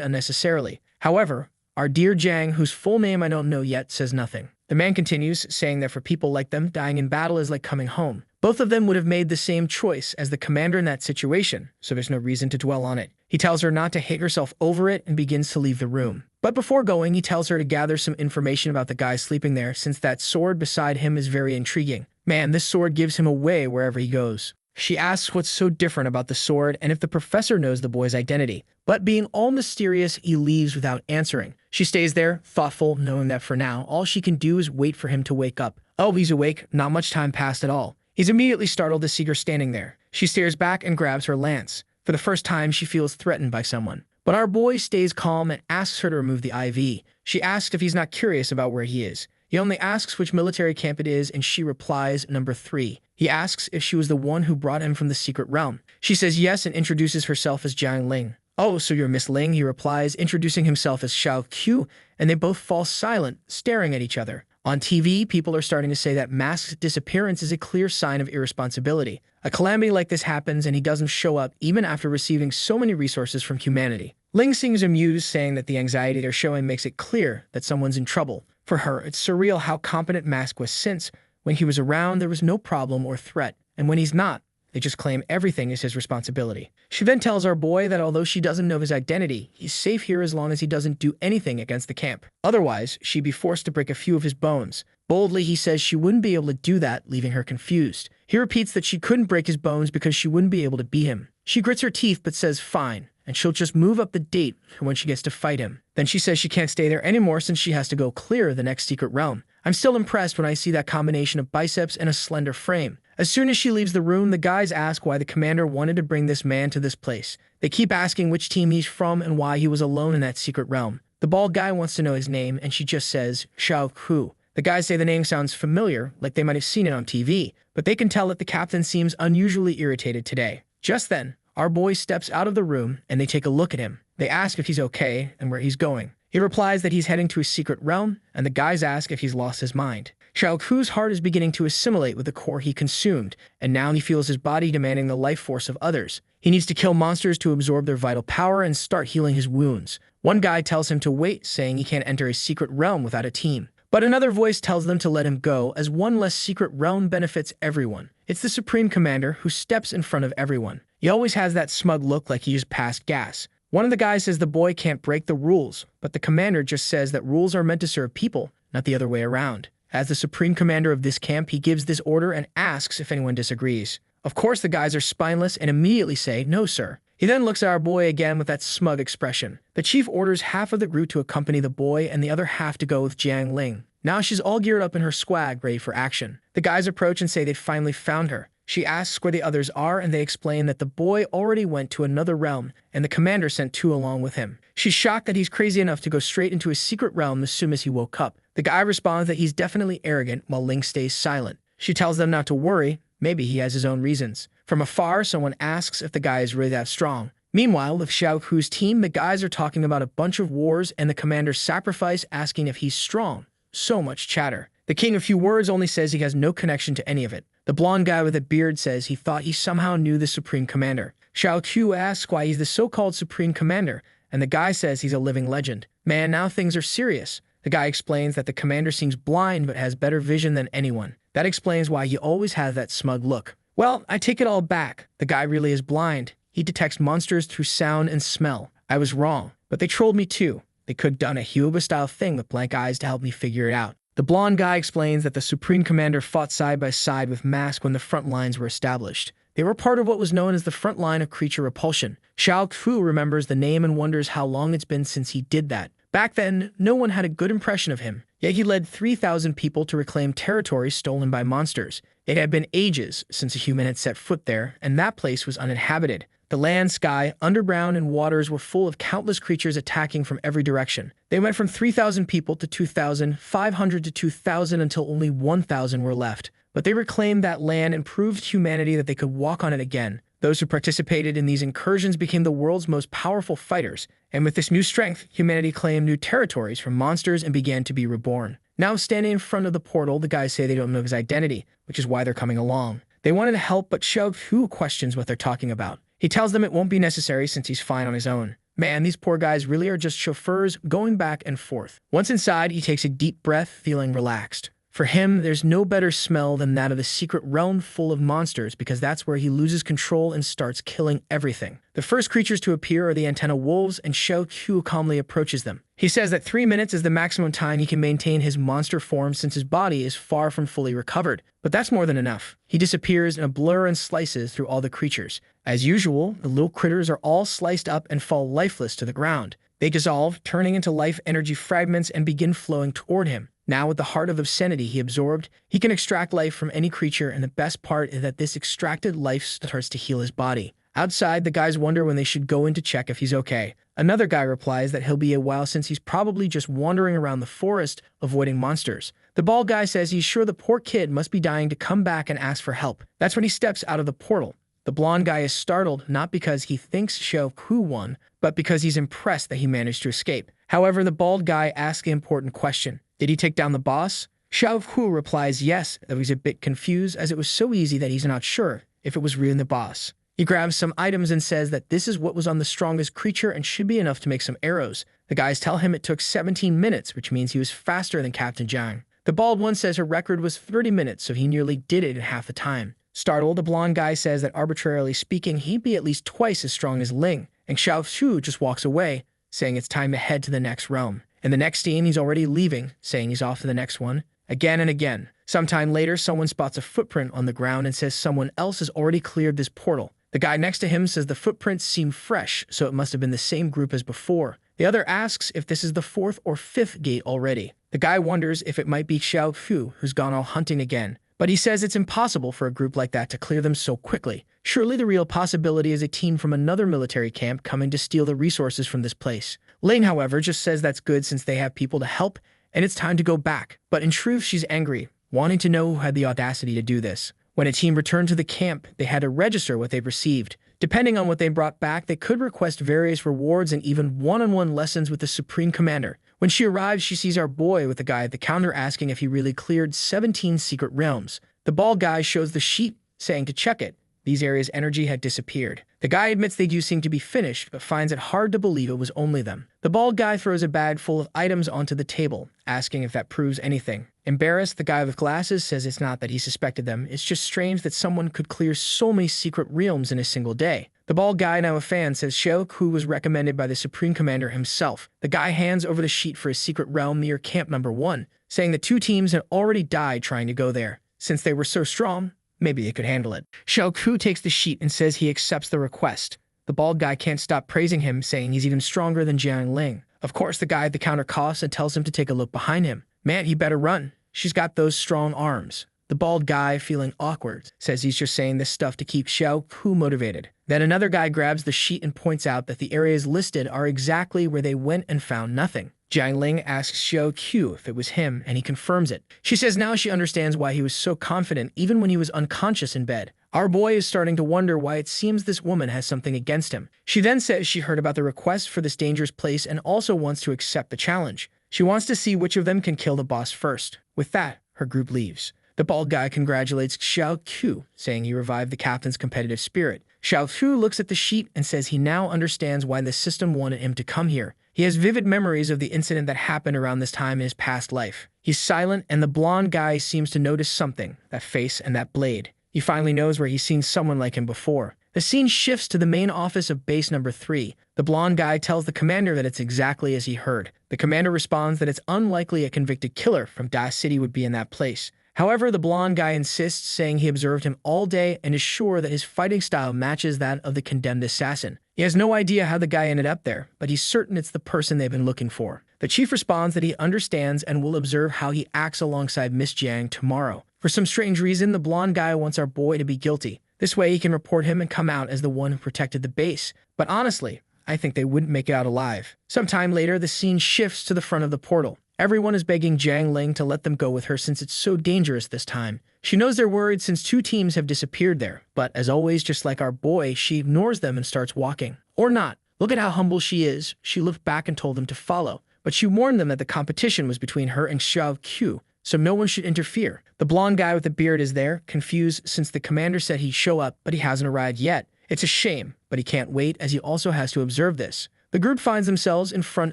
unnecessarily. However, our dear Jiang, whose full name I don't know yet, says nothing. The man continues, saying that for people like them, dying in battle is like coming home. Both of them would have made the same choice as the commander in that situation, so there's no reason to dwell on it. He tells her not to hate herself over it and begins to leave the room. But before going, he tells her to gather some information about the guy sleeping there, since that sword beside him is very intriguing. Man, this sword gives him away wherever he goes. She asks what's so different about the sword and if the professor knows the boy's identity. But being all mysterious, he leaves without answering. She stays there, thoughtful, knowing that for now, all she can do is wait for him to wake up. Oh, he's awake. Not much time passed at all. He's immediately startled to see her standing there. She stares back and grabs her lance. For the first time, she feels threatened by someone. But our boy stays calm and asks her to remove the IV. She asks if he's not curious about where he is. He only asks which military camp it is, and she replies, Number 3. He asks if she was the one who brought him from the secret realm. She says yes and introduces herself as Jiang Ling. Oh, so you're Miss Ling, he replies, introducing himself as Xiao Q, and they both fall silent, staring at each other. On TV, people are starting to say that Mask's disappearance is a clear sign of irresponsibility. A calamity like this happens and he doesn't show up even after receiving so many resources from humanity. Ling seems amused, saying that the anxiety they're showing makes it clear that someone's in trouble. For her, it's surreal how competent Mask was, since when he was around there was no problem or threat, and when he's not, they just claim everything is his responsibility. She then tells our boy that although she doesn't know his identity, he's safe here as long as he doesn't do anything against the camp. Otherwise, she'd be forced to break a few of his bones. Boldly, he says she wouldn't be able to do that, leaving her confused. He repeats that she couldn't break his bones because she wouldn't be able to beat him. She grits her teeth but says fine, and she'll just move up the date for when she gets to fight him. Then she says she can't stay there anymore since she has to go clear the next secret realm. I'm still impressed when I see that combination of biceps and a slender frame. As soon as she leaves the room, the guys ask why the commander wanted to bring this man to this place. They keep asking which team he's from and why he was alone in that secret realm. The bald guy wants to know his name, and she just says, Xiao Ku. The guys say the name sounds familiar, like they might have seen it on TV, but they can tell that the captain seems unusually irritated today. Just then, our boy steps out of the room, and they take a look at him. They ask if he's okay and where he's going. He replies that he's heading to a secret realm, and the guys ask if he's lost his mind. Xiao Ku's heart is beginning to assimilate with the core he consumed, and now he feels his body demanding the life force of others. He needs to kill monsters to absorb their vital power and start healing his wounds. One guy tells him to wait, saying he can't enter a secret realm without a team. But another voice tells them to let him go, as one less secret realm benefits everyone. It's the Supreme Commander who steps in front of everyone. He always has that smug look like he just passed gas. One of the guys says the boy can't break the rules, but the commander just says that rules are meant to serve people, not the other way around. As the Supreme Commander of this camp, he gives this order and asks if anyone disagrees. Of course, the guys are spineless and immediately say, no, sir. He then looks at our boy again with that smug expression. The chief orders half of the group to accompany the boy and the other half to go with Jiang Ling. Now she's all geared up in her swag, ready for action. The guys approach and say they finally found her. She asks where the others are, and they explain that the boy already went to another realm, and the commander sent 2 along with him. She's shocked that he's crazy enough to go straight into a secret realm as soon as he woke up. The guy responds that he's definitely arrogant, while Ling stays silent. She tells them not to worry, maybe he has his own reasons. From afar, someone asks if the guy is really that strong. Meanwhile, with Xiao Ku's team, the guys are talking about a bunch of wars and the commander's sacrifice, asking if he's strong. So much chatter. The king, a few words, only says he has no connection to any of it. The blonde guy with a beard says he thought he somehow knew the Supreme Commander. Xiao Q asks why he's the so-called Supreme Commander, and the guy says he's a living legend. Man, now things are serious. The guy explains that the commander seems blind but has better vision than anyone. That explains why he always has that smug look. Well, I take it all back. The guy really is blind. He detects monsters through sound and smell. I was wrong, but they trolled me too. They could have done a Huba-style thing with blank eyes to help me figure it out. The blonde guy explains that the Supreme Commander fought side by side with Mask when the front lines were established. They were part of what was known as the front line of creature repulsion. Xiao Fu remembers the name and wonders how long it's been since he did that. Back then, no one had a good impression of him, yet he led 3,000 people to reclaim territory stolen by monsters. It had been ages since a human had set foot there, and that place was uninhabited. The land, sky, underground, and waters were full of countless creatures attacking from every direction. They went from 3,000 people to 2,500 to 2,000 until only 1,000 were left. But they reclaimed that land and proved humanity that they could walk on it again. Those who participated in these incursions became the world's most powerful fighters, and with this new strength, humanity claimed new territories from monsters and began to be reborn. Now standing in front of the portal, the guys say they don't know his identity, which is why they're coming along. They wanted to help, but Xiao Fu questions what they're talking about. He tells them it won't be necessary since he's fine on his own. Man, these poor guys really are just chauffeurs going back and forth. Once inside, he takes a deep breath, feeling relaxed. For him, there's no better smell than that of the secret realm full of monsters because that's where he loses control and starts killing everything. The first creatures to appear are the antenna wolves, and Xiao Qiu calmly approaches them. He says that 3 minutes is the maximum time he can maintain his monster form since his body is far from fully recovered. But that's more than enough. He disappears in a blur and slices through all the creatures. As usual, the little critters are all sliced up and fall lifeless to the ground. They dissolve, turning into life energy fragments and begin flowing toward him. Now, with the heart of obscenity he absorbed, he can extract life from any creature, and the best part is that this extracted life starts to heal his body. Outside, the guys wonder when they should go in to check if he's okay. Another guy replies that he'll be a while since he's probably just wandering around the forest, avoiding monsters. The bald guy says he's sure the poor kid must be dying to come back and ask for help. That's when he steps out of the portal. The blonde guy is startled, not because he thinks Xiao Hu won, but because he's impressed that he managed to escape. However, the bald guy asks the important question. Did he take down the boss? Xiao Hu replies yes, though he's a bit confused as it was so easy that he's not sure if it was really the boss. He grabs some items and says that this is what was on the strongest creature and should be enough to make some arrows. The guys tell him it took 17 minutes, which means he was faster than Captain Jiang. The bald one says her record was 30 minutes, so he nearly did it in half the time. Startled, the blonde guy says that arbitrarily speaking, he'd be at least twice as strong as Ling, and Xiao Fu just walks away, saying it's time to head to the next realm. In the next scene, he's already leaving, saying he's off to the next one. Again and again. Sometime later, someone spots a footprint on the ground and says someone else has already cleared this portal. The guy next to him says the footprints seem fresh, so it must have been the same group as before. The other asks if this is the 4th or 5th gate already. The guy wonders if it might be Xiao Fu, who's gone all hunting again. But he says it's impossible for a group like that to clear them so quickly. Surely the real possibility is a team from another military camp coming to steal the resources from this place. Ling, however, just says that's good since they have people to help, and it's time to go back. But in truth, she's angry, wanting to know who had the audacity to do this. When a team returned to the camp, they had to register what they'd received. Depending on what they brought back, they could request various rewards and even one-on-one lessons with the Supreme Commander. When she arrives, she sees our boy with the guy at the counter asking if he really cleared 17 secret realms. The bald guy shows the sheet, saying to check it. These areas' energy had disappeared. The guy admits they do seem to be finished, but finds it hard to believe it was only them. The bald guy throws a bag full of items onto the table, asking if that proves anything. Embarrassed, the guy with glasses says it's not that he suspected them, it's just strange that someone could clear so many secret realms in a single day. The bald guy, now a fan, says Xiao Ku was recommended by the Supreme Commander himself. The guy hands over the sheet for a secret realm near Camp Number 1, saying the 2 teams had already died trying to go there. Since they were so strong, maybe they could handle it. Xiao Ku takes the sheet and says he accepts the request. The bald guy can't stop praising him, saying he's even stronger than Jiang Ling. Of course, the guy at the counter coughs and tells him to take a look behind him. Man, he better run. She's got those strong arms. The bald guy, feeling awkward, says he's just saying this stuff to keep Xiao Ku motivated. Then another guy grabs the sheet and points out that the areas listed are exactly where they went and found nothing. Jiang Ling asks Xiao Qiu if it was him, and he confirms it. She says now she understands why he was so confident even when he was unconscious in bed. Our boy is starting to wonder why it seems this woman has something against him. She then says she heard about the request for this dangerous place and also wants to accept the challenge. She wants to see which of them can kill the boss first. With that, her group leaves. The bald guy congratulates Xiao Qiu, saying he revived the captain's competitive spirit. Xiao Qiu looks at the sheet and says he now understands why the system wanted him to come here. He has vivid memories of the incident that happened around this time in his past life. He's silent, and the blonde guy seems to notice something, that face and that blade. He finally knows where he's seen someone like him before. The scene shifts to the main office of base number 3. The blonde guy tells the commander that it's exactly as he heard. The commander responds that it's unlikely a convicted killer from Das City would be in that place. However, the blonde guy insists, saying he observed him all day and is sure that his fighting style matches that of the condemned assassin. He has no idea how the guy ended up there, but he's certain it's the person they've been looking for. The chief responds that he understands and will observe how he acts alongside Miss Jiang tomorrow. For some strange reason, the blonde guy wants our boy to be guilty. This way he can report him and come out as the one who protected the base. But honestly, I think they wouldn't make it out alive. Sometime later, the scene shifts to the front of the portal. Everyone is begging Jiang Ling to let them go with her since it's so dangerous this time. She knows they're worried since 2 teams have disappeared there, but as always, just like our boy, she ignores them and starts walking. Or not. Look at how humble she is. She looked back and told them to follow, but she warned them that the competition was between her and Xiao Qiu, so no one should interfere. The blonde guy with the beard is there, confused since the commander said he'd show up, but he hasn't arrived yet. It's a shame, but he can't wait as he also has to observe this. The group finds themselves in front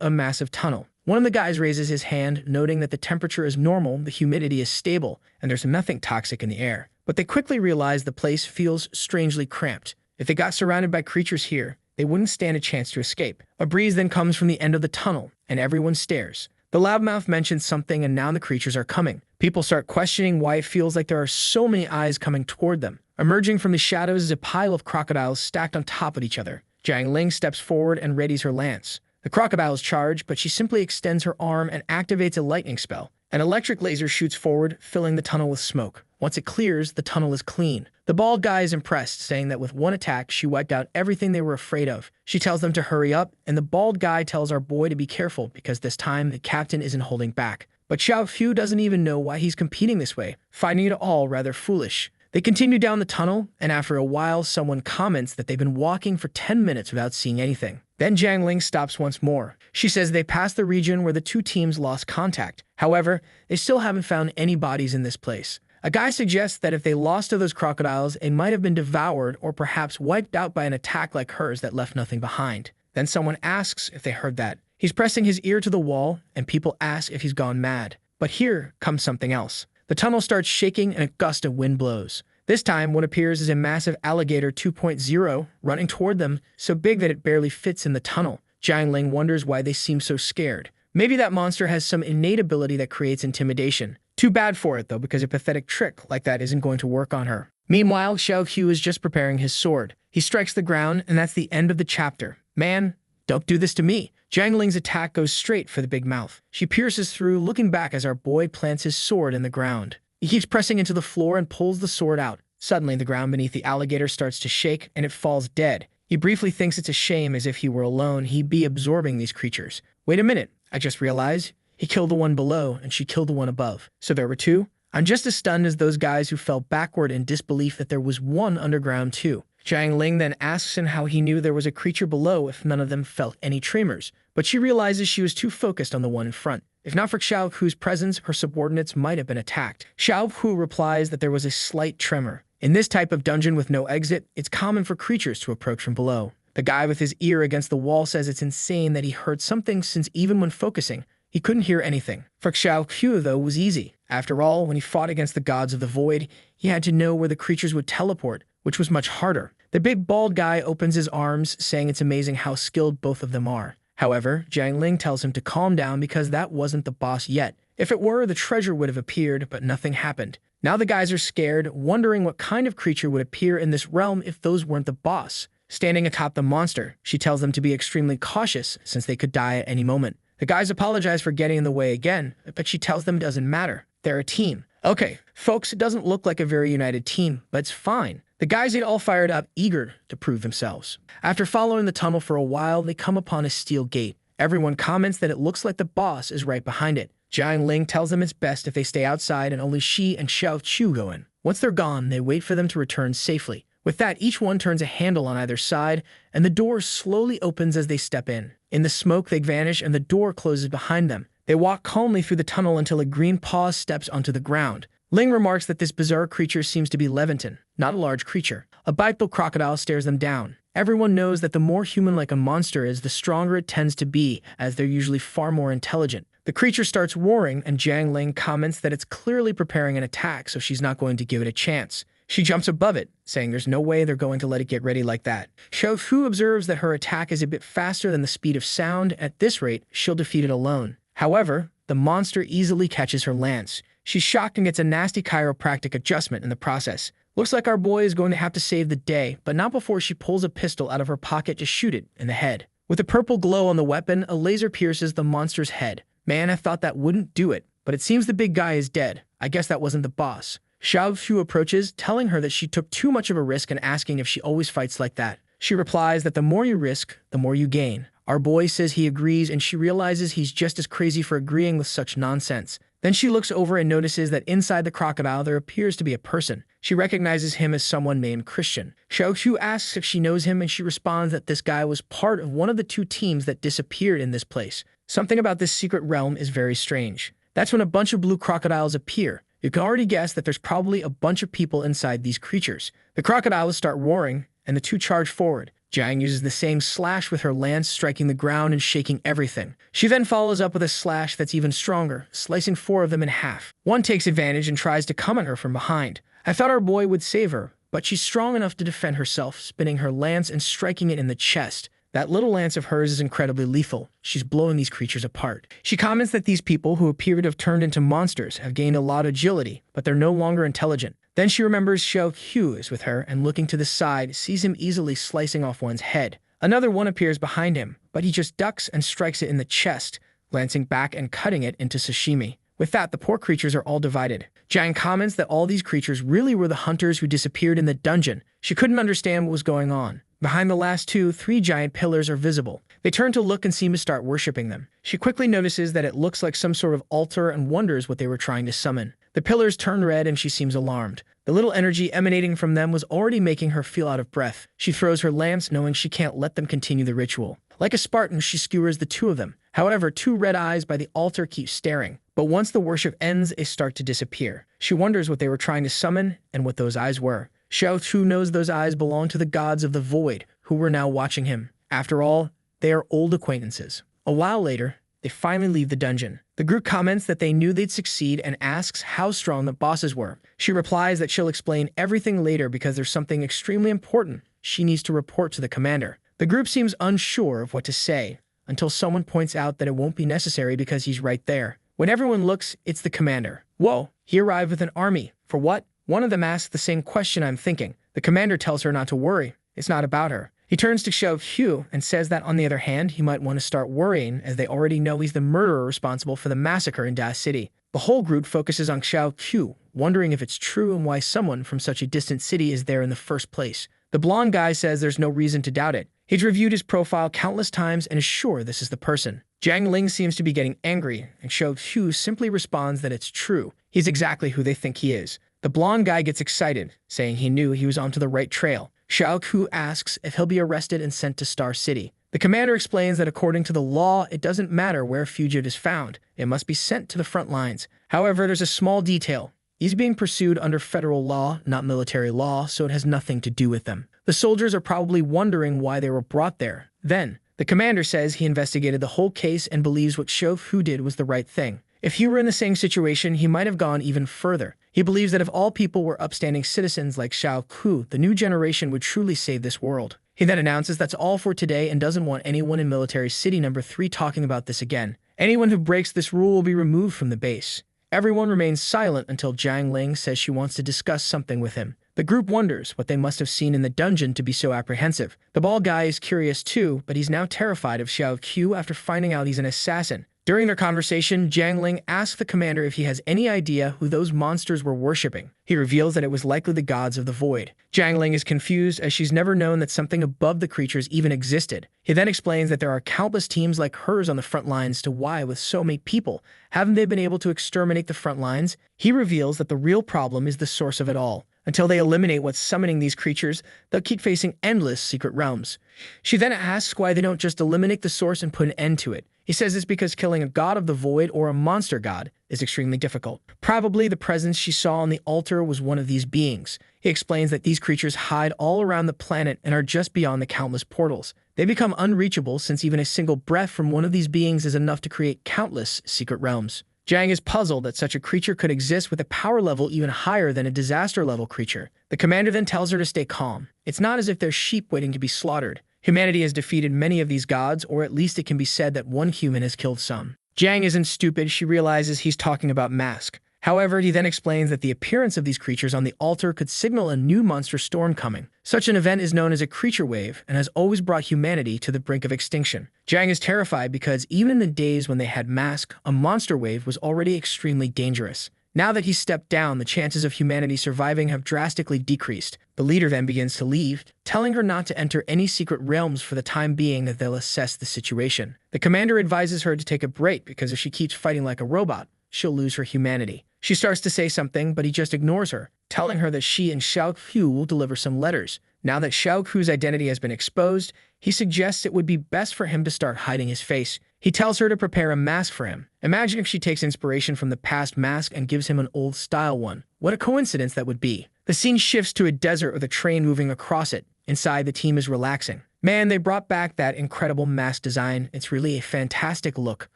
of a massive tunnel. One of the guys raises his hand, noting that the temperature is normal, the humidity is stable, and there's nothing toxic in the air. But they quickly realize the place feels strangely cramped. If they got surrounded by creatures here, they wouldn't stand a chance to escape. A breeze then comes from the end of the tunnel, and everyone stares. The loudmouth mentions something, and now the creatures are coming. People start questioning why it feels like there are so many eyes coming toward them. Emerging from the shadows is a pile of crocodiles stacked on top of each other. Jiang Ling steps forward and readies her lance. The crocodiles charge, but she simply extends her arm and activates a lightning spell. An electric laser shoots forward, filling the tunnel with smoke. Once it clears, the tunnel is clean. The bald guy is impressed, saying that with one attack, she wiped out everything they were afraid of. She tells them to hurry up, and the bald guy tells our boy to be careful because this time the captain isn't holding back. But Xiao Fu doesn't even know why he's competing this way, finding it all rather foolish. They continue down the tunnel, and after a while, someone comments that they've been walking for 10 minutes without seeing anything. Then Jiang Ling stops once more. She says they passed the region where the 2 teams lost contact. However, they still haven't found any bodies in this place. A guy suggests that if they lost to those crocodiles, they might have been devoured or perhaps wiped out by an attack like hers that left nothing behind. Then someone asks if they heard that. He's pressing his ear to the wall, and people ask if he's gone mad. But here comes something else. The tunnel starts shaking and a gust of wind blows. This time, what appears is a massive alligator 2.0 running toward them, so big that it barely fits in the tunnel. Jiang Ling wonders why they seem so scared. Maybe that monster has some innate ability that creates intimidation. Too bad for it, though, because a pathetic trick like that isn't going to work on her. Meanwhile, Xiao Qiu is just preparing his sword. He strikes the ground, and that's the end of the chapter. Man, don't do this to me. Jiang Ling's attack goes straight for the big mouth. She pierces through, looking back as our boy plants his sword in the ground. He keeps pressing into the floor and pulls the sword out. Suddenly, the ground beneath the alligator starts to shake, and it falls dead. He briefly thinks it's a shame, as if he were alone, he'd be absorbing these creatures. Wait a minute, I just realized. He killed the one below, and she killed the one above. So there were 2? I'm just as stunned as those guys who fell backward in disbelief that there was one underground too. Jiang Ling then asks him how he knew there was a creature below if none of them felt any tremors, but she realizes she was too focused on the one in front. If not for Xiao Hu's presence, her subordinates might have been attacked. Xiao Hu replies that there was a slight tremor. In this type of dungeon with no exit, it's common for creatures to approach from below. The guy with his ear against the wall says it's insane that he heard something since even when focusing, he couldn't hear anything. For Xiao Qiu, though, was easy. After all, when he fought against the gods of the void, he had to know where the creatures would teleport, which was much harder. The big bald guy opens his arms, saying it's amazing how skilled both of them are. However, Jiang Ling tells him to calm down because that wasn't the boss yet. If it were, the treasure would have appeared, but nothing happened. Now the guys are scared, wondering what kind of creature would appear in this realm if those weren't the boss. Standing atop the monster, she tells them to be extremely cautious since they could die at any moment. The guys apologize for getting in the way again, but she tells them it doesn't matter. They're a team. Okay, folks, it doesn't look like a very united team, but it's fine. The guys get all fired up, eager to prove themselves. After following the tunnel for a while, they come upon a steel gate. Everyone comments that it looks like the boss is right behind it. Jiang Ling tells them it's best if they stay outside and only she and Xiao Qiu go in. Once they're gone, they wait for them to return safely. With that, each one turns a handle on either side, and the door slowly opens as they step in. In the smoke, they vanish, and the door closes behind them. They walk calmly through the tunnel until a green paw steps onto the ground. Ling remarks that this bizarre creature seems to be Leviathan, not a large creature. A bipedal crocodile stares them down. Everyone knows that the more human-like a monster is, the stronger it tends to be, as they're usually far more intelligent. The creature starts roaring, and Jiang Ling comments that it's clearly preparing an attack, so she's not going to give it a chance. She jumps above it, saying there's no way they're going to let it get ready like that. Xiao Fu observes that her attack is a bit faster than the speed of sound. At this rate, she'll defeat it alone. However, the monster easily catches her lance. She's shocked and gets a nasty chiropractic adjustment in the process. Looks like our boy is going to have to save the day, but not before she pulls a pistol out of her pocket to shoot it in the head. With a purple glow on the weapon, a laser pierces the monster's head. Man, I thought that wouldn't do it, but it seems the big guy is dead. I guess that wasn't the boss. Xiao Fu approaches, telling her that she took too much of a risk and asking if she always fights like that. She replies that the more you risk, the more you gain. Our boy says he agrees, and she realizes he's just as crazy for agreeing with such nonsense. Then she looks over and notices that inside the crocodile there appears to be a person. She recognizes him as someone named Christian. Xiao Fu asks if she knows him, and she responds that this guy was part of one of the two teams that disappeared in this place. Something about this secret realm is very strange. That's when a bunch of blue crocodiles appear. You can already guess that there's probably a bunch of people inside these creatures. The crocodiles start roaring, and the two charge forward. Jiang uses the same slash with her lance, striking the ground and shaking everything. She then follows up with a slash that's even stronger, slicing 4 of them in half. One takes advantage and tries to come at her from behind. I thought our boy would save her, but she's strong enough to defend herself, spinning her lance and striking it in the chest. That little lance of hers is incredibly lethal. She's blowing these creatures apart. She comments that these people who appear to have turned into monsters have gained a lot of agility, but they're no longer intelligent. Then she remembers Xiao Hu is with her, and looking to the side, sees him easily slicing off one's head. Another one appears behind him, but he just ducks and strikes it in the chest, glancing back and cutting it into sashimi. With that, the poor creatures are all divided. Jiang comments that all these creatures really were the hunters who disappeared in the dungeon. She couldn't understand what was going on. Behind the last 3 giant pillars are visible. They turn to look and seem to start worshipping them. She quickly notices that it looks like some sort of altar and wonders what they were trying to summon. The pillars turn red and she seems alarmed. The little energy emanating from them was already making her feel out of breath. She throws her lance, knowing she can't let them continue the ritual. Like a Spartan, she skewers the 2 of them. However, 2 red eyes by the altar keep staring. But once the worship ends, they start to disappear. She wonders what they were trying to summon and what those eyes were. Xiao Fu knows those eyes belong to the gods of the void, who were now watching him. After all, they are old acquaintances. A while later, they finally leave the dungeon. The group comments that they knew they'd succeed and asks how strong the bosses were. She replies that she'll explain everything later because there's something extremely important she needs to report to the commander. The group seems unsure of what to say, until someone points out that it won't be necessary because he's right there. When everyone looks, it's the commander. Whoa, he arrived with an army. For what? One of them asks the same question I'm thinking. The commander tells her not to worry. It's not about her. He turns to Xiao Hu and says that on the other hand, he might want to start worrying as they already know he's the murderer responsible for the massacre in Da City. The whole group focuses on Xiao Hu, wondering if it's true and why someone from such a distant city is there in the first place. The blonde guy says there's no reason to doubt it. He's reviewed his profile countless times and is sure this is the person. Jiang Ling seems to be getting angry, and Xiao Hu simply responds that it's true. He's exactly who they think he is. The blonde guy gets excited, saying he knew he was onto the right trail. Xiao Hu asks if he'll be arrested and sent to Star City. The commander explains that according to the law, it doesn't matter where a fugitive is found. It must be sent to the front lines. However, there's a small detail. He's being pursued under federal law, not military law, so it has nothing to do with them. The soldiers are probably wondering why they were brought there. Then, the commander says he investigated the whole case and believes what Xiao Hu did was the right thing. If he were in the same situation, he might have gone even further. He believes that if all people were upstanding citizens like Xiao Hu, the new generation would truly save this world. He then announces that's all for today and doesn't want anyone in Military City number 3 talking about this again. Anyone who breaks this rule will be removed from the base. Everyone remains silent until Jiang Ling says she wants to discuss something with him. The group wonders what they must have seen in the dungeon to be so apprehensive. The bald guy is curious too, but he's now terrified of Xiao Hu after finding out he's an assassin. During their conversation, Jiang Ling asks the commander if he has any idea who those monsters were worshipping. He reveals that it was likely the gods of the void. Jiang Ling is confused as she's never known that something above the creatures even existed. He then explains that there are countless teams like hers on the front lines to why, with so many people, haven't they been able to exterminate the front lines? He reveals that the real problem is the source of it all. Until they eliminate what's summoning these creatures, they'll keep facing endless secret realms. She then asks why they don't just eliminate the source and put an end to it. He says it's because killing a god of the void or a monster god is extremely difficult. Probably the presence she saw on the altar was one of these beings. He explains that these creatures hide all around the planet and are just beyond the countless portals. They become unreachable since even a single breath from one of these beings is enough to create countless secret realms. Jang is puzzled that such a creature could exist with a power level even higher than a disaster-level creature. The commander then tells her to stay calm. It's not as if they're sheep waiting to be slaughtered. Humanity has defeated many of these gods, or at least it can be said that one human has killed some. Jang isn't stupid. She realizes he's talking about Mask. However, he then explains that the appearance of these creatures on the altar could signal a new monster storm coming. Such an event is known as a creature wave and has always brought humanity to the brink of extinction. Jang is terrified because even in the days when they had Mask, a monster wave was already extremely dangerous. Now that he's stepped down, the chances of humanity surviving have drastically decreased. The leader then begins to leave, telling her not to enter any secret realms for the time being, that they'll assess the situation. The commander advises her to take a break because if she keeps fighting like a robot, she'll lose her humanity. She starts to say something, but he just ignores her, telling her that she and Xiao Hu will deliver some letters. Now that Xiao Hu's identity has been exposed, he suggests it would be best for him to start hiding his face. He tells her to prepare a mask for him. Imagine if she takes inspiration from the past mask and gives him an old-style one. What a coincidence that would be. The scene shifts to a desert with a train moving across it. Inside, the team is relaxing. Man, they brought back that incredible mask design. It's really a fantastic look.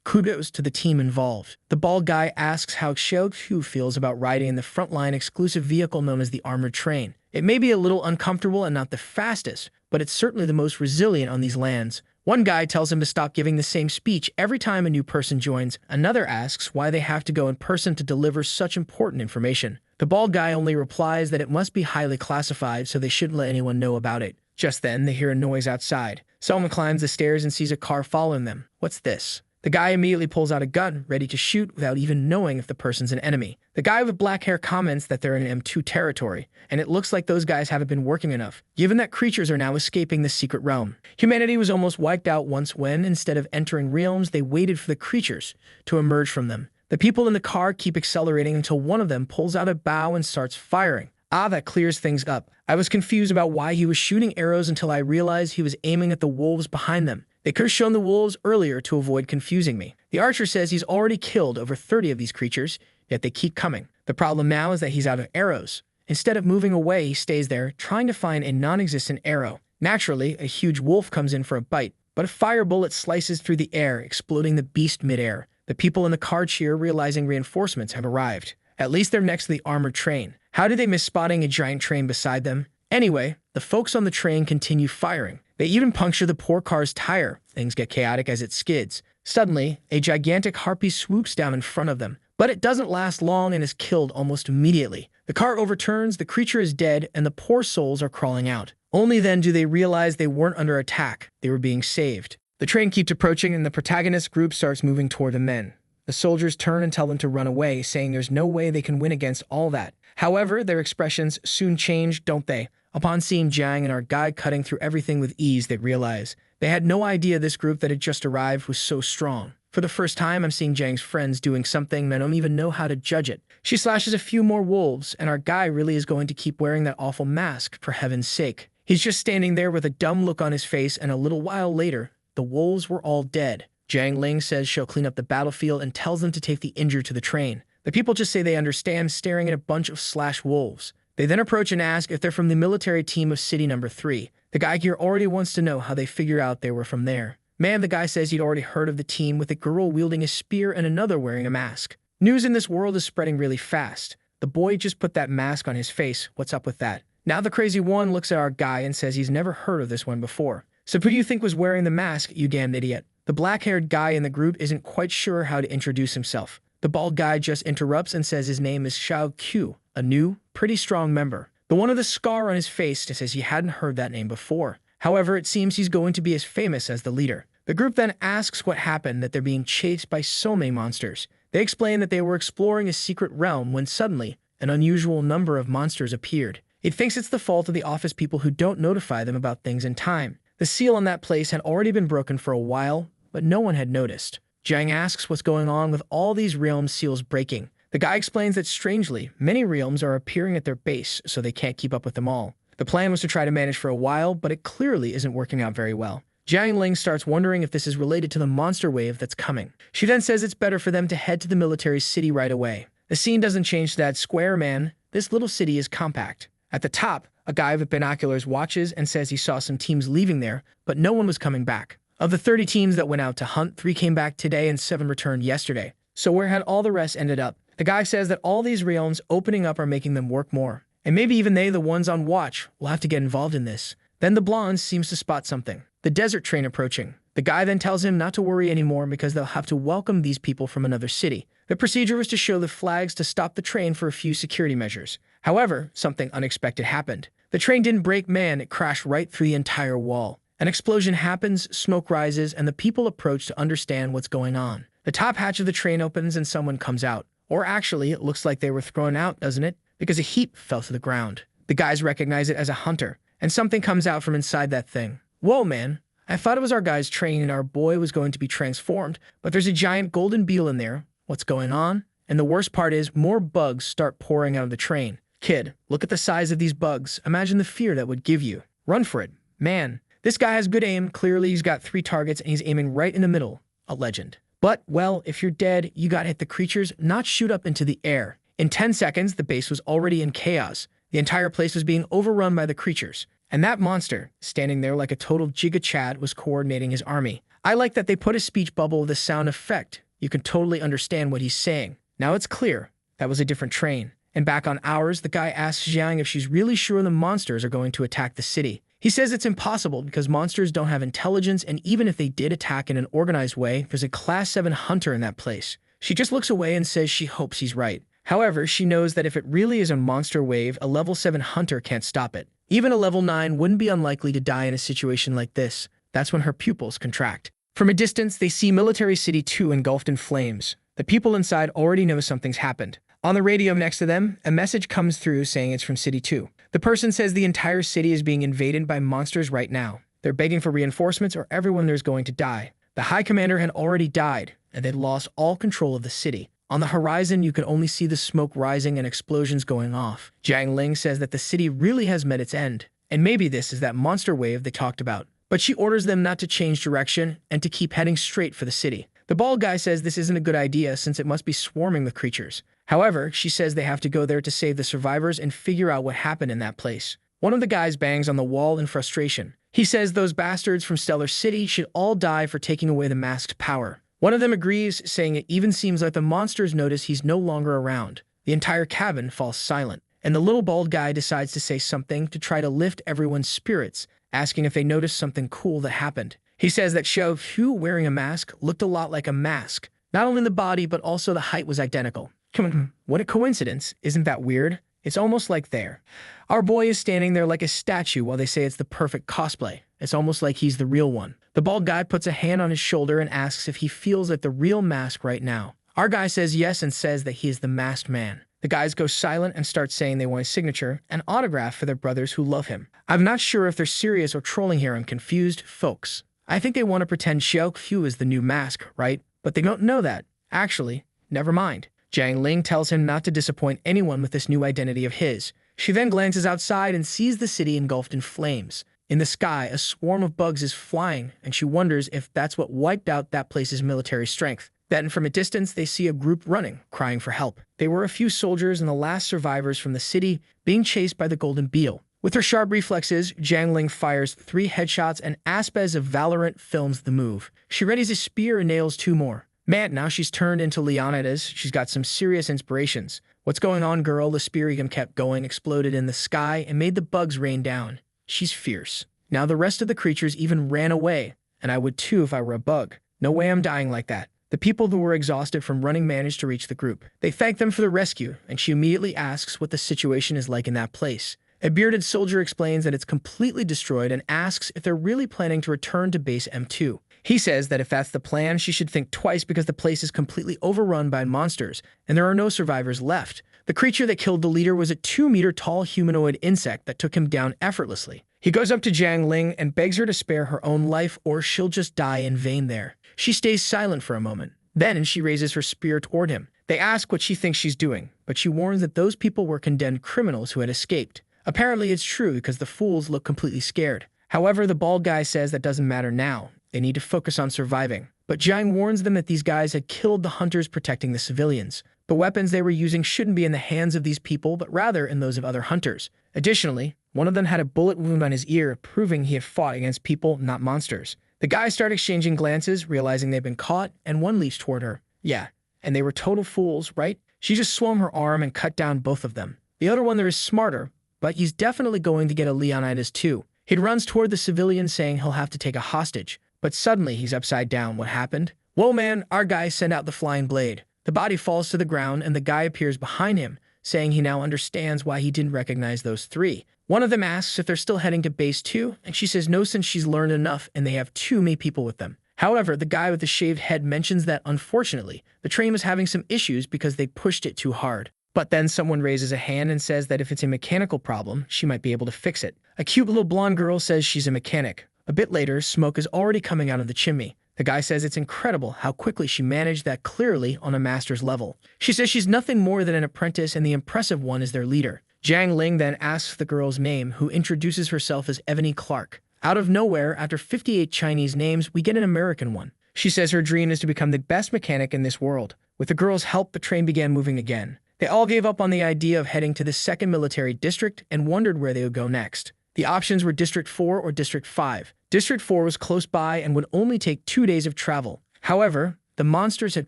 Kudos to the team involved. The bald guy asks how Xiao Hu feels about riding in the frontline exclusive vehicle known as the armored train. It may be a little uncomfortable and not the fastest, but it's certainly the most resilient on these lands. One guy tells him to stop giving the same speech every time a new person joins. Another asks why they have to go in person to deliver such important information. The bald guy only replies that it must be highly classified, so they shouldn't let anyone know about it. Just then, they hear a noise outside. Someone climbs the stairs and sees a car following them. What's this? The guy immediately pulls out a gun, ready to shoot without even knowing if the person's an enemy. The guy with black hair comments that they're in M2 territory, and it looks like those guys haven't been working enough, given that creatures are now escaping the secret realm. Humanity was almost wiped out once when, instead of entering realms, they waited for the creatures to emerge from them. The people in the car keep accelerating until one of them pulls out a bow and starts firing. That clears things up. I was confused about why he was shooting arrows until I realized he was aiming at the wolves behind them. They could have shown the wolves earlier to avoid confusing me. The archer says he's already killed over 30 of these creatures, yet they keep coming. The problem now is that he's out of arrows. Instead of moving away, he stays there, trying to find a non-existent arrow. Naturally, a huge wolf comes in for a bite, but a fire bullet slices through the air, exploding the beast midair. The people in the car cheer, realizing reinforcements have arrived. At least they're next to the armored train. How did they miss spotting a giant train beside them? Anyway, the folks on the train continue firing. They even puncture the poor car's tire. Things get chaotic as it skids. Suddenly, a gigantic harpy swoops down in front of them, but it doesn't last long and is killed almost immediately. The car overturns, the creature is dead, and the poor souls are crawling out. Only then do they realize they weren't under attack. They were being saved. The train keeps approaching, and the protagonist group starts moving toward the men. The soldiers turn and tell them to run away, saying there's no way they can win against all that. However, their expressions soon change, don't they? Upon seeing Jiang and our guide cutting through everything with ease, they realize they had no idea this group that had just arrived was so strong. For the first time, I'm seeing Jiang's friends doing something and I don't even know how to judge it. She slashes a few more wolves, and our guy really is going to keep wearing that awful mask, for heaven's sake. He's just standing there with a dumb look on his face, and a little while later, the wolves were all dead. Jiang Ling says she'll clean up the battlefield and tells them to take the injured to the train. The people just say they understand, staring at a bunch of slash wolves. They then approach and ask if they're from the military team of City Number 3. The guy here already wants to know how they figure out they were from there. Man, the guy says he'd already heard of the team with a girl wielding a spear and another wearing a mask. News in this world is spreading really fast. The boy just put that mask on his face. What's up with that? Now the crazy one looks at our guy and says he's never heard of this one before. So who do you think was wearing the mask, you damned idiot? The black-haired guy in the group isn't quite sure how to introduce himself. The bald guy just interrupts and says his name is Xiao Q, a new, pretty strong member. The one with a scar on his face says he hadn't heard that name before. However, it seems he's going to be as famous as the leader. The group then asks what happened, that they're being chased by so many monsters. They explain that they were exploring a secret realm when suddenly, an unusual number of monsters appeared. It thinks it's the fault of the office people who don't notify them about things in time. The seal on that place had already been broken for a while, but no one had noticed. Jiang asks what's going on with all these realm seals breaking. The guy explains that strangely, many realms are appearing at their base, so they can't keep up with them all. The plan was to try to manage for a while, but it clearly isn't working out very well. Jiang Ling starts wondering if this is related to the monster wave that's coming. She then says it's better for them to head to the military city right away. The scene doesn't change to that square, man. This little city is compact. At the top, a guy with binoculars watches and says he saw some teams leaving there, but no one was coming back. Of the 30 teams that went out to hunt, 3 came back today and 7 returned yesterday. So where had all the rest ended up? The guy says that all these realms opening up are making them work more. And maybe even they, the ones on watch, will have to get involved in this. Then the blonde seems to spot something. The desert train approaching. The guy then tells him not to worry anymore because they'll have to welcome these people from another city. The procedure was to show the flags to stop the train for a few security measures. However, something unexpected happened. The train didn't break, man, it crashed right through the entire wall. An explosion happens, smoke rises, and the people approach to understand what's going on. The top hatch of the train opens and someone comes out. Or actually, it looks like they were thrown out, doesn't it? Because a heap fell to the ground. The guys recognize it as a hunter, and something comes out from inside that thing. Whoa, man. I thought it was our guy's train and our boy was going to be transformed, but there's a giant golden beetle in there. What's going on? And the worst part is, more bugs start pouring out of the train. Kid, look at the size of these bugs. Imagine the fear that would give you. Run for it. Man, this guy has good aim. Clearly, he's got 3 targets and he's aiming right in the middle. A legend. But, well, if you're dead, you gotta hit the creatures, not shoot up into the air. In 10 seconds, the base was already in chaos. The entire place was being overrun by the creatures. And that monster, standing there like a total Giga Chad, was coordinating his army. I like that they put a speech bubble with a sound effect. You can totally understand what he's saying. Now it's clear. That was a different train. And back on ours, the guy asks Jiang if she's really sure the monsters are going to attack the city. He says it's impossible because monsters don't have intelligence, and even if they did attack in an organized way, there's a Class 7 hunter in that place. She just looks away and says she hopes he's right. However, she knows that if it really is a monster wave, a level 7 hunter can't stop it. Even a level 9 wouldn't be unlikely to die in a situation like this. That's when her pupils contract. From a distance, they see Military City 2 engulfed in flames. The people inside already know something's happened. On the radio next to them, a message comes through saying it's from City 2. The person says the entire city is being invaded by monsters right now. They're begging for reinforcements or everyone there's going to die. The High Commander had already died, and they'd lost all control of the city. On the horizon, you can only see the smoke rising and explosions going off. Jiang Ling says that the city really has met its end, and maybe this is that monster wave they talked about. But she orders them not to change direction and to keep heading straight for the city. The bald guy says this isn't a good idea since it must be swarming with creatures. However, she says they have to go there to save the survivors and figure out what happened in that place. One of the guys bangs on the wall in frustration. He says those bastards from Stellar City should all die for taking away the masked power. One of them agrees, saying it even seems like the monsters notice he's no longer around. The entire cabin falls silent, and the little bald guy decides to say something to try to lift everyone's spirits, asking if they noticed something cool that happened. He says that Xiao Hu wearing a mask looked a lot like a mask. Not only the body, but also the height was identical. Come on, what a coincidence. Isn't that weird? It's almost like there. Our boy is standing there like a statue while they say it's the perfect cosplay. It's almost like he's the real one. The bald guy puts a hand on his shoulder and asks if he feels like the real mask right now. Our guy says yes and says that he is the masked man. The guys go silent and start saying they want a signature, an autograph for their brothers who love him. I'm not sure if they're serious or trolling here. I'm confused, folks. I think they want to pretend Xiao Hu is the new mask, right? But they don't know that. Actually, never mind. Jiang Ling tells him not to disappoint anyone with this new identity of his. She then glances outside and sees the city engulfed in flames. In the sky, a swarm of bugs is flying, and she wonders if that's what wiped out that place's military strength. Then, from a distance, they see a group running, crying for help. They were a few soldiers and the last survivors from the city being chased by the golden beetle. With her sharp reflexes, Jiang Ling fires 3 headshots and Aspes of Valorant films the move. She readies a spear and nails 2 more. Man, now she's turned into Leonidas. She's got some serious inspirations. What's going on, girl? The spear kept going, exploded in the sky, and made the bugs rain down. She's fierce. Now the rest of the creatures even ran away, and I would too if I were a bug. No way I'm dying like that. The people who were exhausted from running managed to reach the group. They thank them for the rescue, and she immediately asks what the situation is like in that place. A bearded soldier explains that it's completely destroyed and asks if they're really planning to return to base M2. He says that if that's the plan, she should think twice because the place is completely overrun by monsters, and there are no survivors left. The creature that killed the leader was a 2-meter-tall humanoid insect that took him down effortlessly. He goes up to Jiang Ling and begs her to spare her own life or she'll just die in vain there. She stays silent for a moment. Then she raises her spear toward him. They ask what she thinks she's doing, but she warns that those people were condemned criminals who had escaped. Apparently it's true because the fools look completely scared. However, the bald guy says that doesn't matter now. They need to focus on surviving. But Jiang warns them that these guys had killed the hunters protecting the civilians. The weapons they were using shouldn't be in the hands of these people, but rather in those of other hunters. Additionally, one of them had a bullet wound on his ear, proving he had fought against people, not monsters. The guys start exchanging glances, realizing they've been caught, and one leaps toward her. Yeah, and they were total fools, right? She just swung her arm and cut down both of them. The other one there is smarter, but he's definitely going to get a Leonidas too. He runs toward the civilian saying he'll have to take a hostage, but suddenly he's upside down. What happened? Whoa man, our guy sent out the flying blade. The body falls to the ground and the guy appears behind him, saying he now understands why he didn't recognize those three. One of them asks if they're still heading to base 2, and she says no since she's learned enough and they have too many people with them. However, the guy with the shaved head mentions that, unfortunately, the train was having some issues because they pushed it too hard. But then someone raises a hand and says that if it's a mechanical problem, she might be able to fix it. A cute little blonde girl says she's a mechanic. A bit later, smoke is already coming out of the chimney. The guy says it's incredible how quickly she managed that clearly on a master's level. She says she's nothing more than an apprentice and the impressive one is their leader. Jiang Ling then asks the girl's name, who introduces herself as Ebony Clark. Out of nowhere, after 58 Chinese names, we get an American one. She says her dream is to become the best mechanic in this world. With the girl's help, the train began moving again. They all gave up on the idea of heading to the 2nd Military District and wondered where they would go next. The options were District 4 or District 5. District 4 was close by and would only take 2 days of travel. However, the monsters had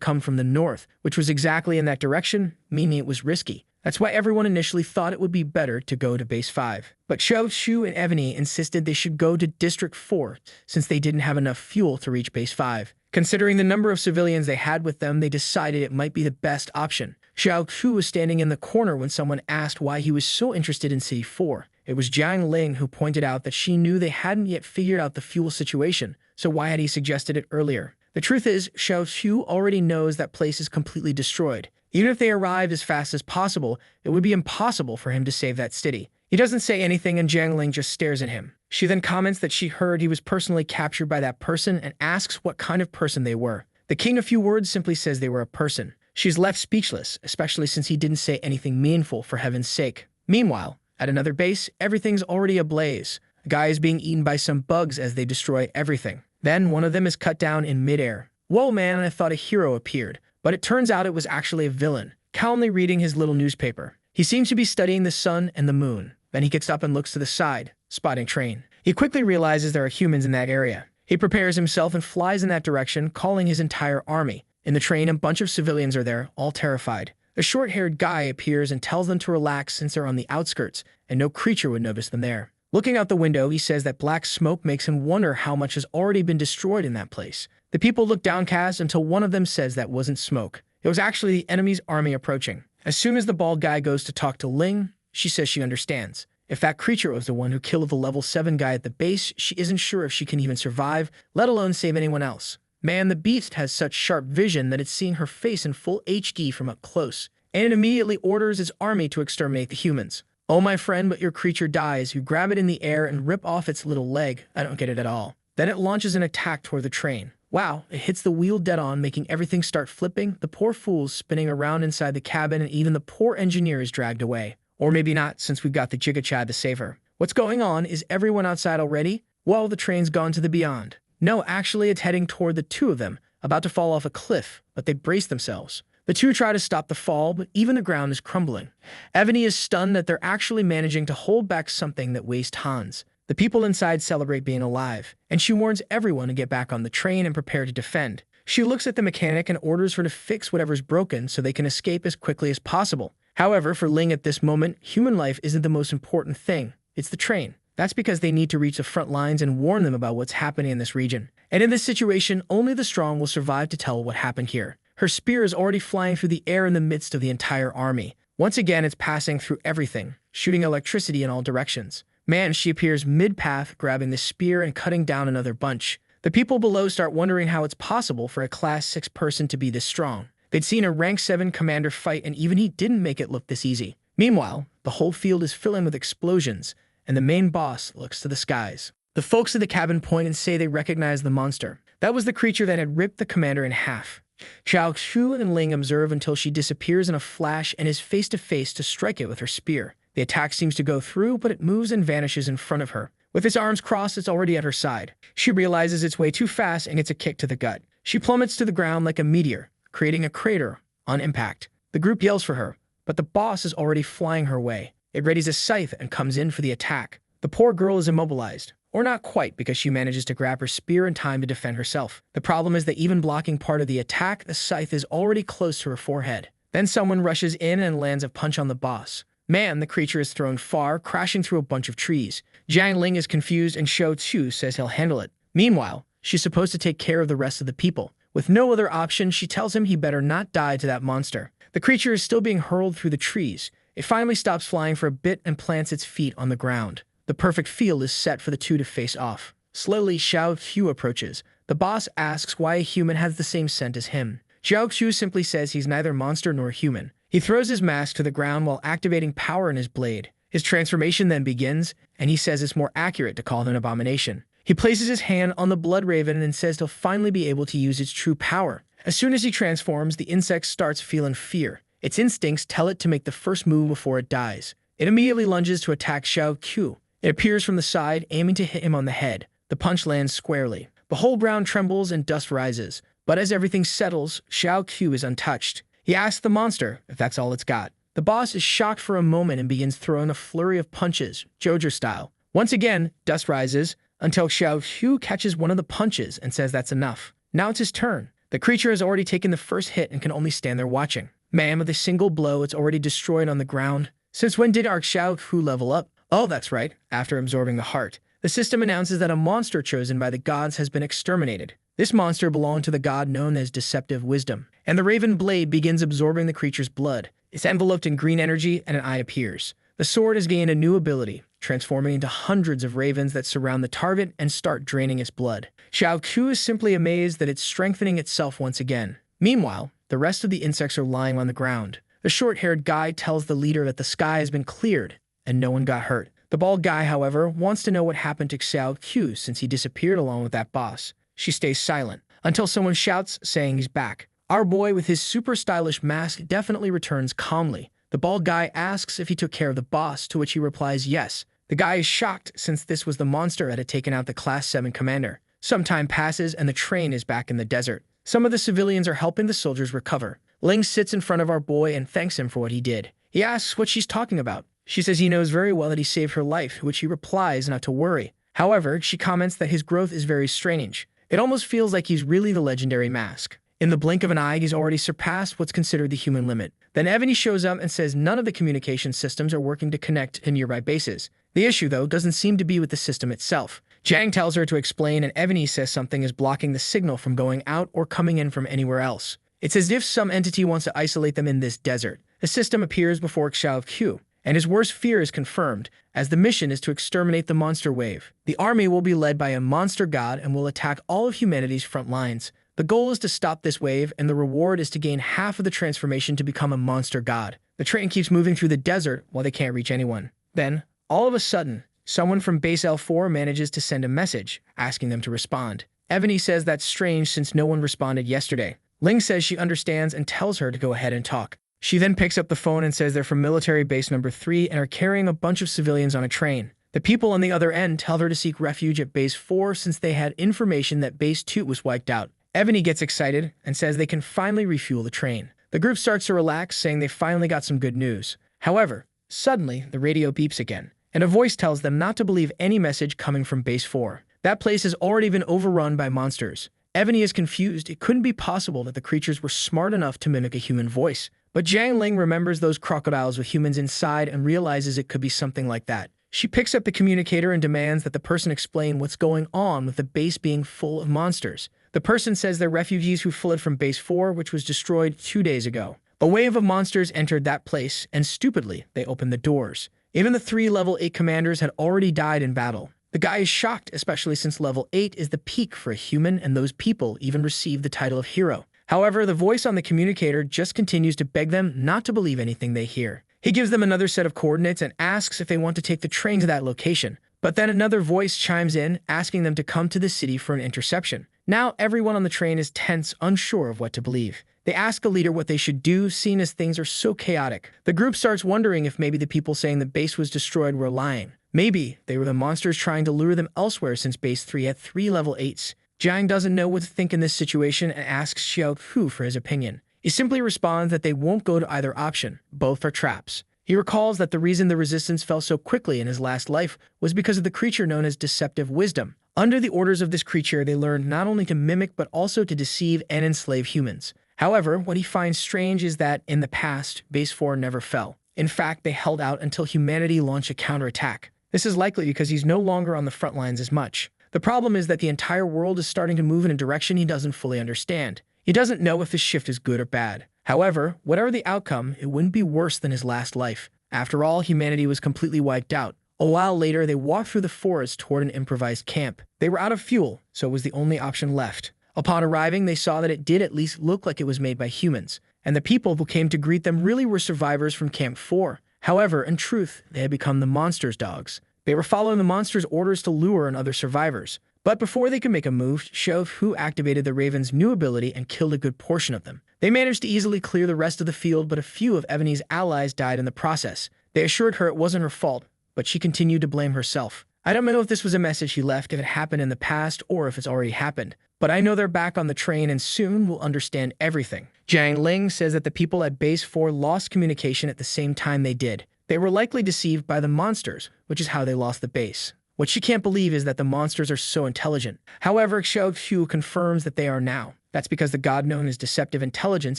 come from the north, which was exactly in that direction, meaning it was risky. That's why everyone initially thought it would be better to go to Base 5. But Xiao Shu and Ebony insisted they should go to District 4 since they didn't have enough fuel to reach Base 5. Considering the number of civilians they had with them, they decided it might be the best option. Xiao Shu was standing in the corner when someone asked why he was so interested in City 4. It was Jiang Ling who pointed out that she knew they hadn't yet figured out the fuel situation, so why had he suggested it earlier? The truth is, Xiao Shu already knows that place is completely destroyed. Even if they arrived as fast as possible, it would be impossible for him to save that city. He doesn't say anything and Jiang Ling just stares at him. She then comments that she heard he was personally captured by that person and asks what kind of person they were. The king, in a few words, simply says they were a person. She's left speechless, especially since he didn't say anything meaningful for heaven's sake. Meanwhile, at another base, everything's already ablaze. A guy is being eaten by some bugs as they destroy everything. Then one of them is cut down in midair. Whoa man, I thought a hero appeared. But it turns out it was actually a villain, calmly reading his little newspaper. He seems to be studying the sun and the moon. Then he gets up and looks to the side, spotting train. He quickly realizes there are humans in that area. He prepares himself and flies in that direction, calling his entire army. In the train, a bunch of civilians are there, all terrified. A short-haired guy appears and tells them to relax since they're on the outskirts, and no creature would notice them there. Looking out the window, he says that black smoke makes him wonder how much has already been destroyed in that place. The people look downcast until one of them says that wasn't smoke. It was actually the enemy's army approaching. As soon as the bald guy goes to talk to Ling, she says she understands. If that creature was the one who killed the level 7 guy at the base, she isn't sure if she can even survive, let alone save anyone else. Man, the beast has such sharp vision that it's seeing her face in full HD from up close, and it immediately orders its army to exterminate the humans. Oh my friend, but your creature dies. You grab it in the air and rip off its little leg. I don't get it at all. Then it launches an attack toward the train. Wow, it hits the wheel dead on, making everything start flipping, the poor fool's spinning around inside the cabin, and even the poor engineer is dragged away. Or maybe not, since we've got the Giga Chad to save her. What's going on? Is everyone outside already? Well, the train's gone to the beyond. No, actually, it's heading toward the two of them, about to fall off a cliff, but they brace themselves. The two try to stop the fall, but even the ground is crumbling. Ebony is stunned that they're actually managing to hold back something that weighs tons. The people inside celebrate being alive, and she warns everyone to get back on the train and prepare to defend. She looks at the mechanic and orders her to fix whatever's broken so they can escape as quickly as possible. However, for Ling at this moment, human life isn't the most important thing. It's the train. That's because they need to reach the front lines and warn them about what's happening in this region. And in this situation, only the strong will survive to tell what happened here. Her spear is already flying through the air in the midst of the entire army. Once again, it's passing through everything, shooting electricity in all directions. Man, she appears mid-path, grabbing the spear and cutting down another bunch. The people below start wondering how it's possible for a Class 6 person to be this strong. They'd seen a Rank 7 commander fight, and even he didn't make it look this easy. Meanwhile, the whole field is filling with explosions, and the main boss looks to the skies. The folks at the cabin point and say they recognize the monster. That was the creature that had ripped the commander in half. Xiao Shu and Ling observe until she disappears in a flash and is face to face to strike it with her spear. The attack seems to go through, but it moves and vanishes in front of her. With its arms crossed, it's already at her side. She realizes it's way too fast and gets a kick to the gut. She plummets to the ground like a meteor, creating a crater on impact. The group yells for her, but the boss is already flying her way. It readies a scythe and comes in for the attack. The poor girl is immobilized. Or not quite, because she manages to grab her spear in time to defend herself. The problem is that even blocking part of the attack, the scythe is already close to her forehead. Then someone rushes in and lands a punch on the boss. Man, the creature is thrown far, crashing through a bunch of trees. Jiang Ling is confused and Shou Chu says he'll handle it. Meanwhile, she's supposed to take care of the rest of the people. With no other option, she tells him he better not die to that monster. The creature is still being hurled through the trees. It finally stops flying for a bit and plants its feet on the ground. The perfect field is set for the two to face off. Slowly, Xiao Qiu approaches. The boss asks why a human has the same scent as him. Xiao Qiu simply says he's neither monster nor human. He throws his mask to the ground while activating power in his blade. His transformation then begins, and he says it's more accurate to call it an abomination. He places his hand on the blood raven and says he'll finally be able to use its true power. As soon as he transforms, the insect starts feeling fear. Its instincts tell it to make the first move before it dies. It immediately lunges to attack Xiao Qiu. It appears from the side, aiming to hit him on the head. The punch lands squarely. The whole ground trembles and dust rises. But as everything settles, Xiao Qiu is untouched. He asks the monster if that's all it's got. The boss is shocked for a moment and begins throwing a flurry of punches, Jojo style. Once again, dust rises, until Xiao Qiu catches one of the punches and says that's enough. Now it's his turn. The creature has already taken the first hit and can only stand there watching. Man, with a single blow, it's already destroyed on the ground. Since when did our Xiao Qiu level up? Oh, that's right, after absorbing the heart. The system announces that a monster chosen by the gods has been exterminated. This monster belonged to the god known as Deceptive Wisdom, and the raven blade begins absorbing the creature's blood. It's enveloped in green energy, and an eye appears. The sword has gained a new ability, transforming into hundreds of ravens that surround the target and start draining its blood. Xiao Qiu is simply amazed that it's strengthening itself once again. Meanwhile, the rest of the insects are lying on the ground. The short-haired guy tells the leader that the sky has been cleared, and no one got hurt. The bald guy, however, wants to know what happened to Xiao Qiu since he disappeared along with that boss. She stays silent, until someone shouts, saying he's back. Our boy with his super stylish mask definitely returns calmly. The bald guy asks if he took care of the boss, to which he replies yes. The guy is shocked since this was the monster that had taken out the Class 7 commander. Some time passes and the train is back in the desert. Some of the civilians are helping the soldiers recover. Ling sits in front of our boy and thanks him for what he did. He asks what she's talking about. She says he knows very well that he saved her life, to which he replies not to worry. However, she comments that his growth is very strange. It almost feels like he's really the legendary mask. In the blink of an eye, he's already surpassed what's considered the human limit. Then Ebony shows up and says none of the communication systems are working to connect to nearby bases. The issue, though, doesn't seem to be with the system itself. Jiang tells her to explain, and Ebony says something is blocking the signal from going out or coming in from anywhere else. It's as if some entity wants to isolate them in this desert. The system appears before Xiao Qiu, and his worst fear is confirmed, as the mission is to exterminate the monster wave. The army will be led by a monster god and will attack all of humanity's front lines. The goal is to stop this wave, and the reward is to gain half of the transformation to become a monster god. The train keeps moving through the desert while they can't reach anyone. Then, all of a sudden, someone from Base L4 manages to send a message, asking them to respond. Ebony says that's strange since no one responded yesterday. Ling says she understands and tells her to go ahead and talk. She then picks up the phone and says they're from military base number 3 and are carrying a bunch of civilians on a train. The people on the other end tell her to seek refuge at base 4 since they had information that base 2 was wiped out. Ebony gets excited and says they can finally refuel the train. The group starts to relax, saying they finally got some good news. However, suddenly the radio beeps again, and a voice tells them not to believe any message coming from base 4. That place has already been overrun by monsters. Ebony is confused. It couldn't be possible that the creatures were smart enough to mimic a human voice. But Jiang Ling remembers those crocodiles with humans inside and realizes it could be something like that. She picks up the communicator and demands that the person explain what's going on with the base being full of monsters. The person says they're refugees who fled from base 4, which was destroyed 2 days ago. A wave of monsters entered that place, and stupidly, they opened the doors. Even the 3 level 8 commanders had already died in battle. The guy is shocked, especially since level 8 is the peak for a human, and those people even receive the title of hero. However, the voice on the communicator just continues to beg them not to believe anything they hear. He gives them another set of coordinates and asks if they want to take the train to that location. But then another voice chimes in, asking them to come to the city for an interception. Now everyone on the train is tense, unsure of what to believe. They ask a leader what they should do, seeing as things are so chaotic. The group starts wondering if maybe the people saying the base was destroyed were lying. Maybe they were the monsters trying to lure them elsewhere since Base 3 had 3 level 8s. Jiang doesn't know what to think in this situation and asks Xiao Hu for his opinion. He simply responds that they won't go to either option. Both are traps. He recalls that the reason the resistance fell so quickly in his last life was because of the creature known as deceptive wisdom. Under the orders of this creature, they learned not only to mimic but also to deceive and enslave humans. However, what he finds strange is that, in the past, Base 4 never fell. In fact, they held out until humanity launched a counterattack. This is likely because he's no longer on the front lines as much. The problem is that the entire world is starting to move in a direction he doesn't fully understand. He doesn't know if this shift is good or bad. However, whatever the outcome, it wouldn't be worse than his last life. After all, humanity was completely wiped out. A while later, they walked through the forest toward an improvised camp. They were out of fuel, so it was the only option left. Upon arriving, they saw that it did at least look like it was made by humans, and the people who came to greet them really were survivors from Camp 4. However, in truth, they had become the monsters' dogs. They were following the monsters' orders to lure in other survivors. But before they could make a move, Xiao Hu activated the Raven's new ability and killed a good portion of them. They managed to easily clear the rest of the field, but a few of Ebony's allies died in the process. They assured her it wasn't her fault, but she continued to blame herself. I don't know if this was a message she left, if it happened in the past, or if it's already happened. But I know they're back on the train and soon we'll understand everything. Jiang Ling says that the people at Base 4 lost communication at the same time they did. They were likely deceived by the monsters, which is how they lost the base. What she can't believe is that the monsters are so intelligent. However, Xiao Hu confirms that they are now. That's because the god known as deceptive intelligence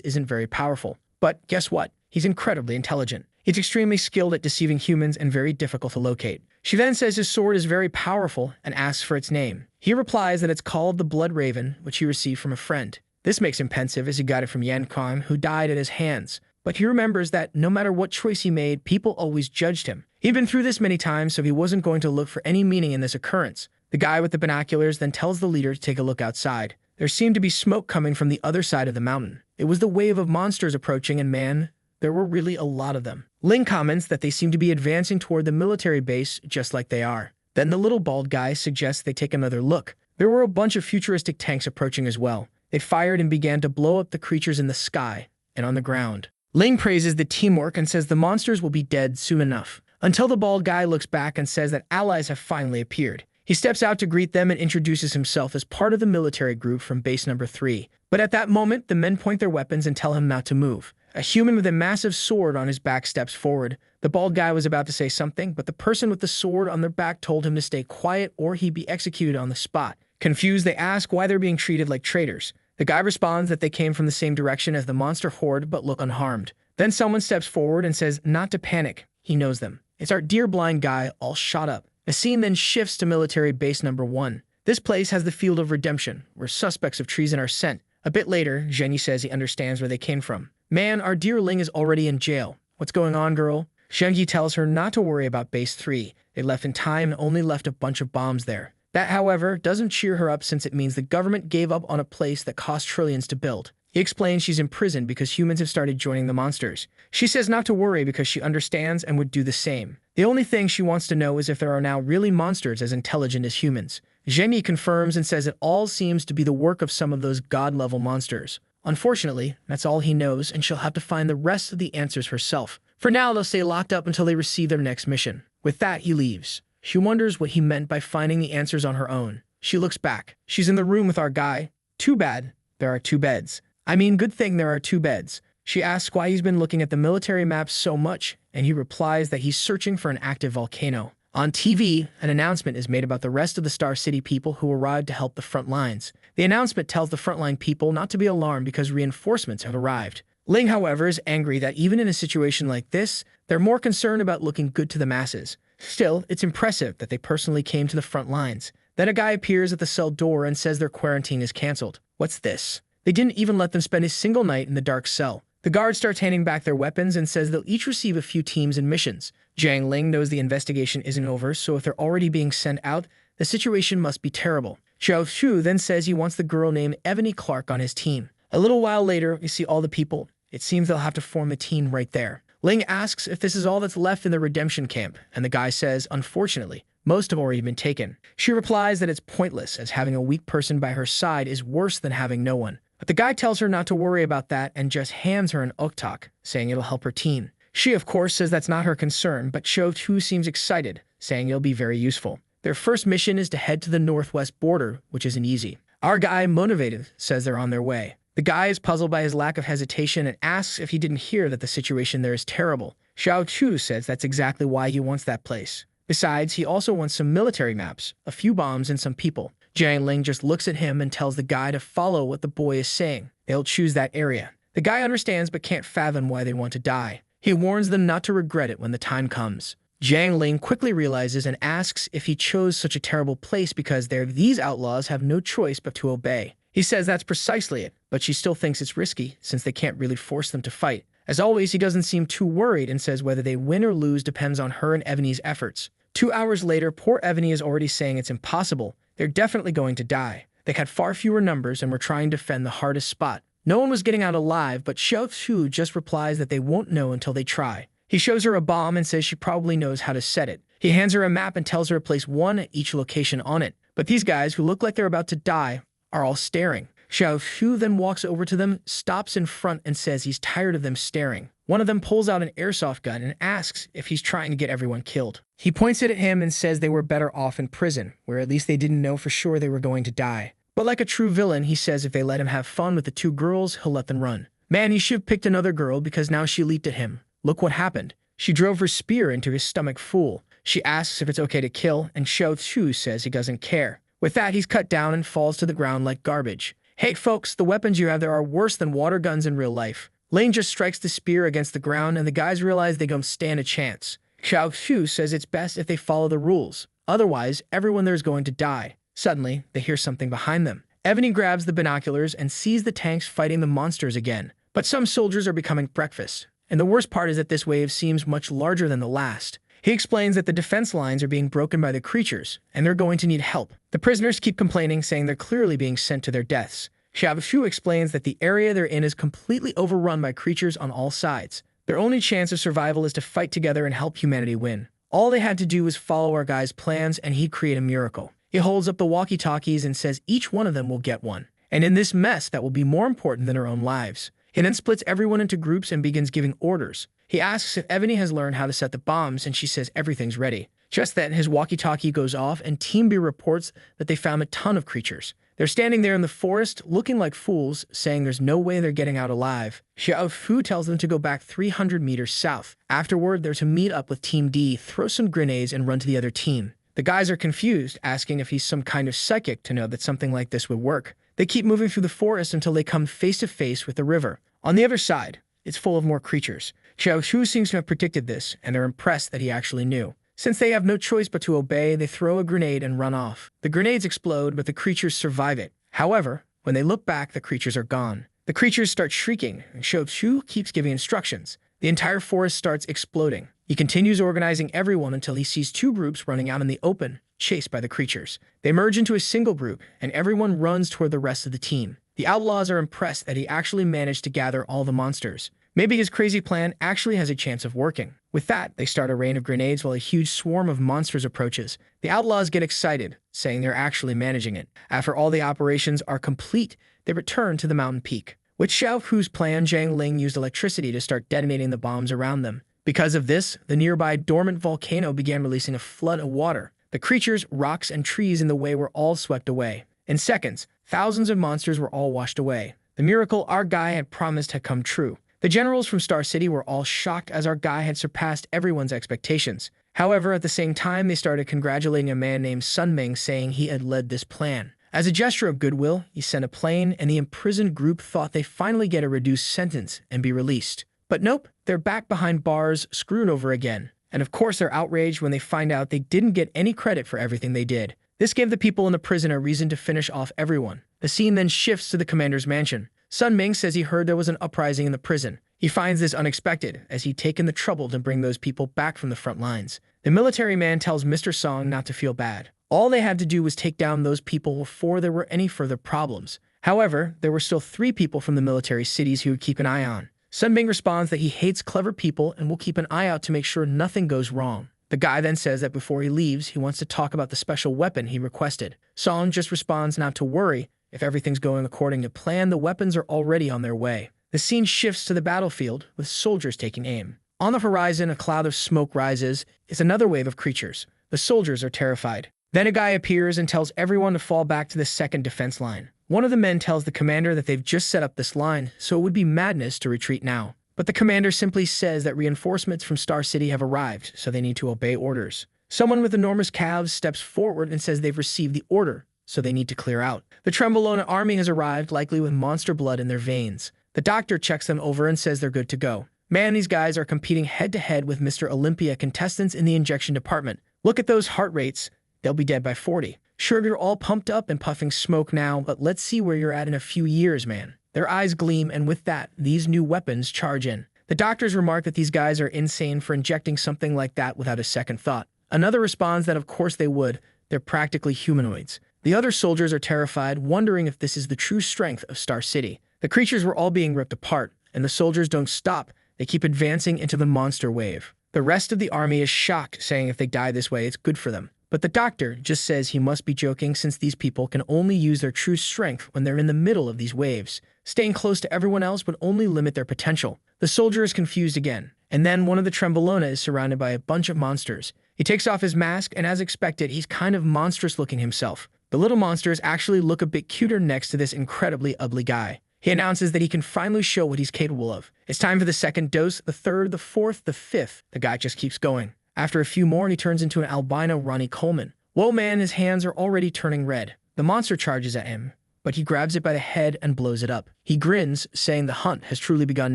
isn't very powerful. But guess what? He's incredibly intelligent. He's extremely skilled at deceiving humans and very difficult to locate. She then says his sword is very powerful and asks for its name. He replies that it's called the Blood Raven, which he received from a friend. This makes him pensive as he got it from Yan Kong, who died at his hands. But he remembers that no matter what choice he made, people always judged him. He'd been through this many times, so he wasn't going to look for any meaning in this occurrence. The guy with the binoculars then tells the leader to take a look outside. There seemed to be smoke coming from the other side of the mountain. It was the wave of monsters approaching, and man, there were really a lot of them. Ling comments that they seem to be advancing toward the military base just like they are. Then the little bald guy suggests they take another look. There were a bunch of futuristic tanks approaching as well. They fired and began to blow up the creatures in the sky and on the ground. Ling praises the teamwork and says the monsters will be dead soon enough. Until the bald guy looks back and says that allies have finally appeared. He steps out to greet them and introduces himself as part of the military group from base number 3. But at that moment, the men point their weapons and tell him not to move. A human with a massive sword on his back steps forward. The bald guy was about to say something, but the person with the sword on their back told him to stay quiet or he'd be executed on the spot. Confused, they ask why they're being treated like traitors. The guy responds that they came from the same direction as the monster horde but look unharmed. Then someone steps forward and says not to panic. He knows them. It's our dear blind guy, all shot up. The scene then shifts to military base number 1. This place has the field of redemption, where suspects of treason are sent. A bit later, Jenny says he understands where they came from. Man, our dear Ling is already in jail. What's going on, girl? Shengyi tells her not to worry about base 3. They left in time and only left a bunch of bombs there. That, however, doesn't cheer her up since it means the government gave up on a place that cost trillions to build. He explains she's in prison because humans have started joining the monsters. She says not to worry because she understands and would do the same. The only thing she wants to know is if there are now really monsters as intelligent as humans. Jenny confirms and says it all seems to be the work of some of those god-level monsters. Unfortunately, that's all he knows, and she'll have to find the rest of the answers herself. For now, they'll stay locked up until they receive their next mission. With that, he leaves. She wonders what he meant by finding the answers on her own. She looks back. She's in the room with our guy. Too bad. There are 2 beds. I mean, good thing there are 2 beds. She asks why he's been looking at the military maps so much, and he replies that he's searching for an active volcano. On TV, an announcement is made about the rest of the Star City people who arrived to help the front lines. The announcement tells the frontline people not to be alarmed because reinforcements have arrived. Ling, however, is angry that even in a situation like this, they're more concerned about looking good to the masses. Still, it's impressive that they personally came to the front lines. Then a guy appears at the cell door and says their quarantine is canceled. What's this? They didn't even let them spend a single night in the dark cell. The guard starts handing back their weapons and says they'll each receive a few teams and missions. Jiang Ling knows the investigation isn't over, so if they're already being sent out, the situation must be terrible. Xiao Shu then says he wants the girl named Ebony Clark on his team. A little while later, we see all the people. It seems they'll have to form a team right there. Ling asks if this is all that's left in the redemption camp, and the guy says, unfortunately, most have already been taken. She replies that it's pointless, as having a weak person by her side is worse than having no one. But the guy tells her not to worry about that and just hands her an uktak, saying it'll help her team. She, of course, says that's not her concern, but Xiao Tu seems excited, saying it'll be very useful. Their first mission is to head to the northwest border, which isn't easy. Our guy, motivated, says they're on their way. The guy is puzzled by his lack of hesitation and asks if he didn't hear that the situation there is terrible. Xiao Chu says that's exactly why he wants that place. Besides, he also wants some military maps, a few bombs, and some people. Jiang Ling just looks at him and tells the guy to follow what the boy is saying. They'll choose that area. The guy understands but can't fathom why they want to die. He warns them not to regret it when the time comes. Jiang Ling quickly realizes and asks if he chose such a terrible place because these outlaws have no choice but to obey. He says that's precisely it, but she still thinks it's risky since they can't really force them to fight. As always, he doesn't seem too worried and says whether they win or lose depends on her and Evany's efforts. 2 hours later, poor Evany is already saying it's impossible. They're definitely going to die. They had far fewer numbers and were trying to defend the hardest spot. No one was getting out alive, but Xiao Chu just replies that they won't know until they try. He shows her a bomb and says she probably knows how to set it. He hands her a map and tells her to place one at each location on it. But these guys, who look like they're about to die, are all staring. Xiao Chu then walks over to them, stops in front, and says he's tired of them staring. One of them pulls out an airsoft gun and asks if he's trying to get everyone killed. He points it at him and says they were better off in prison, where at least they didn't know for sure they were going to die. But like a true villain, he says if they let him have fun with the 2 girls, he'll let them run. Man, he should have picked another girl because now she leaped at him. Look what happened. She drove her spear into his stomach full. She asks if it's okay to kill, and Xiao Chu says he doesn't care. With that, he's cut down and falls to the ground like garbage. Hey folks, the weapons you have there are worse than water guns in real life. Lane just strikes the spear against the ground, and the guys realize they don't stand a chance. Xiao Chu says it's best if they follow the rules. Otherwise, everyone there is going to die. Suddenly, they hear something behind them. Evany grabs the binoculars and sees the tanks fighting the monsters again. But some soldiers are becoming breakfast. And the worst part is that this wave seems much larger than the last. He explains that the defense lines are being broken by the creatures, and they're going to need help. The prisoners keep complaining, saying they're clearly being sent to their deaths. Xiao Chu explains that the area they're in is completely overrun by creatures on all sides. Their only chance of survival is to fight together and help humanity win. All they had to do was follow our guy's plans, and he'd create a miracle. He holds up the walkie-talkies and says each one of them will get one. And in this mess, that will be more important than their own lives. He then splits everyone into groups and begins giving orders. He asks if Evany has learned how to set the bombs, and she says everything's ready. Just then, his walkie-talkie goes off, and Team B reports that they found a ton of creatures. They're standing there in the forest, looking like fools, saying there's no way they're getting out alive. Xiao Fu tells them to go back 300 meters south. Afterward, they're to meet up with Team D, throw some grenades, and run to the other team. The guys are confused, asking if he's some kind of psychic to know that something like this would work. They keep moving through the forest until they come face to face with the river. On the other side, it's full of more creatures. Xiao Chu seems to have predicted this, and they're impressed that he actually knew. Since they have no choice but to obey, they throw a grenade and run off. The grenades explode, but the creatures survive it. However, when they look back, the creatures are gone. The creatures start shrieking, and Xiao Chu keeps giving instructions. The entire forest starts exploding. He continues organizing everyone until he sees 2 groups running out in the open, chased by the creatures. They merge into a single group, and everyone runs toward the rest of the team. The outlaws are impressed that he actually managed to gather all the monsters. Maybe his crazy plan actually has a chance of working. With that, they start a rain of grenades while a huge swarm of monsters approaches. The outlaws get excited, saying they're actually managing it. After all the operations are complete, they return to the mountain peak. With Xiao Hu's plan, Jiang Ling used electricity to start detonating the bombs around them. Because of this, the nearby dormant volcano began releasing a flood of water. The creatures, rocks, and trees in the way were all swept away. In seconds, thousands of monsters were all washed away. The miracle our guy had promised had come true. The generals from Star City were all shocked as our guy had surpassed everyone's expectations. However, at the same time, they started congratulating a man named Sun Ming, saying he had led this plan. As a gesture of goodwill, he sent a plane, and the imprisoned group thought they finally get a reduced sentence and be released. But nope, they're back behind bars, screwed over again. And of course they're outraged when they find out they didn't get any credit for everything they did. This gave the people in the prison a reason to finish off everyone. The scene then shifts to the commander's mansion. Sun Ming says he heard there was an uprising in the prison. He finds this unexpected, as he'd taken the trouble to bring those people back from the front lines. The military man tells Mr. Song not to feel bad. All they had to do was take down those people before there were any further problems. However, there were still 3 people from the military cities he would keep an eye on. Sun Ming responds that he hates clever people and will keep an eye out to make sure nothing goes wrong. The guy then says that before he leaves, he wants to talk about the special weapon he requested. Song just responds not to worry. If everything's going according to plan, the weapons are already on their way. The scene shifts to the battlefield, with soldiers taking aim. On the horizon, a cloud of smoke rises. It's another wave of creatures. The soldiers are terrified. Then a guy appears and tells everyone to fall back to the second defense line. One of the men tells the commander that they've just set up this line, so it would be madness to retreat now. But the commander simply says that reinforcements from Star City have arrived, so they need to obey orders. Someone with enormous calves steps forward and says they've received the order, so they need to clear out. The Trembolona army has arrived, likely with monster blood in their veins. The doctor checks them over and says they're good to go. Man, these guys are competing head-to-head with Mr. Olympia contestants in the injection department. Look at those heart rates. They'll be dead by 40. Sure, you're all pumped up and puffing smoke now, but let's see where you're at in a few years, man. Their eyes gleam, and with that, these new weapons charge in. The doctors remark that these guys are insane for injecting something like that without a second thought. Another responds that of course they would. They're practically humanoids. The other soldiers are terrified, wondering if this is the true strength of Star City. The creatures were all being ripped apart, and the soldiers don't stop. They keep advancing into the monster wave. The rest of the army is shocked, saying if they die this way, it's good for them. But the doctor just says he must be joking since these people can only use their true strength when they're in the middle of these waves. Staying close to everyone else would only limit their potential. The soldier is confused again, and then one of the Trembolona is surrounded by a bunch of monsters. He takes off his mask, and as expected, he's kind of monstrous looking himself. The little monsters actually look a bit cuter next to this incredibly ugly guy. He announces that he can finally show what he's capable of. It's time for the second dose, the third, the fourth, the fifth. The guy just keeps going. After a few more, he turns into an albino Ronnie Coleman. Whoa, man, his hands are already turning red. The monster charges at him, but he grabs it by the head and blows it up. He grins, saying the hunt has truly begun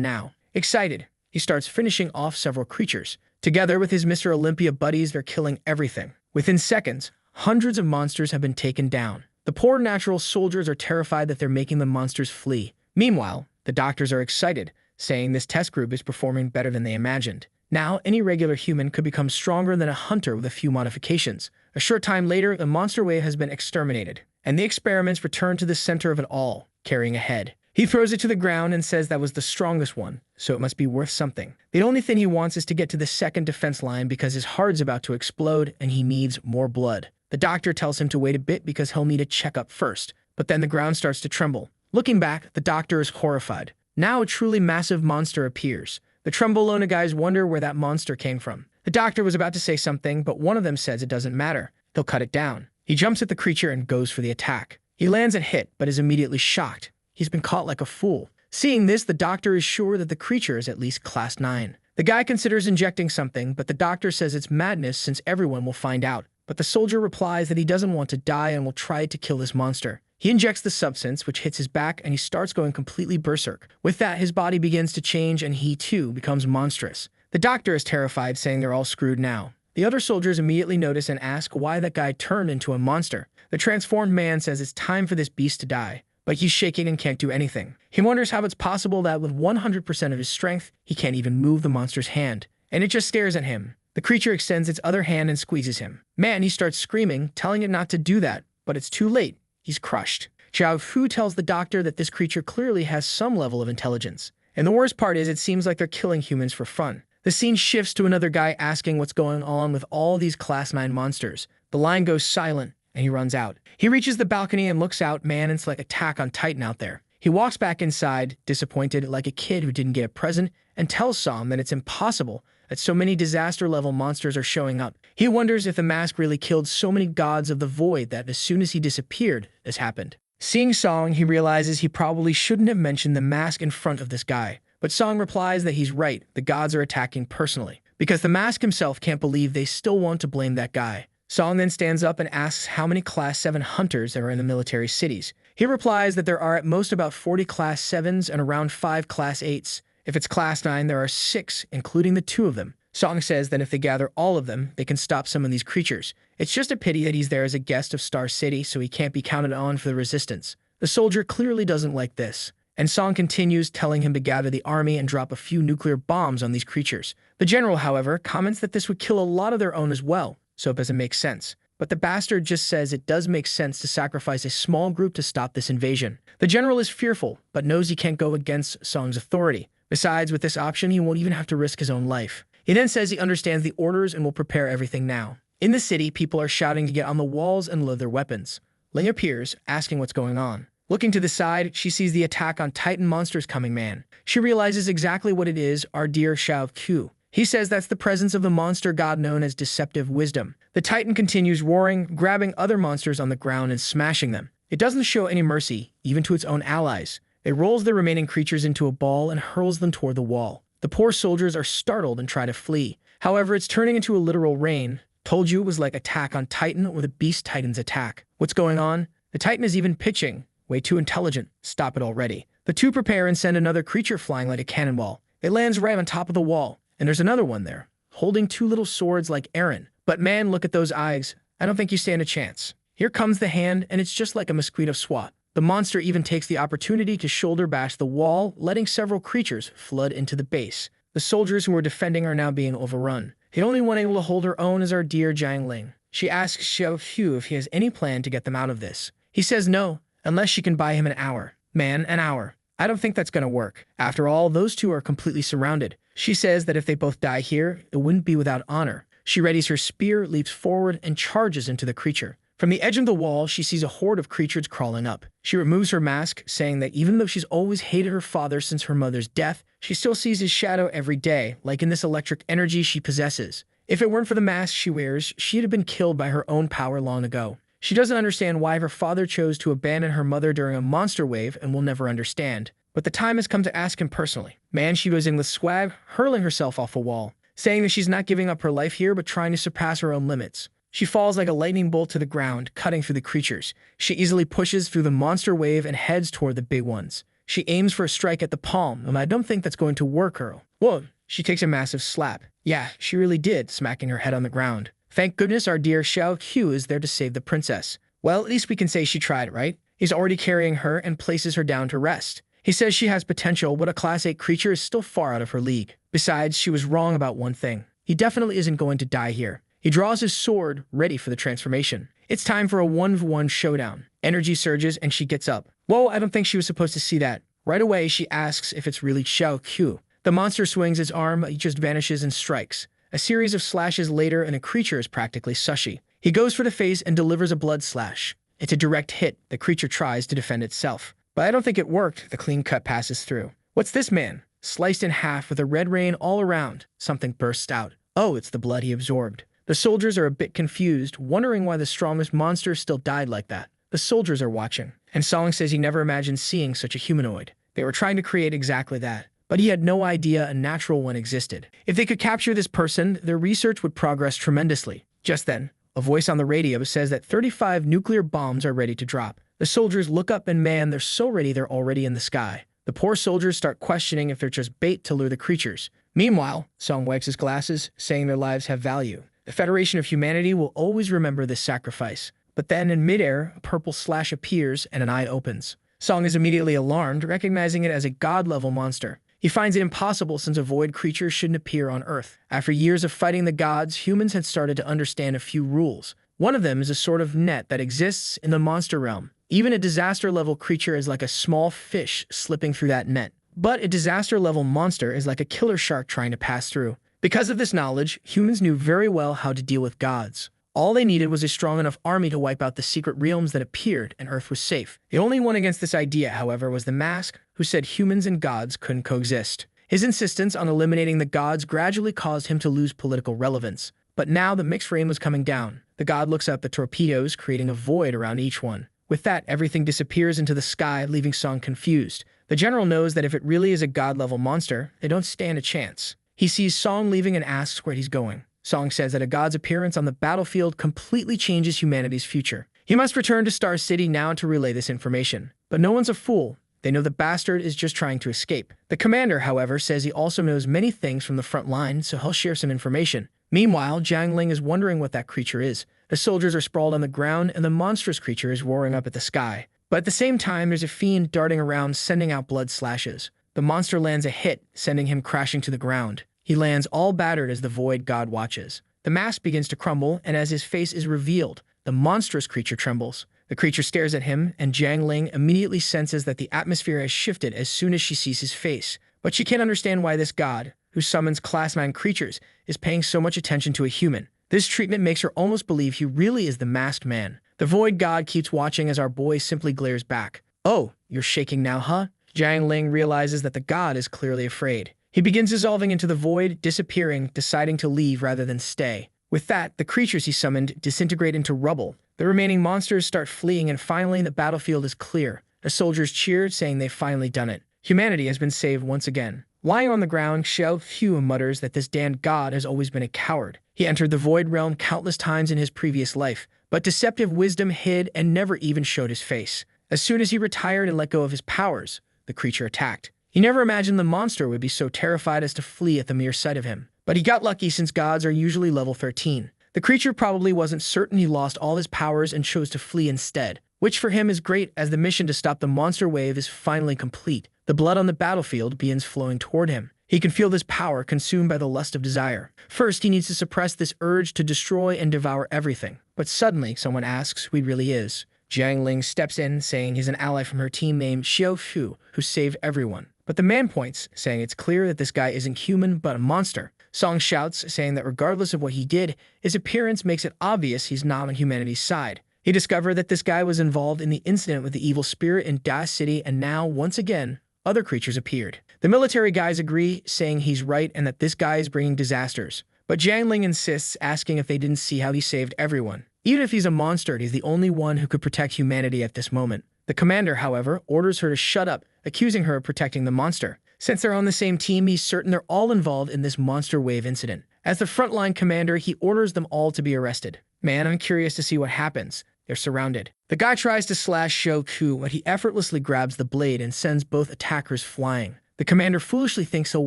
now. Excited, he starts finishing off several creatures. Together with his Mr. Olympia buddies, they're killing everything. Within seconds, hundreds of monsters have been taken down. The poor natural soldiers are terrified that they're making the monsters flee. Meanwhile, the doctors are excited, saying this test group is performing better than they imagined. Now, any regular human could become stronger than a hunter with a few modifications. A short time later, the monster wave has been exterminated, and the experiments return to the center of it all, carrying a head. He throws it to the ground and says that was the strongest one, so it must be worth something. The only thing he wants is to get to the second defense line because his heart's about to explode and he needs more blood. The doctor tells him to wait a bit because he'll need a checkup first, but then the ground starts to tremble. Looking back, the doctor is horrified. Now a truly massive monster appears. The Trembolona guys wonder where that monster came from. The doctor was about to say something, but one of them says it doesn't matter. He'll cut it down. He jumps at the creature and goes for the attack. He lands a hit, but is immediately shocked. He's been caught like a fool. Seeing this, the doctor is sure that the creature is at least Class 9. The guy considers injecting something, but the doctor says it's madness since everyone will find out. But the soldier replies that he doesn't want to die and will try to kill this monster. He injects the substance, which hits his back, and he starts going completely berserk. With that, his body begins to change, and he, too, becomes monstrous. The doctor is terrified, saying they're all screwed now. The other soldiers immediately notice and ask why that guy turned into a monster. The transformed man says it's time for this beast to die, but he's shaking and can't do anything. He wonders how it's possible that with 100% of his strength, he can't even move the monster's hand, and it just stares at him. The creature extends its other hand and squeezes him. Man, he starts screaming, telling it not to do that, but it's too late. He's crushed. Xiao Fu tells the doctor that this creature clearly has some level of intelligence. And the worst part is it seems like they're killing humans for fun. The scene shifts to another guy asking what's going on with all these Class 9 monsters. The line goes silent, and he runs out. He reaches the balcony and looks out. Man, it's like Attack on Titan out there. He walks back inside, disappointed like a kid who didn't get a present, and tells Som that it's impossible that so many disaster-level monsters are showing up. He wonders if the mask really killed so many gods of the void that as soon as he disappeared, this happened. Seeing Song, he realizes he probably shouldn't have mentioned the mask in front of this guy. But Song replies that he's right, the gods are attacking personally, because the mask himself can't believe they still want to blame that guy. Song then stands up and asks how many Class 7 hunters there are in the military cities. He replies that there are at most about 40 Class 7s and around 5 Class 8s. If it's Class 9, there are 6, including the 2 of them. Song says that if they gather all of them, they can stop some of these creatures. It's just a pity that he's there as a guest of Star City, so he can't be counted on for the resistance. The soldier clearly doesn't like this, and Song continues, telling him to gather the army and drop a few nuclear bombs on these creatures. The general, however, comments that this would kill a lot of their own as well, so it doesn't make sense. But the bastard just says it does make sense to sacrifice a small group to stop this invasion. The general is fearful, but knows he can't go against Song's authority. Besides, with this option, he won't even have to risk his own life. He then says he understands the orders and will prepare everything now. In the city, people are shouting to get on the walls and load their weapons. Lei appears, asking what's going on. Looking to the side, she sees the Attack on Titan monsters coming man. She realizes exactly what it is, our dear Xiao Q. He says that's the presence of the monster god known as Deceptive Wisdom. The Titan continues roaring, grabbing other monsters on the ground and smashing them. It doesn't show any mercy, even to its own allies. It rolls the remaining creatures into a ball and hurls them toward the wall. The poor soldiers are startled and try to flee. However, it's turning into a literal rain. Told you it was like Attack on Titan or the Beast Titan's attack. What's going on? The Titan is even pitching. Way too intelligent. Stop it already. The two prepare and send another creature flying like a cannonball. It lands right on top of the wall. And there's another one there, holding two little swords like Aaron. But man, look at those eyes. I don't think you stand a chance. Here comes the hand, and it's just like a mosquito swat. The monster even takes the opportunity to shoulder bash the wall, letting several creatures flood into the base. The soldiers who were defending are now being overrun. The only one able to hold her own is our dear Jiang Ling. She asks Xiao Hu if he has any plan to get them out of this. He says no, unless she can buy him an hour. Man, an hour. I don't think that's gonna work. After all, those two are completely surrounded. She says that if they both die here, it wouldn't be without honor. She readies her spear, leaps forward, and charges into the creature. From the edge of the wall, she sees a horde of creatures crawling up. She removes her mask, saying that even though she's always hated her father since her mother's death, she still sees his shadow every day, like in this electric energy she possesses. If it weren't for the mask she wears, she'd have been killed by her own power long ago. She doesn't understand why her father chose to abandon her mother during a monster wave and will never understand. But the time has come to ask him personally. Man, she was in with swag, hurling herself off a wall, saying that she's not giving up her life here but trying to surpass her own limits. She falls like a lightning bolt to the ground, cutting through the creatures. She easily pushes through the monster wave and heads toward the big ones. She aims for a strike at the palm, and I don't think that's going to work, Earl. Whoa, she takes a massive slap. Yeah, she really did, smacking her head on the ground. Thank goodness our dear Xiao Hu is there to save the princess. Well, at least we can say she tried, right? He's already carrying her and places her down to rest. He says she has potential, but a Class 8 creature is still far out of her league. Besides, she was wrong about one thing. He definitely isn't going to die here. He draws his sword, ready for the transformation. It's time for a 1v1 showdown. Energy surges and she gets up. Whoa, I don't think she was supposed to see that. Right away, she asks if it's really Xiao Hu. The monster swings its arm, he just vanishes and strikes. A series of slashes later and a creature is practically sushi. He goes for the face and delivers a blood slash. It's a direct hit. The creature tries to defend itself. But I don't think it worked. The clean cut passes through. What's this, man? Sliced in half with a red rain all around. Something bursts out. Oh, it's the blood he absorbed. The soldiers are a bit confused, wondering why the strongest monster still died like that. The soldiers are watching, and Song says he never imagined seeing such a humanoid. They were trying to create exactly that, but he had no idea a natural one existed. If they could capture this person, their research would progress tremendously. Just then, a voice on the radio says that 35 nuclear bombs are ready to drop. The soldiers look up and man, they're so ready they're already in the sky. The poor soldiers start questioning if they're just bait to lure the creatures. Meanwhile, Song wipes his glasses, saying their lives have value. The Federation of Humanity will always remember this sacrifice. But then in midair, a purple slash appears and an eye opens. Song is immediately alarmed, recognizing it as a god-level monster. He finds it impossible since a void creature shouldn't appear on Earth. After years of fighting the gods, humans had started to understand a few rules. One of them is a sort of net that exists in the monster realm. Even a disaster-level creature is like a small fish slipping through that net. But a disaster-level monster is like a killer shark trying to pass through. Because of this knowledge, humans knew very well how to deal with gods. All they needed was a strong enough army to wipe out the secret realms that appeared, and Earth was safe. The only one against this idea, however, was the Mask, who said humans and gods couldn't coexist. His insistence on eliminating the gods gradually caused him to lose political relevance. But now the mixed rain was coming down. The god looks at the torpedoes, creating a void around each one. With that, everything disappears into the sky, leaving Song confused. The general knows that if it really is a god-level monster, they don't stand a chance. He sees Song leaving and asks where he's going. Song says that a god's appearance on the battlefield completely changes humanity's future. He must return to Star City now to relay this information. But no one's a fool. They know the bastard is just trying to escape. The commander, however, says he also knows many things from the front line, so he'll share some information. Meanwhile, Jiang Ling is wondering what that creature is. The soldiers are sprawled on the ground, and the monstrous creature is roaring up at the sky. But at the same time, there's a fiend darting around, sending out blood slashes. The monster lands a hit, sending him crashing to the ground. He lands all battered as the void god watches. The mask begins to crumble, and as his face is revealed, the monstrous creature trembles. The creature stares at him, and Jiang Ling immediately senses that the atmosphere has shifted as soon as she sees his face. But she can't understand why this god, who summons Class 9 creatures, is paying so much attention to a human. This treatment makes her almost believe he really is the masked man. The void god keeps watching as our boy simply glares back. Oh, you're shaking now, huh? Jiang Ling realizes that the god is clearly afraid. He begins dissolving into the void, disappearing, deciding to leave rather than stay. With that, the creatures he summoned disintegrate into rubble. The remaining monsters start fleeing, and finally the battlefield is clear. The soldiers cheer, saying they've finally done it. Humanity has been saved once again. Lying on the ground, Xiao Hu mutters that this damned god has always been a coward. He entered the Void Realm countless times in his previous life, but deceptive wisdom hid and never even showed his face. As soon as he retired and let go of his powers, the creature attacked. He never imagined the monster would be so terrified as to flee at the mere sight of him. But he got lucky, since gods are usually level 13. The creature probably wasn't certain he lost all his powers and chose to flee instead, which for him is great, as the mission to stop the monster wave is finally complete. The blood on the battlefield begins flowing toward him. He can feel this power consumed by the lust of desire. First, he needs to suppress this urge to destroy and devour everything. But suddenly, someone asks who he really is. Jiang Ling steps in, saying he's an ally from her team named Xiao Fu, who saved everyone. But the man points, saying it's clear that this guy isn't human but a monster. Song shouts, saying that regardless of what he did, his appearance makes it obvious he's not on humanity's side. He discovered that this guy was involved in the incident with the evil spirit in Da City, and now, once again, other creatures appeared. The military guys agree, saying he's right and that this guy is bringing disasters. But Jiang Ling insists, asking if they didn't see how he saved everyone. Even if he's a monster, he's the only one who could protect humanity at this moment. The commander, however, orders her to shut up, accusing her of protecting the monster. Since they're on the same team, he's certain they're all involved in this monster wave incident. As the frontline commander, he orders them all to be arrested. Man, I'm curious to see what happens. They're surrounded. The guy tries to slash Xiao Ku, but he effortlessly grabs the blade and sends both attackers flying. The commander foolishly thinks he'll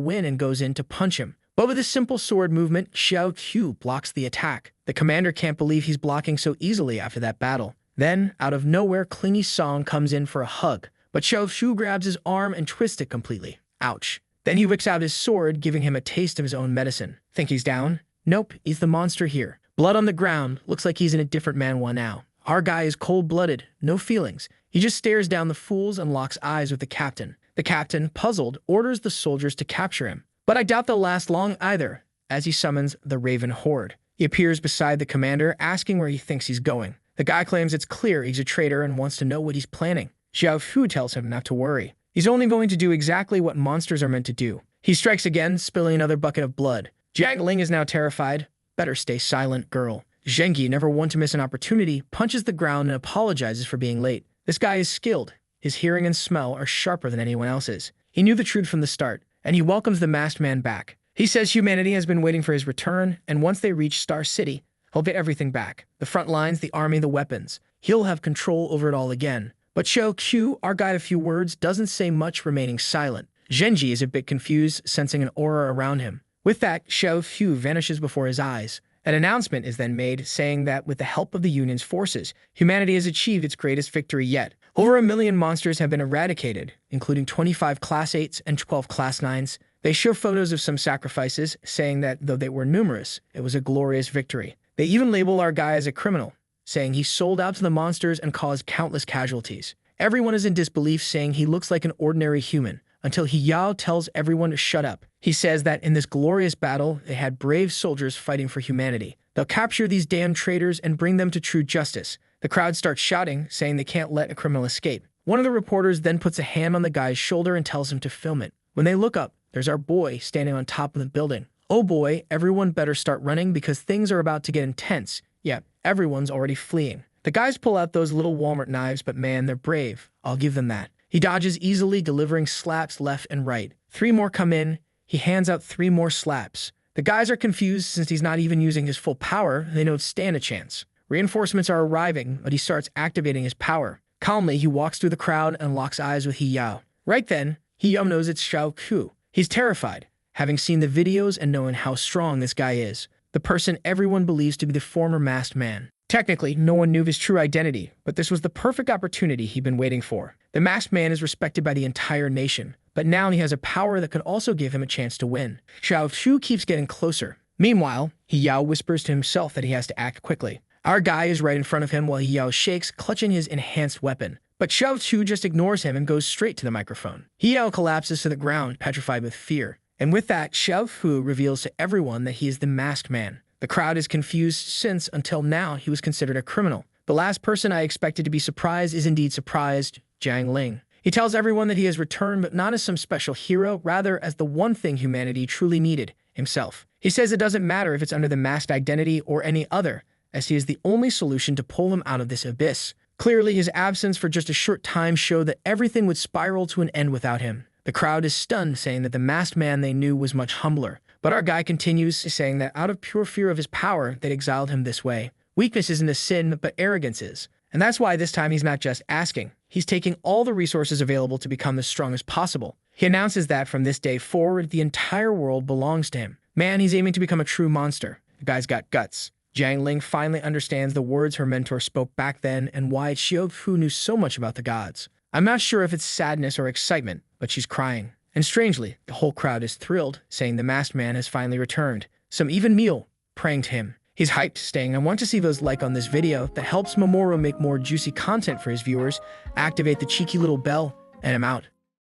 win and goes in to punch him. But with a simple sword movement, Xiao Ku blocks the attack. The commander can't believe he's blocking so easily after that battle. Then, out of nowhere, Clingy Song comes in for a hug, but Xiao Fu grabs his arm and twists it completely. Ouch. Then he whips out his sword, giving him a taste of his own medicine. Think he's down? Nope, he's the monster here. Blood on the ground, looks like he's in a different Manhwa now. Our guy is cold-blooded, no feelings. He just stares down the fools and locks eyes with the captain. The captain, puzzled, orders the soldiers to capture him. But I doubt they'll last long either, as he summons the Raven Horde. He appears beside the commander, asking where he thinks he's going. The guy claims it's clear he's a traitor and wants to know what he's planning. Xiao Fu tells him not to worry. He's only going to do exactly what monsters are meant to do. He strikes again, spilling another bucket of blood. Jiang Ling is now terrified. Better stay silent, girl. Zhengyi, never one to miss an opportunity, punches the ground and apologizes for being late. This guy is skilled. His hearing and smell are sharper than anyone else's. He knew the truth from the start, and he welcomes the masked man back. He says humanity has been waiting for his return, and once they reach Star City, he'll get everything back. The front lines, the army, the weapons. He'll have control over it all again. But Xiao Q, our guy of few words, doesn't say much, remaining silent. Zhengyi is a bit confused, sensing an aura around him. With that, Xiao Fu vanishes before his eyes. An announcement is then made, saying that with the help of the Union's forces, humanity has achieved its greatest victory yet. Over 1 million monsters have been eradicated, including 25 Class 8s and 12 Class 9s. They show photos of some sacrifices, saying that though they were numerous, it was a glorious victory. They even label our guy as a criminal, saying he sold out to the monsters and caused countless casualties. Everyone is in disbelief, saying he looks like an ordinary human, until He Yao tells everyone to shut up. He says that in this glorious battle, they had brave soldiers fighting for humanity. They'll capture these damn traitors and bring them to true justice. The crowd starts shouting, saying they can't let a criminal escape. One of the reporters then puts a hand on the guy's shoulder and tells him to film it. When they look up, there's our boy standing on top of the building. Oh boy, everyone better start running because things are about to get intense. Yeah, everyone's already fleeing. The guys pull out those little Walmart knives, but man, they're brave. I'll give them that. He dodges easily, delivering slaps left and right. 3 more come in. He hands out 3 more slaps. The guys are confused since he's not even using his full power. They don't stand a chance. Reinforcements are arriving, but he starts activating his power. Calmly, he walks through the crowd and locks eyes with He Yao. Right then, He Yao knows it's Xiao Ku. He's terrified, having seen the videos and knowing how strong this guy is. The person everyone believes to be the former masked man. Technically, no one knew his true identity, but this was the perfect opportunity he'd been waiting for. The masked man is respected by the entire nation, but now he has a power that could also give him a chance to win. Xiao Shu keeps getting closer. Meanwhile, He Yao whispers to himself that he has to act quickly. Our guy is right in front of him while He Yao shakes, clutching his enhanced weapon. But Xiao Shu just ignores him and goes straight to the microphone. He Yao collapses to the ground, petrified with fear. And with that, Xiao Fu reveals to everyone that he is the masked man. The crowd is confused since, until now, he was considered a criminal. The last person I expected to be surprised is indeed surprised, Jiang Ling. He tells everyone that he has returned, but not as some special hero, rather as the one thing humanity truly needed, himself. He says it doesn't matter if it's under the masked identity or any other, as he is the only solution to pull him out of this abyss. Clearly, his absence for just a short time showed that everything would spiral to an end without him. The crowd is stunned, saying that the masked man they knew was much humbler. But our guy continues, saying that out of pure fear of his power, they'd exiled him this way. Weakness isn't a sin, but arrogance is. And that's why this time he's not just asking. He's taking all the resources available to become as strong as possible. He announces that from this day forward, the entire world belongs to him. Man, he's aiming to become a true monster. The guy's got guts. Jiang Ling finally understands the words her mentor spoke back then and why Xiao Fu knew so much about the gods. I'm not sure if it's sadness or excitement, but she's crying. And strangely, the whole crowd is thrilled, saying the masked man has finally returned. Some even meal, praying to him. He's hyped, saying, I want to see those like on this video that helps Mamoru make more juicy content for his viewers, activate the cheeky little bell, and I'm out.